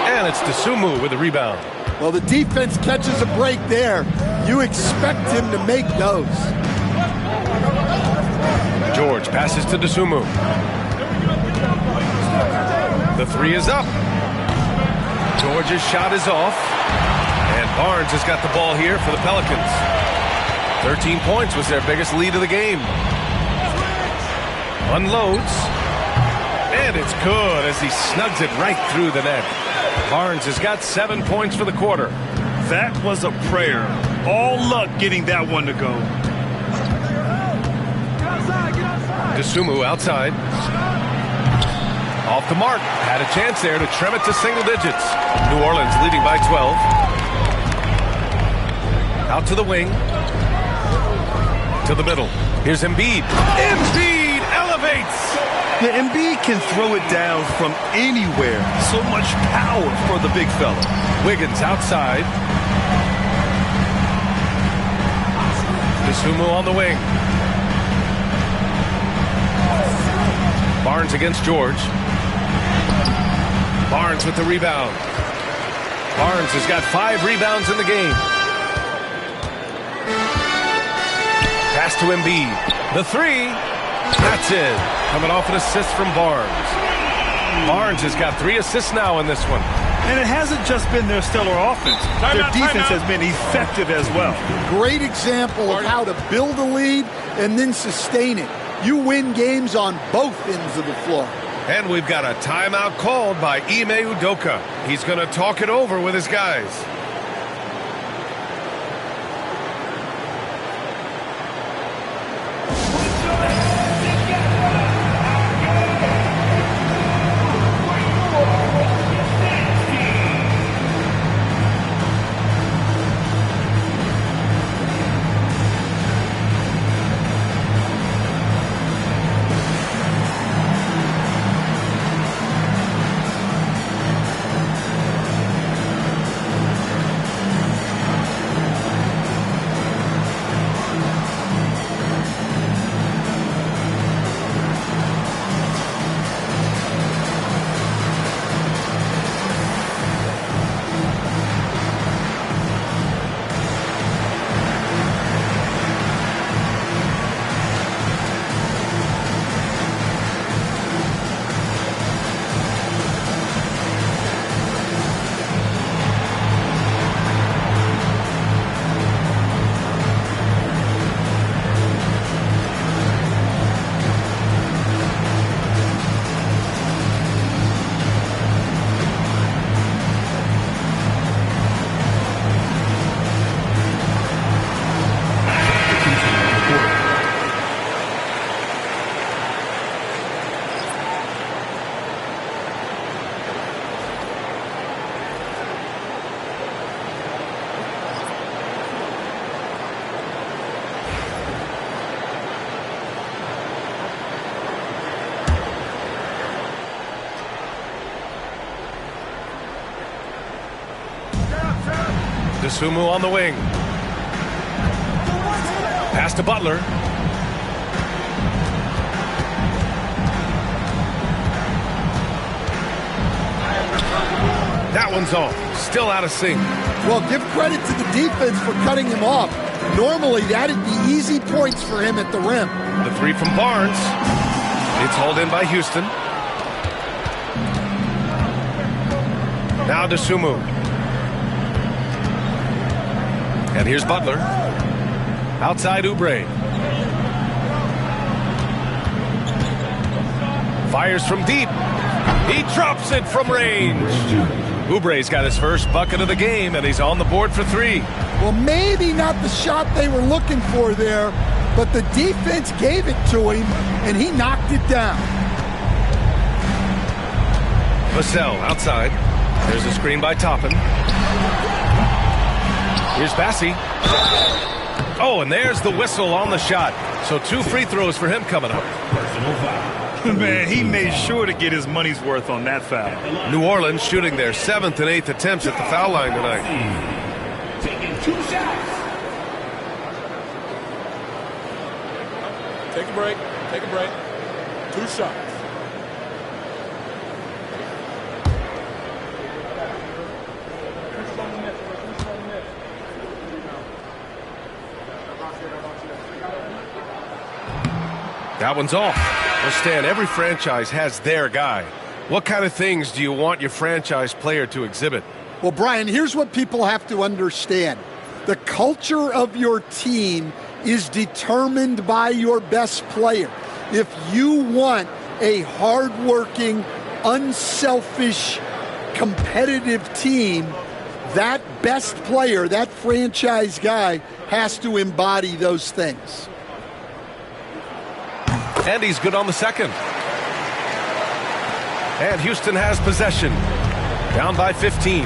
And it's Dosunmu with the rebound. Well, the defense catches a break there. You expect him to make those. George passes to Dosunmu. The 3 is up. George's shot is off. And Barnes has got the ball here for the Pelicans. 13 points was their biggest lead of the game. Unloads. And it's good as he snugs it right through the net. Barnes has got 7 points for the quarter. That was a prayer. All luck getting that one to go. Dosunmu outside. Off the mark. Had a chance there to trim it to single digits. New Orleans leading by 12. Out to the wing. To the middle. Here's Embiid. Embiid elevates. Yeah, Embiid can throw it down from anywhere. So much power for the big fella. Wiggins outside. Dosunmu on the wing. Barnes against George. Barnes with the rebound. Barnes has got 5 rebounds in the game. Pass to Embiid. The 3. That's it. Coming off an assist from Barnes. Barnes has got 3 assists now in this one. And it hasn't just been their stellar offense. Their defense has been effective as well. Great example of how to build a lead and then sustain it. You win games on both ends of the floor. And we've got a timeout called by Ime Udoka. He's going to talk it over with his guys. Dosunmu on the wing. Pass to Butler. That one's off. Still out of sync. Well, give credit to the defense for cutting him off. Normally, that'd be easy points for him at the rim. The three from Barnes. It's hauled in by Houston. Now Dosunmu. And here's Butler. Outside Oubre. Fires from deep. He drops it from range. Oubre's got his first bucket of the game, and he's on the board for 3. Well, maybe not the shot they were looking for there, but the defense gave it to him, and he knocked it down. Vassell outside. There's a screen by Toppin. Here's Bassi. Oh, and there's the whistle on the shot. So 2 free throws for him coming up. Man, he made sure to get his money's worth on that foul. New Orleans shooting their 7th and 8th attempts at the foul line tonight. Taking 2 shots. Take a break. Take a break. 2 shots. That one's off. Well, Stan, every franchise has their guy. What kind of things do you want your franchise player to exhibit? Well, Brian, here's what people have to understand. The culture of your team is determined by your best player. If you want a hardworking, unselfish, competitive team, that best player, that franchise guy, has to embody those things. And he's good on the second. And Houston has possession. Down by 15.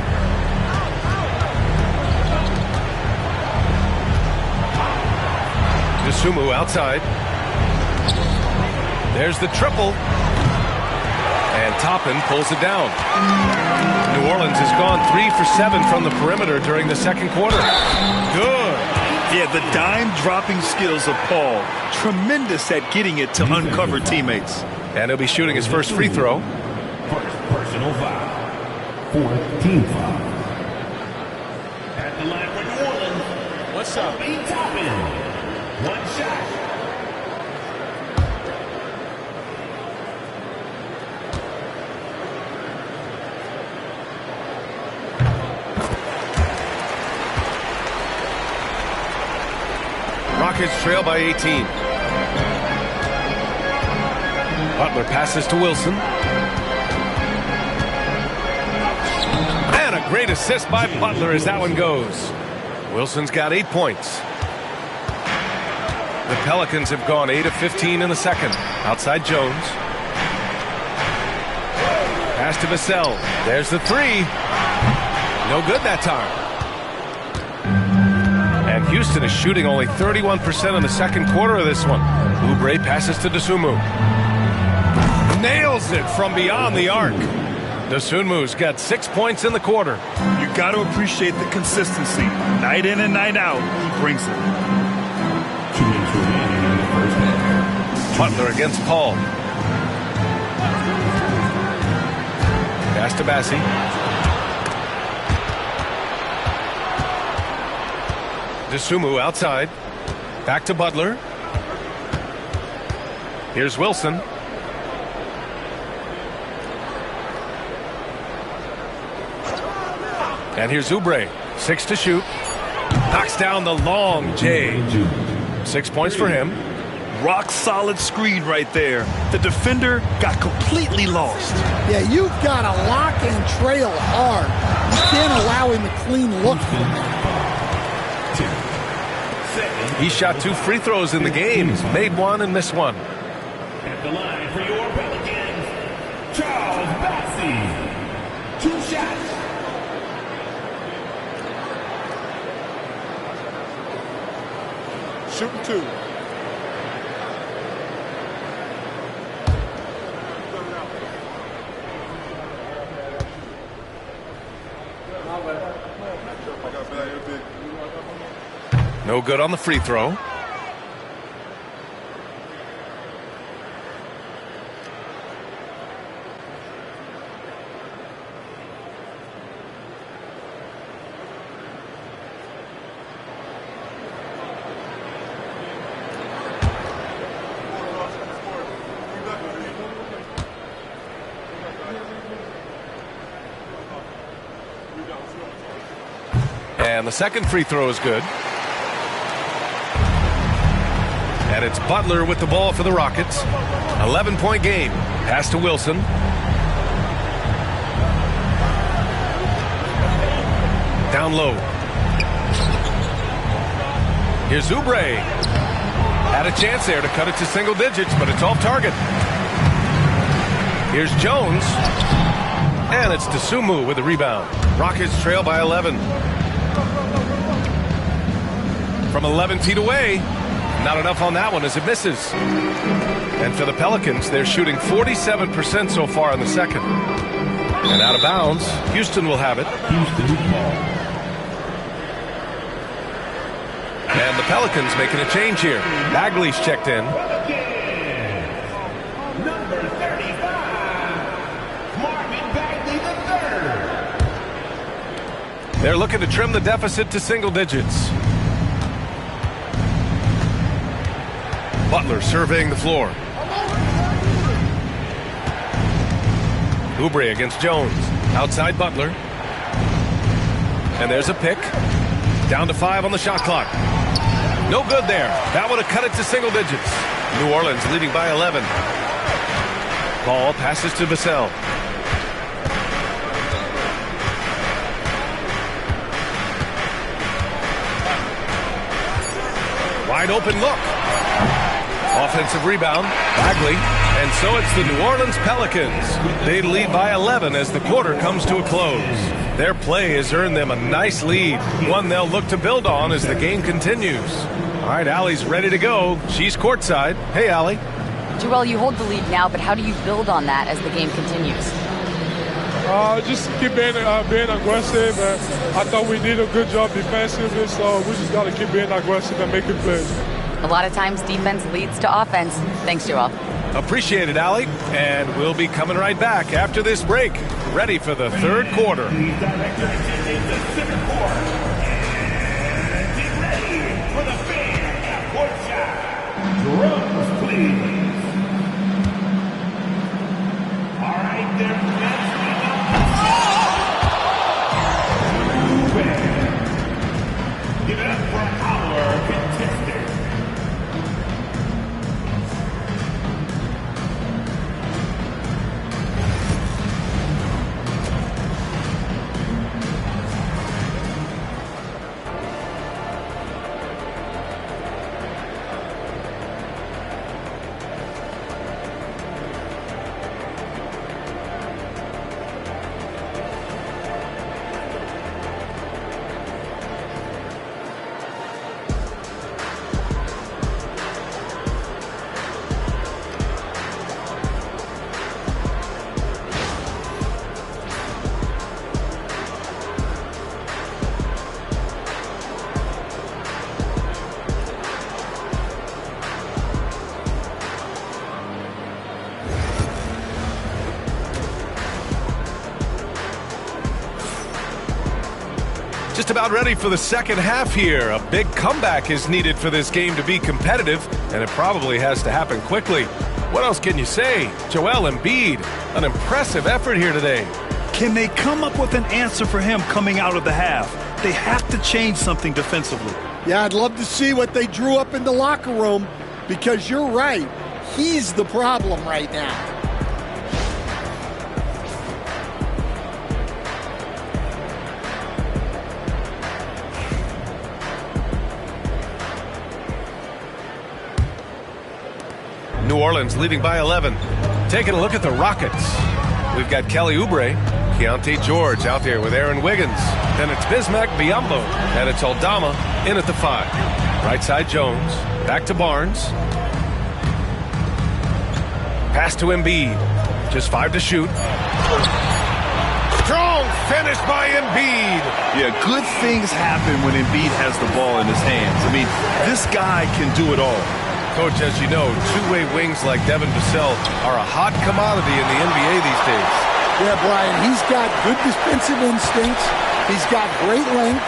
Dosunmu outside. There's the triple. And Toppin pulls it down. New Orleans has gone 3 for 7 from the perimeter during the second quarter. Good. Yeah, the dime-dropping skills of Paul. Tremendous at getting it to uncover teammates. And he'll be shooting his first free throw. First personal foul. 4th team foul. At the line for New Orleans. What's up? Toppin. 1 shot. Rockets trail by 18. Butler passes to Wilson. And a great assist by Butler as that one goes. Wilson's got 8 points. The Pelicans have gone 8 of 15 in the second. Outside Jones. Pass to Vassell. There's the 3. No good that time. And Houston is shooting only 31% in the second quarter of this one. Oubre passes to Dosunmu. Nails it from beyond the arc. Dosunmu's got 6 points in the quarter. You got to appreciate the consistency. Night in and night out, he brings it. 2 minutes remaining in the first half. Butler against Paul. Pass to Bassi. Dosunmu outside. Back to Butler. Here's Wilson. And here's Oubre. 6 to shoot. Knocks down the long J. 6 points for him. Rock solid screen right there. The defender got completely lost. Yeah, you've got to lock and trail hard. You can't allow him a clean look from that. He shot 2 free throws in the game. He's made 1 and missed 1. At the line for your Pelicans, Charles Bassi. 2 shots. Shooting 2. I got bad, big No good on the free throw. And the second free throw is good. And it's Butler with the ball for the Rockets. 11-point game. Pass to Wilson. Down low. Here's Oubre. Had a chance there to cut it to single digits, but it's off target. Here's Jones. And it's Dosunmu with the rebound. Rockets trail by 11. From 11 feet away. Not enough on that one as it misses. And for the Pelicans, they're shooting 47% so far in the second. And out of bounds, Houston will have it. And the Pelicans making a change here. Bagley's checked in. Number 35, Marvin Bagley III. They're looking to trim the deficit to single digits. Butler surveying the floor. Oubre against Jones. Outside Butler. And there's a pick. Down to 5 on the shot clock. No good there. That would have cut it to single digits. New Orleans leading by 11. Ball passes to Vassell. Wide open look. Offensive rebound, Bagley, and so it's the New Orleans Pelicans. They lead by 11 as the quarter comes to a close. Their play has earned them a nice lead, one they'll look to build on as the game continues. All right, Allie's ready to go. She's courtside. Hey, Allie. Joel, you hold the lead now, but how do you build on that as the game continues? Just keep being aggressive. I thought we did a good job defensively, so we just got to keep being aggressive and making plays. A lot of times defense leads to offense. Thanks, Joel. Appreciate it, Allie. And we'll be coming right back after this break. Ready for the third quarter. Please direct your attention to center court. And get ready for the fan at courtside. Drums, please. All right, their defenseman. Give it up for our contestant. Just about ready for the second half here. A big comeback is needed for this game to be competitive, and it probably has to happen quickly. What else can you say? Joel Embiid, an impressive effort here today. Can they come up with an answer for him coming out of the half? They have to change something defensively. Yeah, I'd love to see what they drew up in the locker room, because you're right. He's the problem right now. New Orleans leading by 11. Taking a look at the Rockets. We've got Kelly Oubre, Keontae George out there with Aaron Wiggins. Then it's Bismack Biyombo, and it's Aldama in at the 5. Right side Jones, back to Barnes. Pass to Embiid. Just 5 to shoot. Strong finish by Embiid. Yeah, good things happen when Embiid has the ball in his hands. I mean, this guy can do it all. Coach, as you know, two-way wings like Devin Vassell are a hot commodity in the NBA these days. Yeah, Brian, he's got good defensive instincts. He's got great length.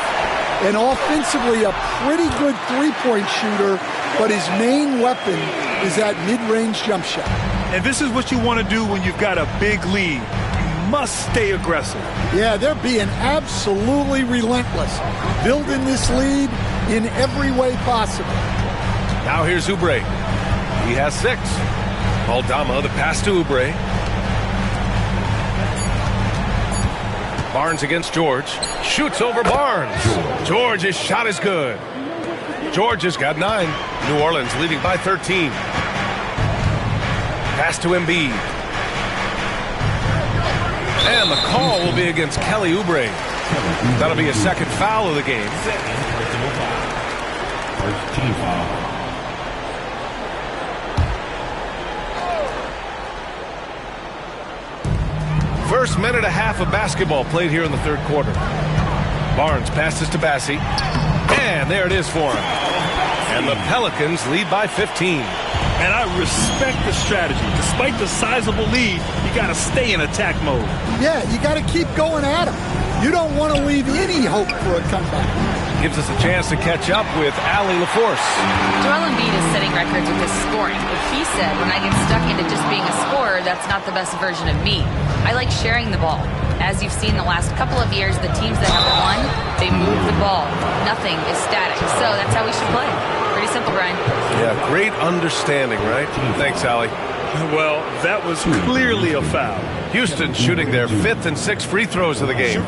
And offensively, a pretty good three-point shooter, but his main weapon is that mid-range jump shot. And this is what you want to do when you've got a big lead. You must stay aggressive. Yeah, they're being absolutely relentless, building this lead in every way possible. Now here's Oubre. He has 6. Aldama, the pass to Oubre. Barnes against George. Shoots over Barnes. George's shot is good. George has got 9. New Orleans leading by 13. Pass to Embiid. And the call will be against Kelly Oubre. That'll be a second foul of the game. First team foul. First minute and a half of basketball played here in the third quarter. Barnes passes to Bassey. And there it is for him. And the Pelicans lead by 15. And I respect the strategy. Despite the sizable lead, you got to stay in attack mode. Yeah, you got to keep going at him. You don't want to leave any hope for a comeback. Gives us a chance to catch up with Allie LaForce. Joel Embiid is setting records with his scoring, but he said, when I get stuck into just being a scorer, that's not the best version of me. I like sharing the ball. As you've seen the last couple of years, the teams that have won, they move the ball. Nothing is static. So that's how we should play. Pretty simple, Brian. Yeah, great understanding, right? Thanks, Allie. Well, that was clearly a foul. Houston shooting their 5th and 6th free throws of the game.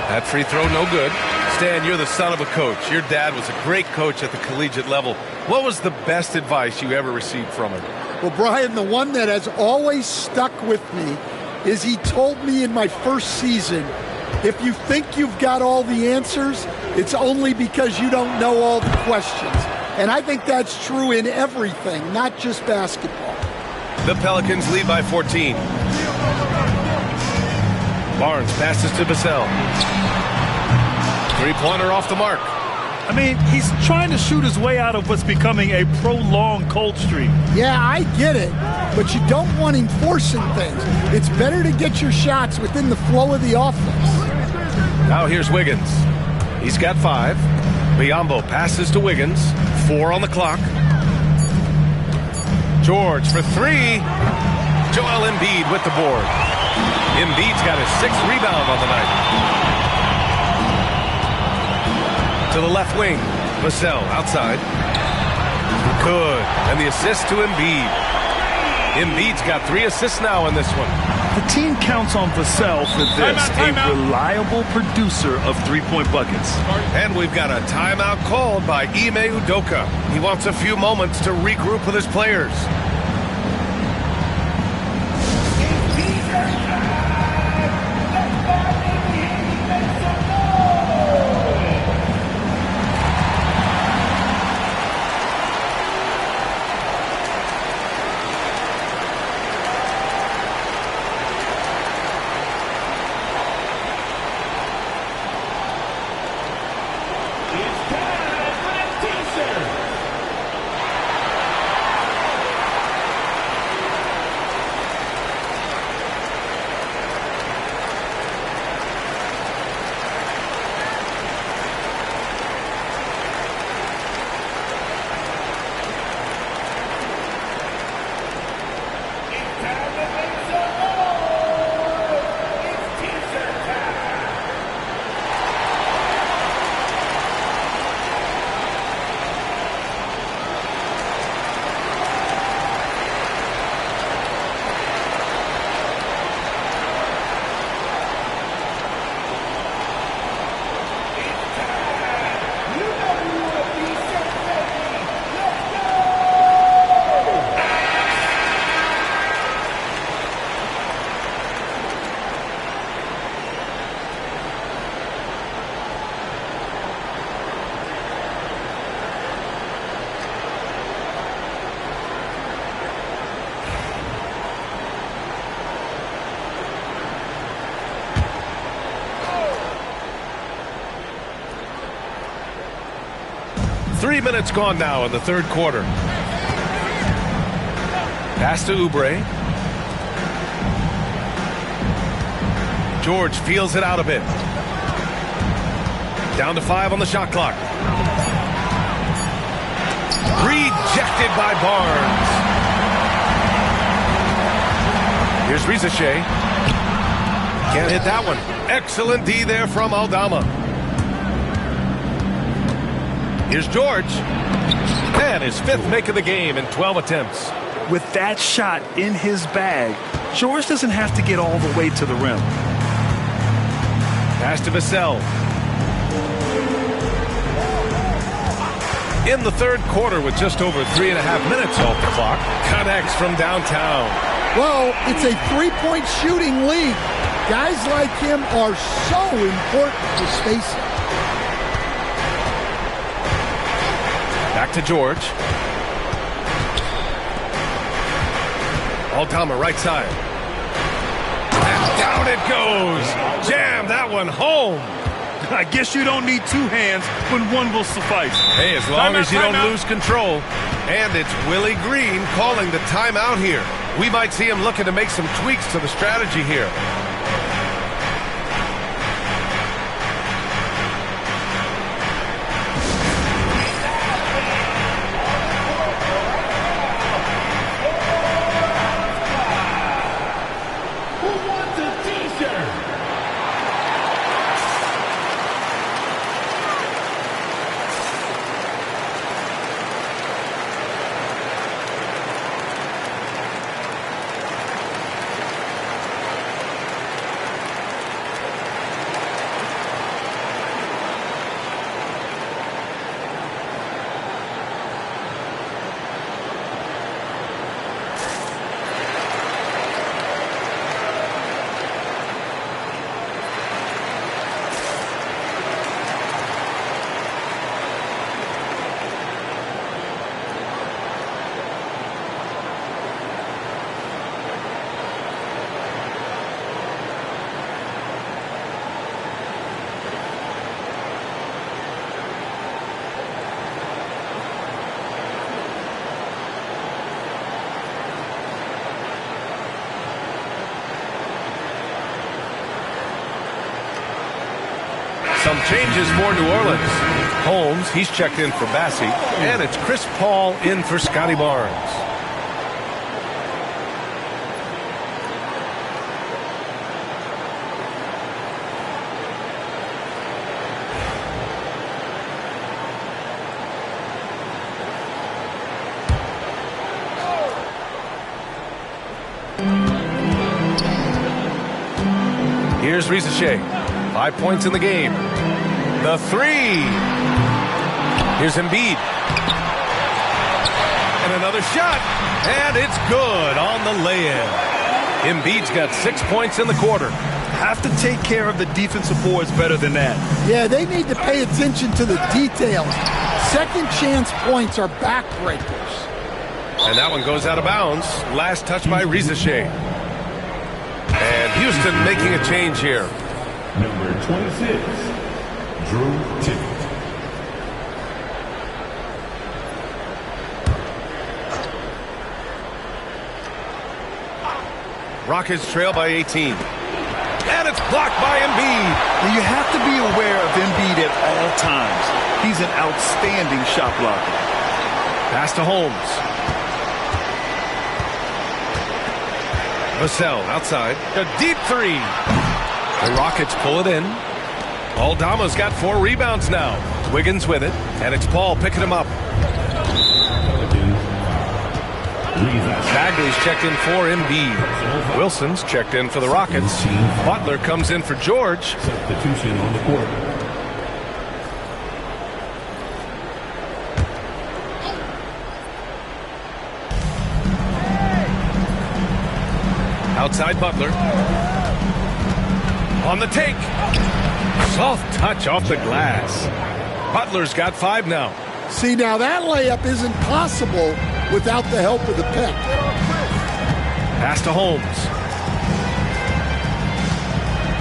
That free throw, no good. Stan, you're the son of a coach. Your dad was a great coach at the collegiate level. What was the best advice you ever received from him? Well, Brian, the one that has always stuck with me is he told me in my first season, if you think you've got all the answers, it's only because you don't know all the questions. And I think that's true in everything, not just basketball. The Pelicans lead by 14. Barnes passes to Vassell. Three-pointer off the mark. I mean, he's trying to shoot his way out of what's becoming a prolonged cold streak. Yeah, I get it, but you don't want him forcing things. It's better to get your shots within the flow of the offense. Now here's Wiggins. He's got 5. Biyombo passes to Wiggins. 4 on the clock. George for 3. Joel Embiid with the board. Embiid's got his 6th rebound on the night. To the left wing. Vassell outside. Good. And the assist to Embiid. Embiid's got 3 assists now in this one. The team counts on Vassell for this, a reliable producer of three-point buckets. And we've got a timeout called by Ime Udoka. He wants a few moments to regroup with his players. 3 minutes gone now in the third quarter. Pass to Oubre. George feels it out a bit. Down to 5 on the shot clock. Rejected by Barnes. Here's Risacher. Can't hit that one. Excellent D there from Aldama. Here's George. And his 5th make of the game in 12 attempts. With that shot in his bag, George doesn't have to get all the way to the rim. Pass to Vassell. In the third quarter with just over 3.5 minutes off the clock. Connects from downtown. Well, it's a three-point shooting league. Guys like him are so important to spacing. Back to George. Aldama right side. And down it goes. Jam that one home. I guess you don't need 2 hands when one will suffice. Hey, as long as you don't lose control. And it's Willie Green calling the timeout here. We might see him looking to make some tweaks to the strategy here. Some changes for New Orleans. Holmes, he's checked in for Bassey. And it's Chris Paul in for Scotty Barnes. Here's Risacher. 5 points in the game. The 3. Here's Embiid. And another shot. And it's good on the lay-in. Embiid's got 6 points in the quarter. Have to take care of the defensive boards better than that. Yeah, they need to pay attention to the details. Second chance points are backbreakers. And that one goes out of bounds. Last touch by Risacher. And Houston making a change here. Number 26, Drew Tippett. Rockets trail by 18. And it's blocked by Embiid. You have to be aware of Embiid at all times. He's an outstanding shot blocker. Pass to Holmes. Vassell outside. A deep 3. The Rockets pull it in. Aldama's got 4 rebounds now. Wiggins with it. And it's Paul picking him up. Bagley's checked in for Embiid. Wilson's checked in for the Rockets. Butler comes in for George. Substitution on the court. Outside Butler. On the take. Soft touch off the glass. Butler's got 5 now. See, now that layup isn't possible without the help of the pick. Pass to Holmes.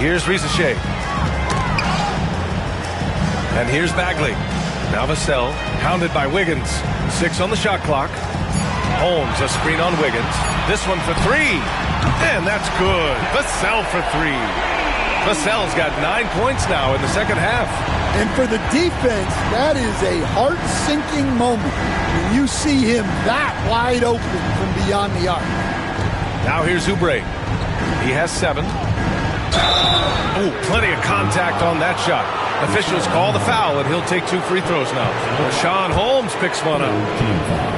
Here's Risacher. And here's Bagley. Now Vassell Pounded by Wiggins. 6 on the shot clock. Holmes, a screen on Wiggins. This one for 3. And that's good. Vassell for 3. Vassell's got 9 points now in the second half. And for the defense, that is a heart-sinking moment when you see him that wide open from beyond the arc. Now here's Oubre. He has 7. Oh, plenty of contact on that shot. Officials call the foul, and he'll take 2 free throws now. Rashawn Holmes picks one up.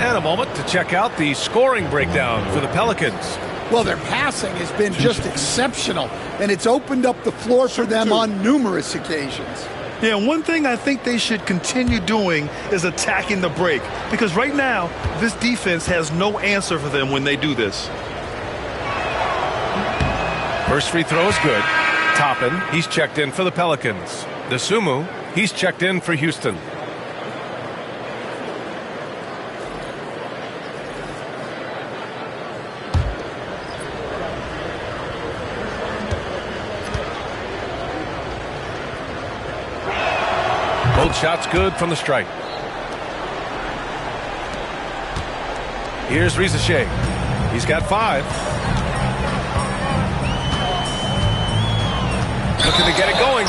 And a moment to check out the scoring breakdown for the Pelicans. Well, their passing has been just exceptional, and it's opened up the floor for them on numerous occasions. Yeah, one thing I think they should continue doing is attacking the break, because right now, this defense has no answer for them when they do this. First free throw is good. Toppin, he's checked in for the Pelicans. Dosunmu, he's checked in for Houston. Both shots good from the stripe. Here's Risacher. He's got 5. Looking to get it going.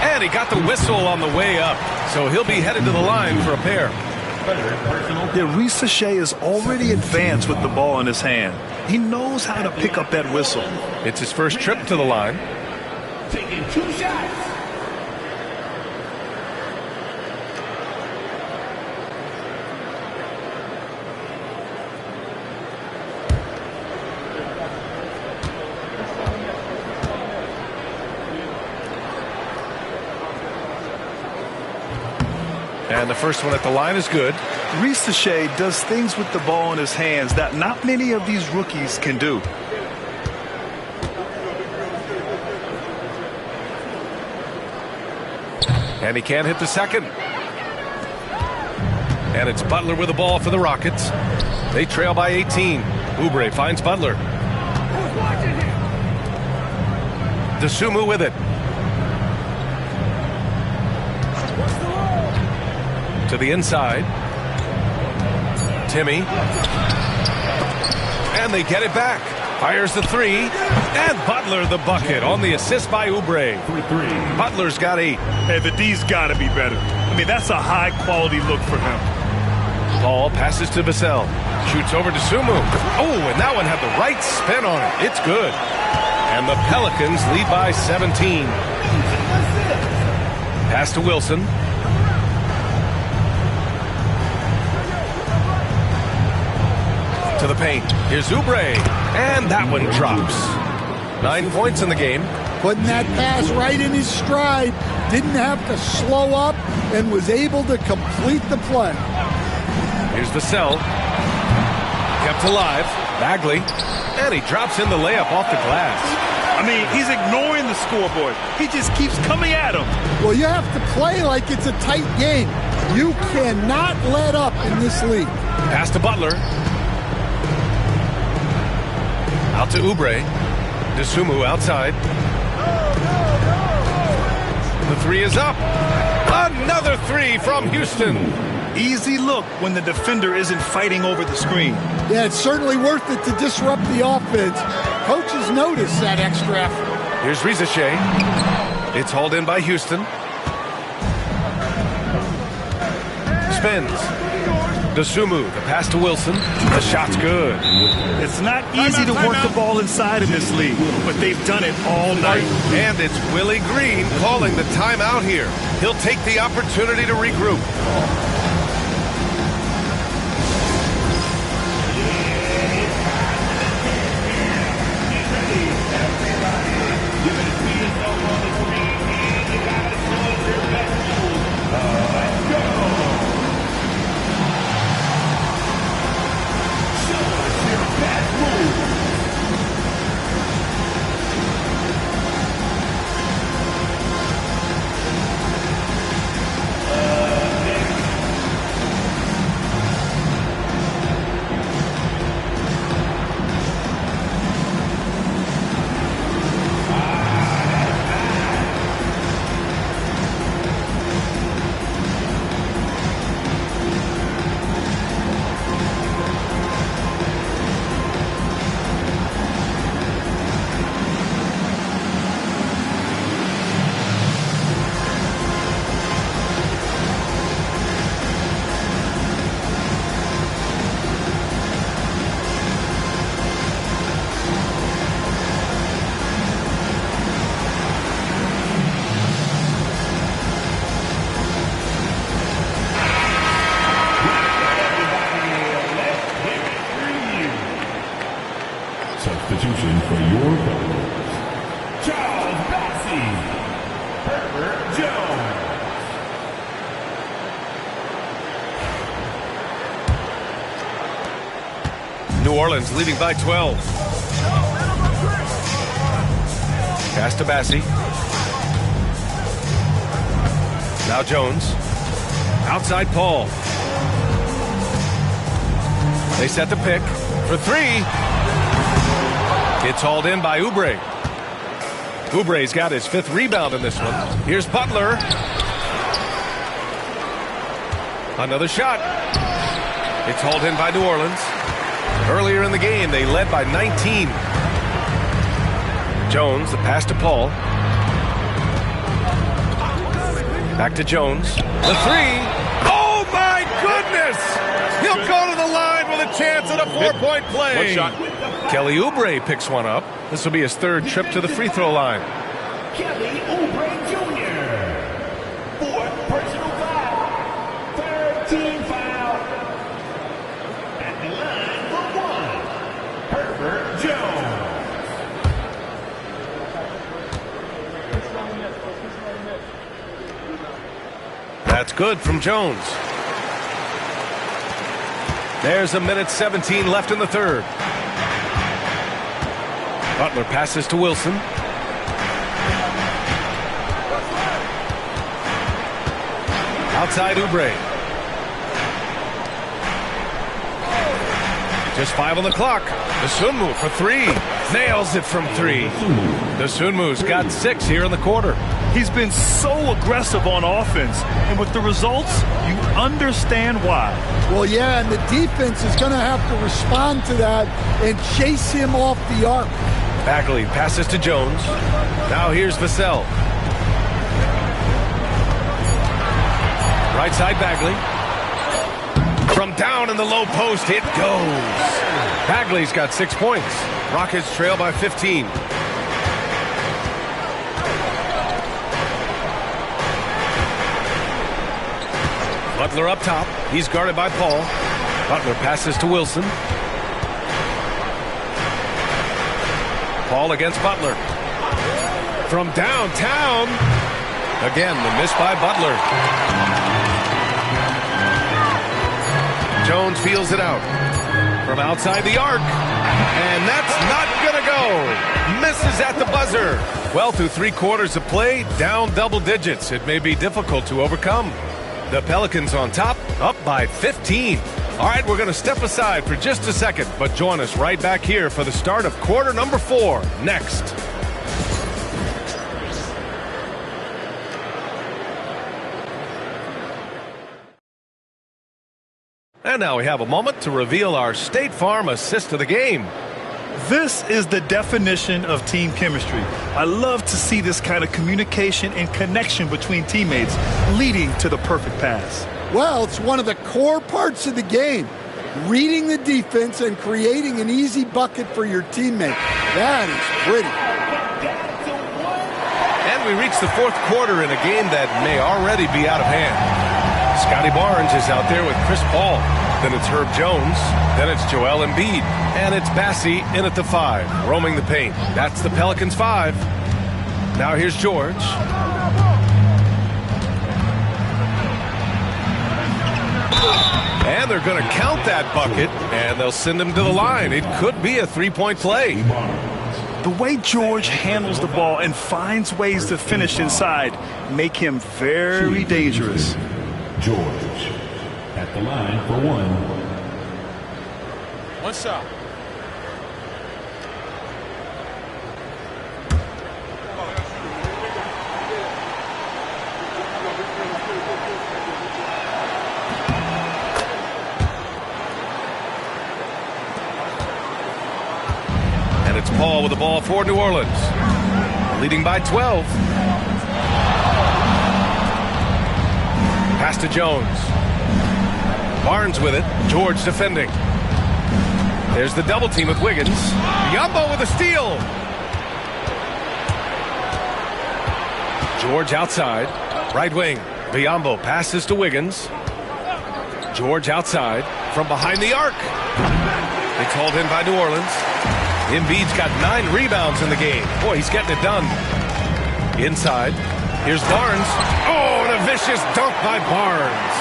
And he got the whistle on the way up. So he'll be headed to the line for a pair. Yeah, Risacher is already advanced with the ball in his hand. He knows how to pick up that whistle. It's his first trip to the line. Taking 2 shots. And the first one at the line is good. Risacher does things with the ball in his hands that not many of these rookies can do. And he can't hit the second. And it's Butler with the ball for the Rockets. They trail by 18. Oubre finds Butler. Dosunmu with it. To the inside. Timmy. And they get it back. Fires the 3. And Butler the bucket on the assist by Oubre. Butler's got 8. Hey, the D's got to be better. I mean, that's a high-quality look for him. Ball passes to Vassell. Shoots over to Dosunmu. Oh, and that one had the right spin on it. It's good. And the Pelicans lead by 17. Pass to Wilson. To the paint. Here's Oubre. And that one drops. 9 points in the game. Putting that pass right in his stride. Didn't have to slow up and was able to complete the play. Here's Vassell. Kept alive. Bagley. And he drops in the layup off the glass. I mean, he's ignoring the scoreboard. He just keeps coming at him. Well, you have to play like it's a tight game. You cannot let up in this league. Pass to Butler. Out to Oubre. Dosunmu outside. The 3 is up. Another 3 from Houston. Easy look when the defender isn't fighting over the screen. Yeah, it's certainly worth it to disrupt the offense. Coaches notice that extra effort. Here's Risacher. It's hauled in by Houston. Spins. Dosunmu, the pass to Wilson. The shot's good. It's not easy to work the ball inside in this league, but they've done it all night. And it's Willie Green calling the timeout here. He'll take the opportunity to regroup. substitution for your Pelicans. Charles Bassey, Herbert Jones. New Orleans leading by 12. Pass to Bassey. Now Jones. Outside Paul. They set the pick for three. It's hauled in by Oubre. Oubre's got his 5th rebound in this one. Here's Butler. Another shot. It's hauled in by New Orleans. Earlier in the game, they led by 19. Jones, the pass to Paul. Back to Jones. The three. Oh, my goodness! He'll go to the line with a chance at a 4-point play. One shot. Kelly Oubre picks one up. This will be his 3rd trip to the free throw line. Kelly Oubre Jr. 4th personal foul. 3rd team foul. At the line for 1, Herbert Jones. That's good from Jones. There's 1:17 left in the 3rd. Butler passes to Wilson. Outside Oubre. Just 5 on the clock. Dosunmu for 3. Nails it from 3. Dosunmu's got 6 here in the quarter. He's been so aggressive on offense, and with the results, you understand why. Well, yeah, and the defense is going to have to respond to that and chase him off the arc. Bagley passes to Jones. Now here's Vassell. Right side Bagley. From down in the low post, it goes. Bagley's got 6 points. Rockets trail by 15. Butler up top. He's guarded by Paul. Butler passes to Wilson. Paul against Butler. From downtown. Again, the miss by Butler. Jones feels it out. From outside the arc. And that's not going to go. Misses at the buzzer. Well, through 3 quarters of play, down double digits. It may be difficult to overcome. The Pelicans on top, up by 15. All right, we're going to step aside for just a second, but join us right back here for the start of quarter number 4 next. And now we have a moment to reveal our State Farm assist of the game. This is the definition of team chemistry. I love to see this kind of communication and connection between teammates leading to the perfect pass. Well, it's one of the core parts of the game. Reading the defense and creating an easy bucket for your teammate. That is pretty. And we reach the 4th quarter in a game that may already be out of hand. Scotty Barnes is out there with Chris Paul. Then it's Herb Jones. Then it's Joel Embiid. And it's Bassey in at the 5, roaming the paint. That's the Pelicans 5. Now here's George. And they're going to count that bucket, and they'll send him to the line. It could be a 3-point play. The way George handles the ball and finds ways to finish inside make him very dangerous. George at the line for 1. One shot. And it's Paul with the ball for New Orleans. Leading by 12. Pass to Jones. Barnes with it. George defending. There's the double team with Wiggins. Biyombo with a steal. George outside. Right wing. Biyombo passes to Wiggins. George outside. From behind the arc. It's hauled in by New Orleans. Embiid's got 9 rebounds in the game. Boy, he's getting it done. Inside. Here's Barnes. Oh, and a vicious dunk by Barnes.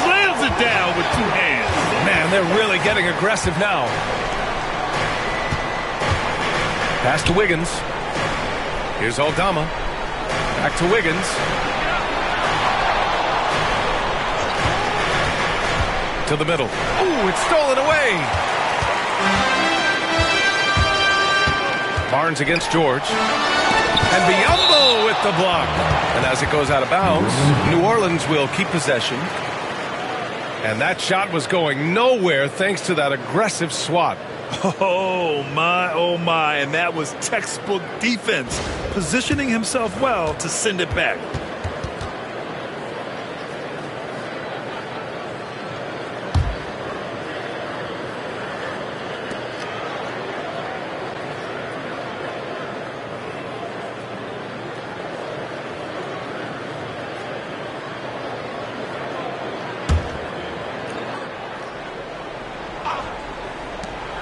Slams it down with 2 hands. Man, they're really getting aggressive now. Pass to Wiggins. Here's Aldama. Back to Wiggins. To the middle. Ooh, it's stolen away. Barnes against George. And Biyombo with the block. And as it goes out of bounds, New Orleans will keep possession. And that shot was going nowhere thanks to that aggressive swat. Oh, my. And that was textbook defense, positioning himself well to send it back.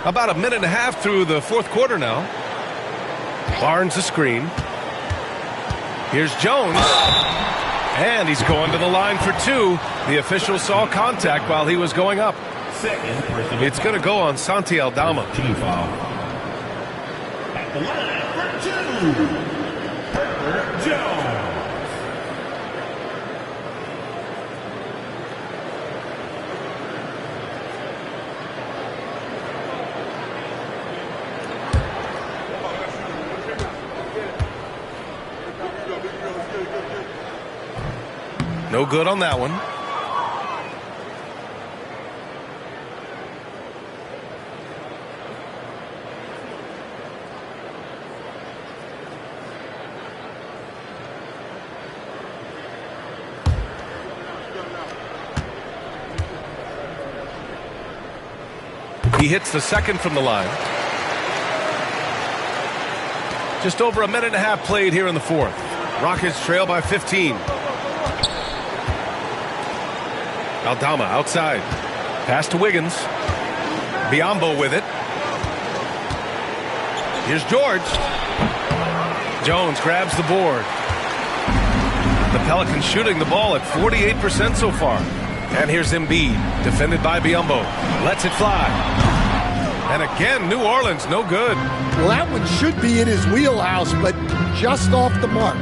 About a minute and a half through the fourth quarter now. Barnes a screen. Here's Jones. And he's going to the line for 2. The official saw contact while he was going up. It's going to go on Santi Aldama. Team foul. At the line for 2. Herbert Jones. No good on that one. He hits the second from the line. Just over a minute and a half played here in the fourth. Rockets trail by 15. Aldama outside. Pass to Wiggins. Biyombo with it. Here's George. Jones grabs the board. The Pelicans shooting the ball at 48% so far. And here's Embiid, defended by Biyombo. Lets it fly. And again, New Orleans, no good. Well, that one should be in his wheelhouse, but just off the mark.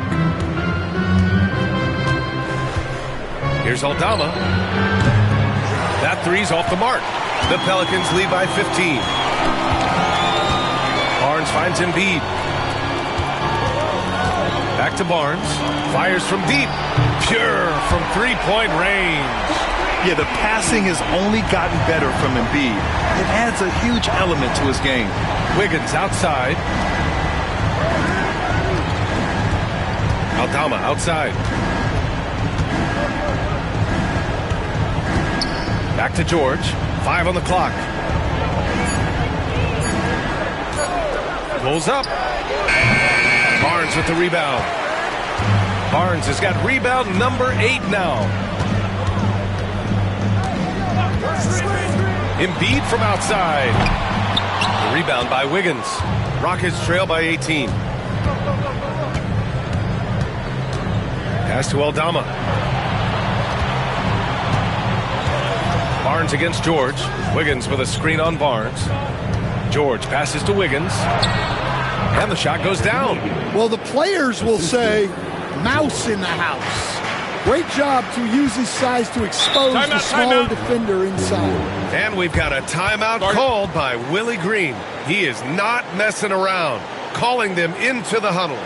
Here's Aldama. That three's off the mark. The Pelicans lead by 15. Barnes finds Embiid. Back to Barnes. Fires from deep. Pure from three-point range. Yeah, the passing has only gotten better from Embiid. It adds a huge element to his game. Wiggins outside. Aldama outside. Back to George. 5 on the clock. Pulls up. Barnes with the rebound. Barnes has got rebound number 8 now. Embiid from outside. The rebound by Wiggins. Rockets trail by 18. Pass to Aldama. Barnes against George. Wiggins with a screen on Barnes. George passes to Wiggins. And the shot goes down. Well, the players will say, mouse in the house. Great job to use his size to expose the smaller defender inside. And we've got a timeout called by Willie Green. He is not messing around, calling them into the huddle.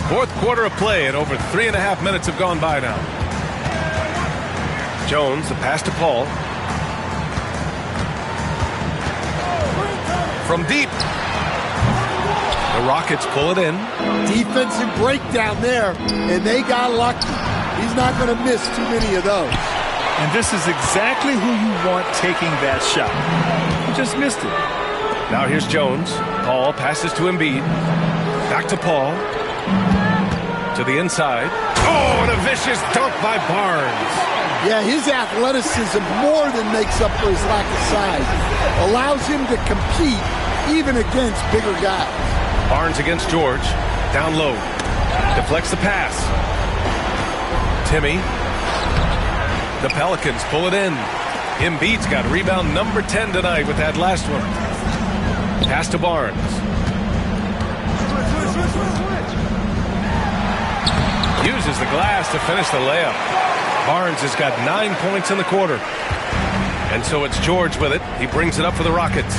Fourth quarter of play, and over 3.5 minutes have gone by now. Jones, the pass to Paul. From deep. The Rockets pull it in. Defensive breakdown there, and they got lucky. He's not going to miss too many of those. And this is exactly who you want taking that shot. He just missed it. Now here's Jones. Paul passes to Embiid. Back to Paul. To the inside. Oh, and a vicious dunk by Barnes. Yeah, his athleticism more than makes up for his lack of size. Allows him to compete even against bigger guys. Barnes against George. Down low. Deflects the pass. Timmy. The Pelicans pull it in. Embiid's got rebound number 10 tonight with that last one. Pass to Barnes. Uses the glass to finish the layup. Barnes has got 9 points in the quarter. And so it's George with it. He brings it up for the Rockets.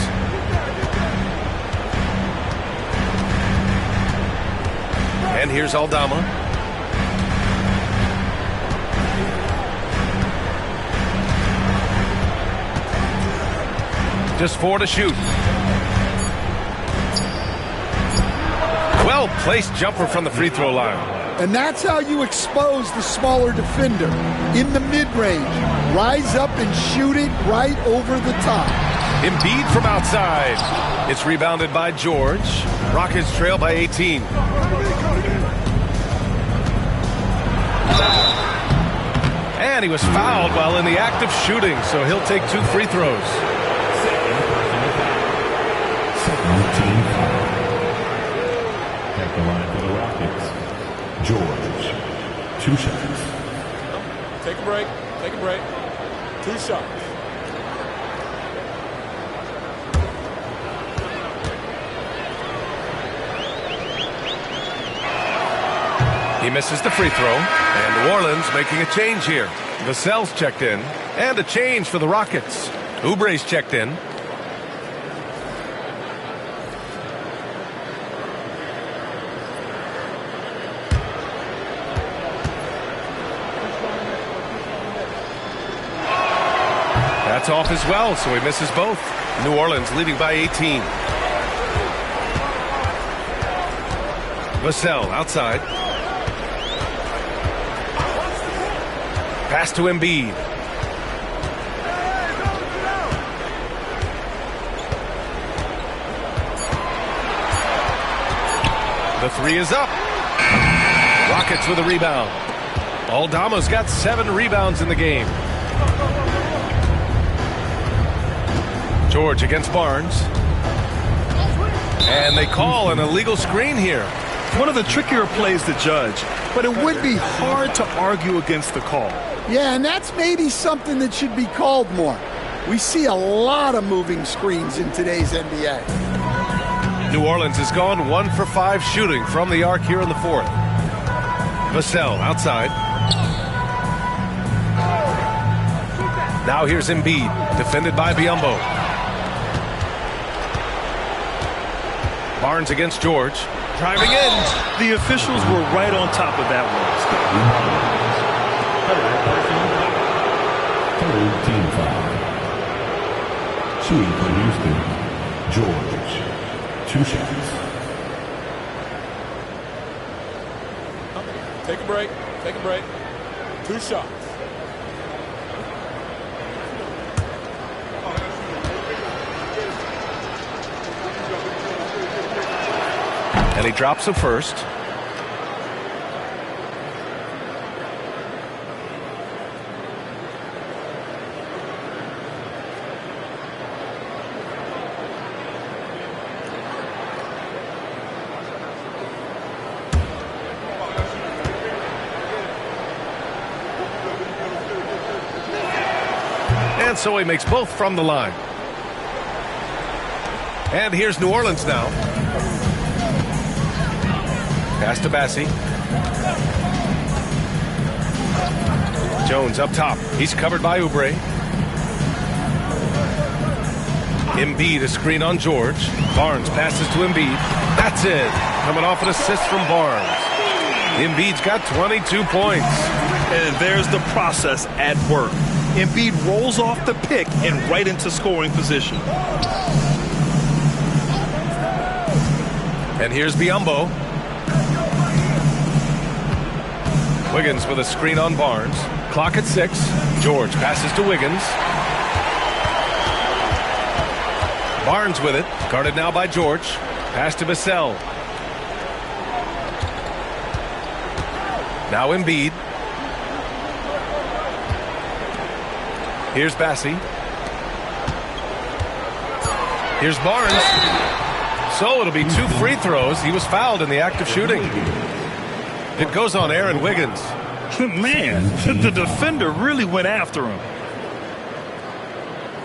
And here's Aldama. Just 4 to shoot. Well-placed jumper from the free throw line. And that's how you expose the smaller defender. In the mid-range. Rise up and shoot it right over the top. Embiid from outside. It's rebounded by George. Rockets trail by 18. And he was fouled while in the act of shooting, so he'll take 2 free throws. At the line for the Rockets, George. 2 shots. Take a break. Take a break. 2 shots. He misses the free throw, and New Orleans making a change here. Vassell's checked in, and a change for the Rockets. Oubre's checked in. That's off as well, so he misses both. New Orleans leading by 18. Vassell outside. Pass to Embiid. The 3 is up. Rockets with a rebound. Aldama's got 7 rebounds in the game. George against Barnes. And they call an illegal screen here. One of the trickier plays to judge, but it would be hard to argue against the call. Yeah, and that's maybe something that should be called more. We see a lot of moving screens in today's NBA. New Orleans has gone 1 for 5 shooting from the arc here in the 4th. Vassell outside. Now here's Embiid, defended by Biyombo. Barnes against George. Driving in. The officials were right on top of that one. Third team foul. 2 for Houston. George. 2 shots. Take a break. Take a break. 2 shots. And he drops the first. And so he makes both from the line. And here's New Orleans now. Pass to Bassi. Jones up top. He's covered by Oubre. Embiid a screen on George. Barnes passes to Embiid. That's it. Coming off an assist from Barnes. Embiid's got 22 points. And there's the process at work. Embiid rolls off the pick and right into scoring position. And here's Biyombo. Wiggins with a screen on Barnes. Clock at 6. George passes to Wiggins. Barnes with it. Guarded now by George. Pass to Vassell. Now Embiid. Here's Bassi. Here's Barnes. So it'll be 2 free throws. He was fouled in the act of shooting. It goes on Aaron Wiggins. Man, the defender really went after him.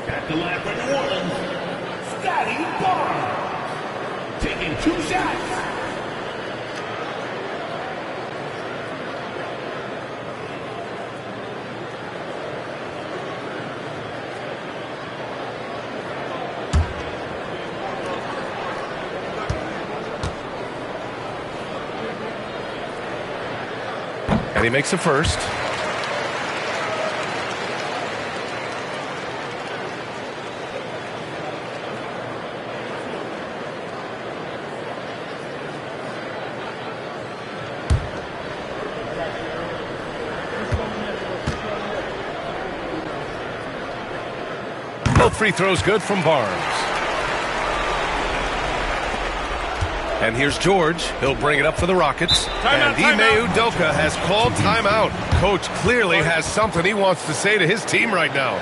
At the line for New Orleans, Scotty Barnes. Taking 2 shots. And he makes a first. Both free throws good from Barnes. And here's George. He'll bring it up for the Rockets. And Ime Udoka has called timeout. Coach clearly has something he wants to say to his team right now.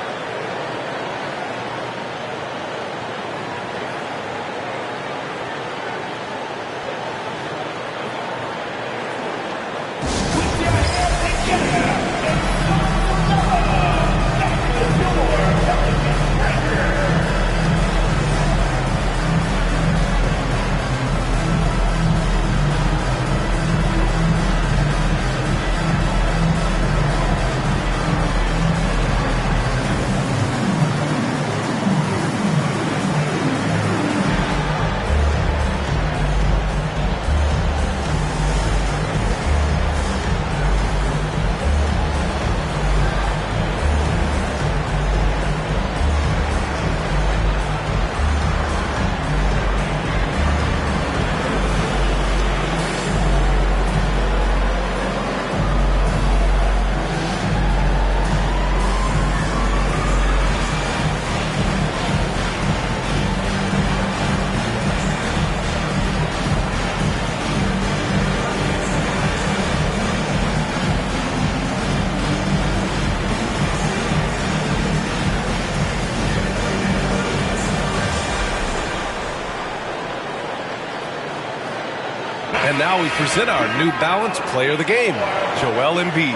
And now we present our New Balance Player of the Game, Joel Embiid.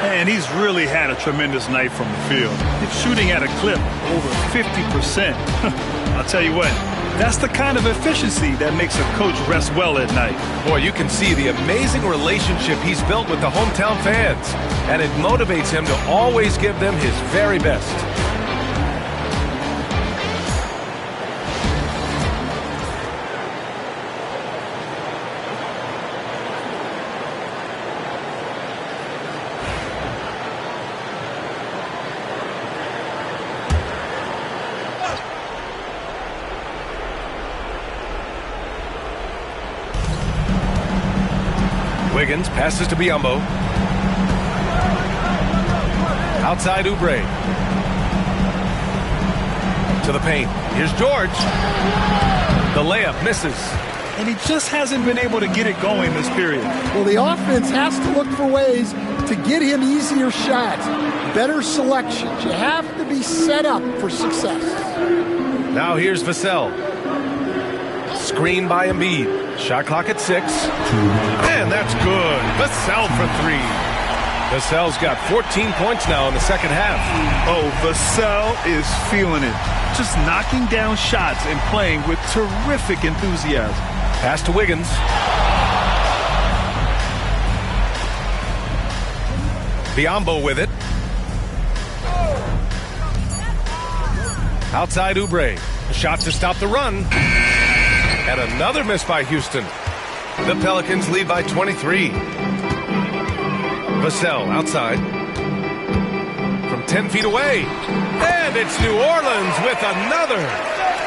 And he's really had a tremendous night from the field. It's shooting at a clip over 50%. I'll tell you what, that's the kind of efficiency that makes a coach rest well at night. Boy, you can see the amazing relationship he's built with the hometown fans. And it motivates him to always give them his very best. Wiggins passes to Biyombo. Outside Oubre. To the paint. Here's George. The layup misses. And he just hasn't been able to get it going this period. Well, the offense has to look for ways to get him easier shots, better selections. You have to be set up for success. Now here's Vassell. Screen by Embiid. Shot clock at 6. And that's good. Vassell for 3. Vassell's got 14 points now in the second half. Oh, Vassell is feeling it. Just knocking down shots and playing with terrific enthusiasm. Pass to Wiggins. Biyombo with it. Outside Oubre. A shot to stop the run. And another miss by Houston. The Pelicans lead by 23. Vassell outside. From 10 feet away. And it's New Orleans with another.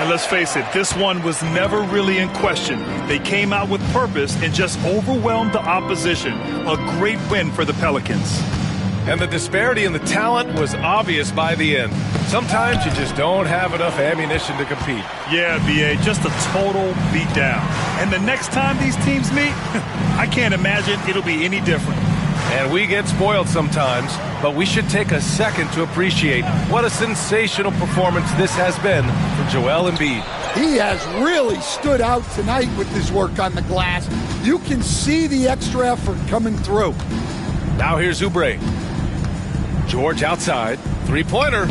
And let's face it, this one was never really in question. They came out with purpose and just overwhelmed the opposition. A great win for the Pelicans. And the disparity in the talent was obvious by the end. Sometimes you just don't have enough ammunition to compete. Yeah, B.A., just a total beatdown. And the next time these teams meet, I can't imagine it'll be any different. And we get spoiled sometimes, but we should take a second to appreciate what a sensational performance this has been for Joel Embiid. He has really stood out tonight with his work on the glass. You can see the extra effort coming through. Now here's Oubre. George outside. Three-pointer.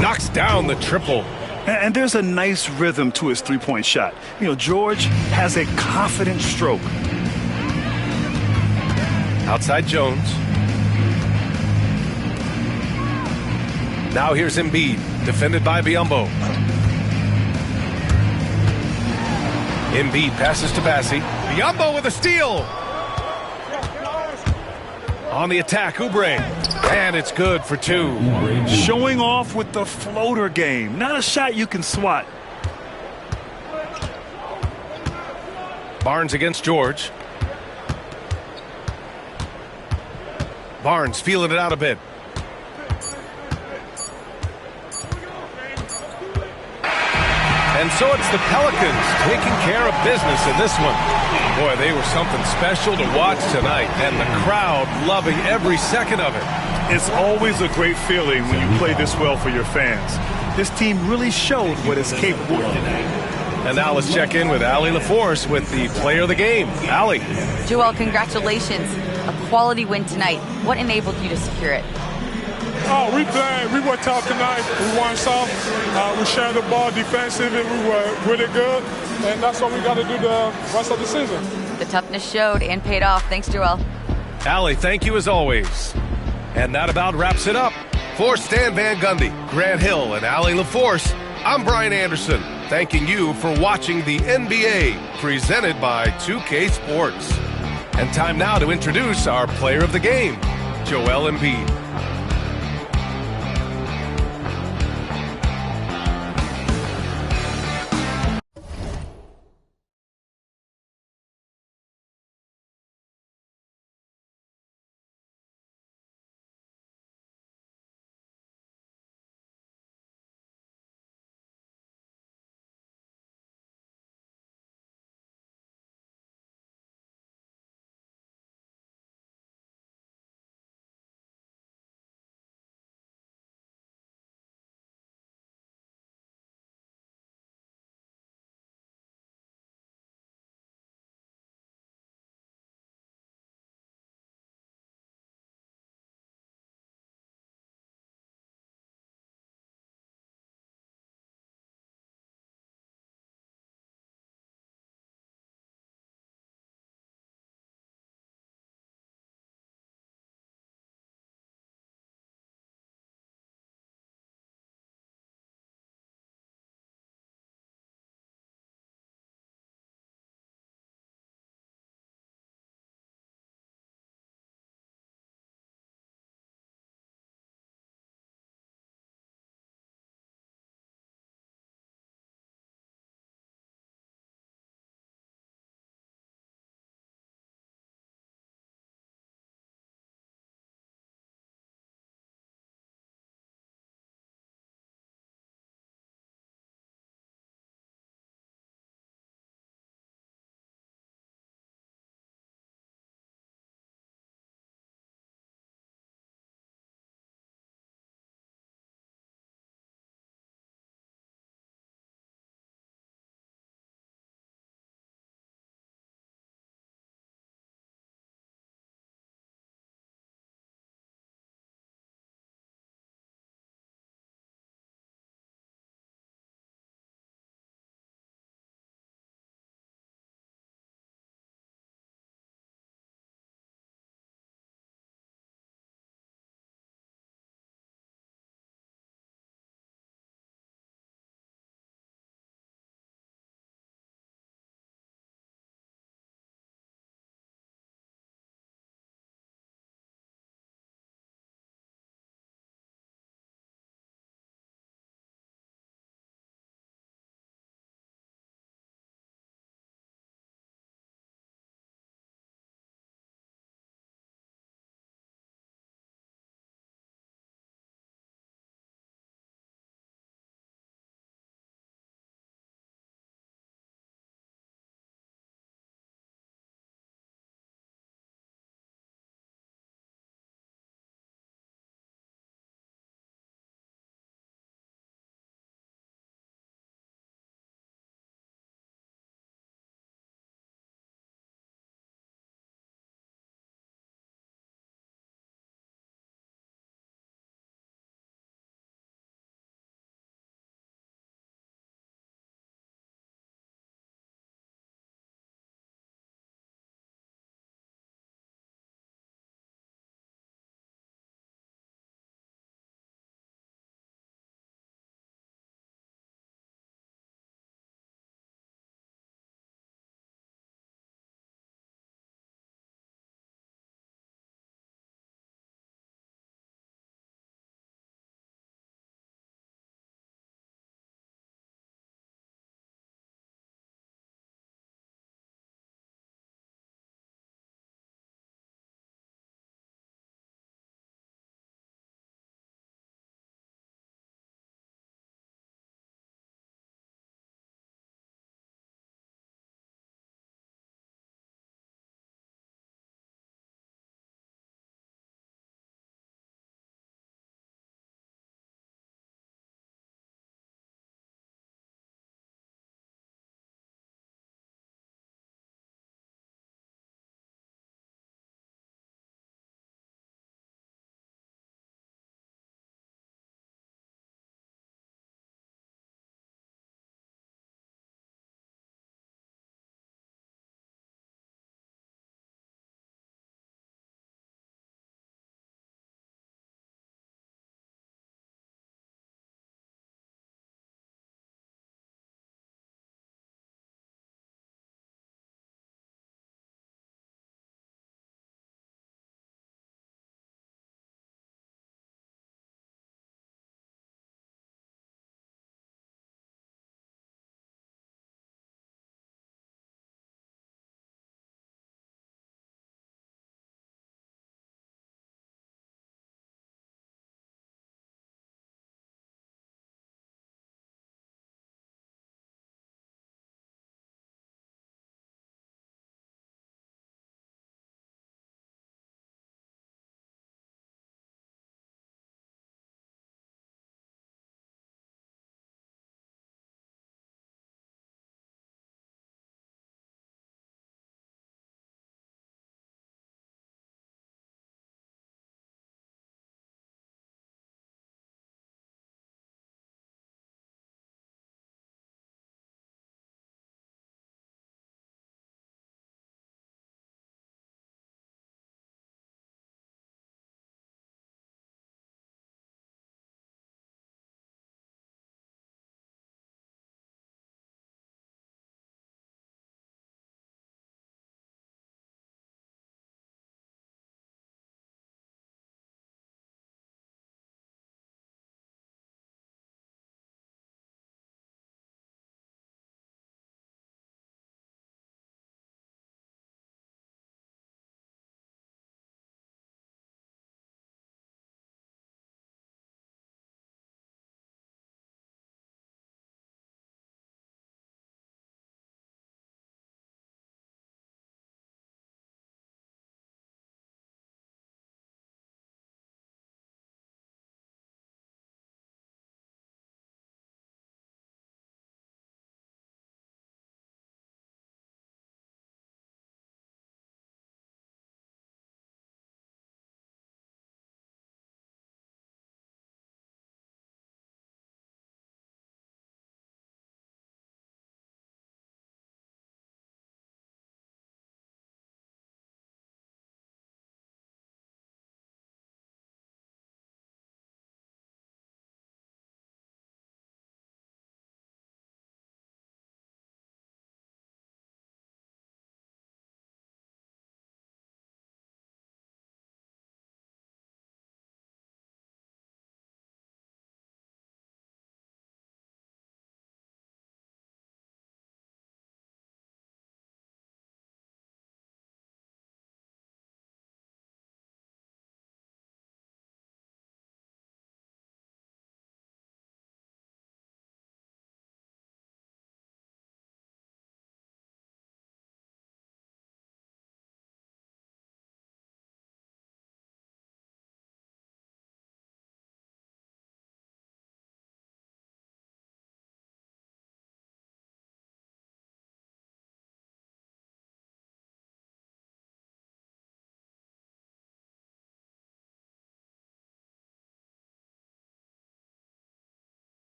Knocks down the triple. And there's a nice rhythm to his three-point shot. You know, George has a confident stroke. Outside Jones. Now here's Embiid, defended by Biyombo. Embiid passes to Bassey. Biyombo with a steal. On the attack, Oubre. And it's good for two. Showing off with the floater game. Not a shot you can swat. Barnes against George. Barnes feeling it out a bit. And so it's the Pelicans taking care of business in this one. Boy, they were something special to watch tonight, and the crowd loving every second of it. It's always a great feeling when you play this well for your fans. This team really showed what it's capable of. And now let's check in with Allie LaForce with the player of the game. Allie. Joel, congratulations. A quality win tonight. What enabled you to secure it? Oh, we played. We were tough tonight. We weren't soft. We shared the ball defensively. We were really good. And that's what we got to do the rest of the season. The toughness showed and paid off. Thanks, Joel. Allie, thank you as always. And that about wraps it up. For Stan Van Gundy, Grant Hill, and Allie LaForce, I'm Brian Anderson, thanking you for watching the NBA presented by 2K Sports. And time now to introduce our player of the game, Joel Embiid.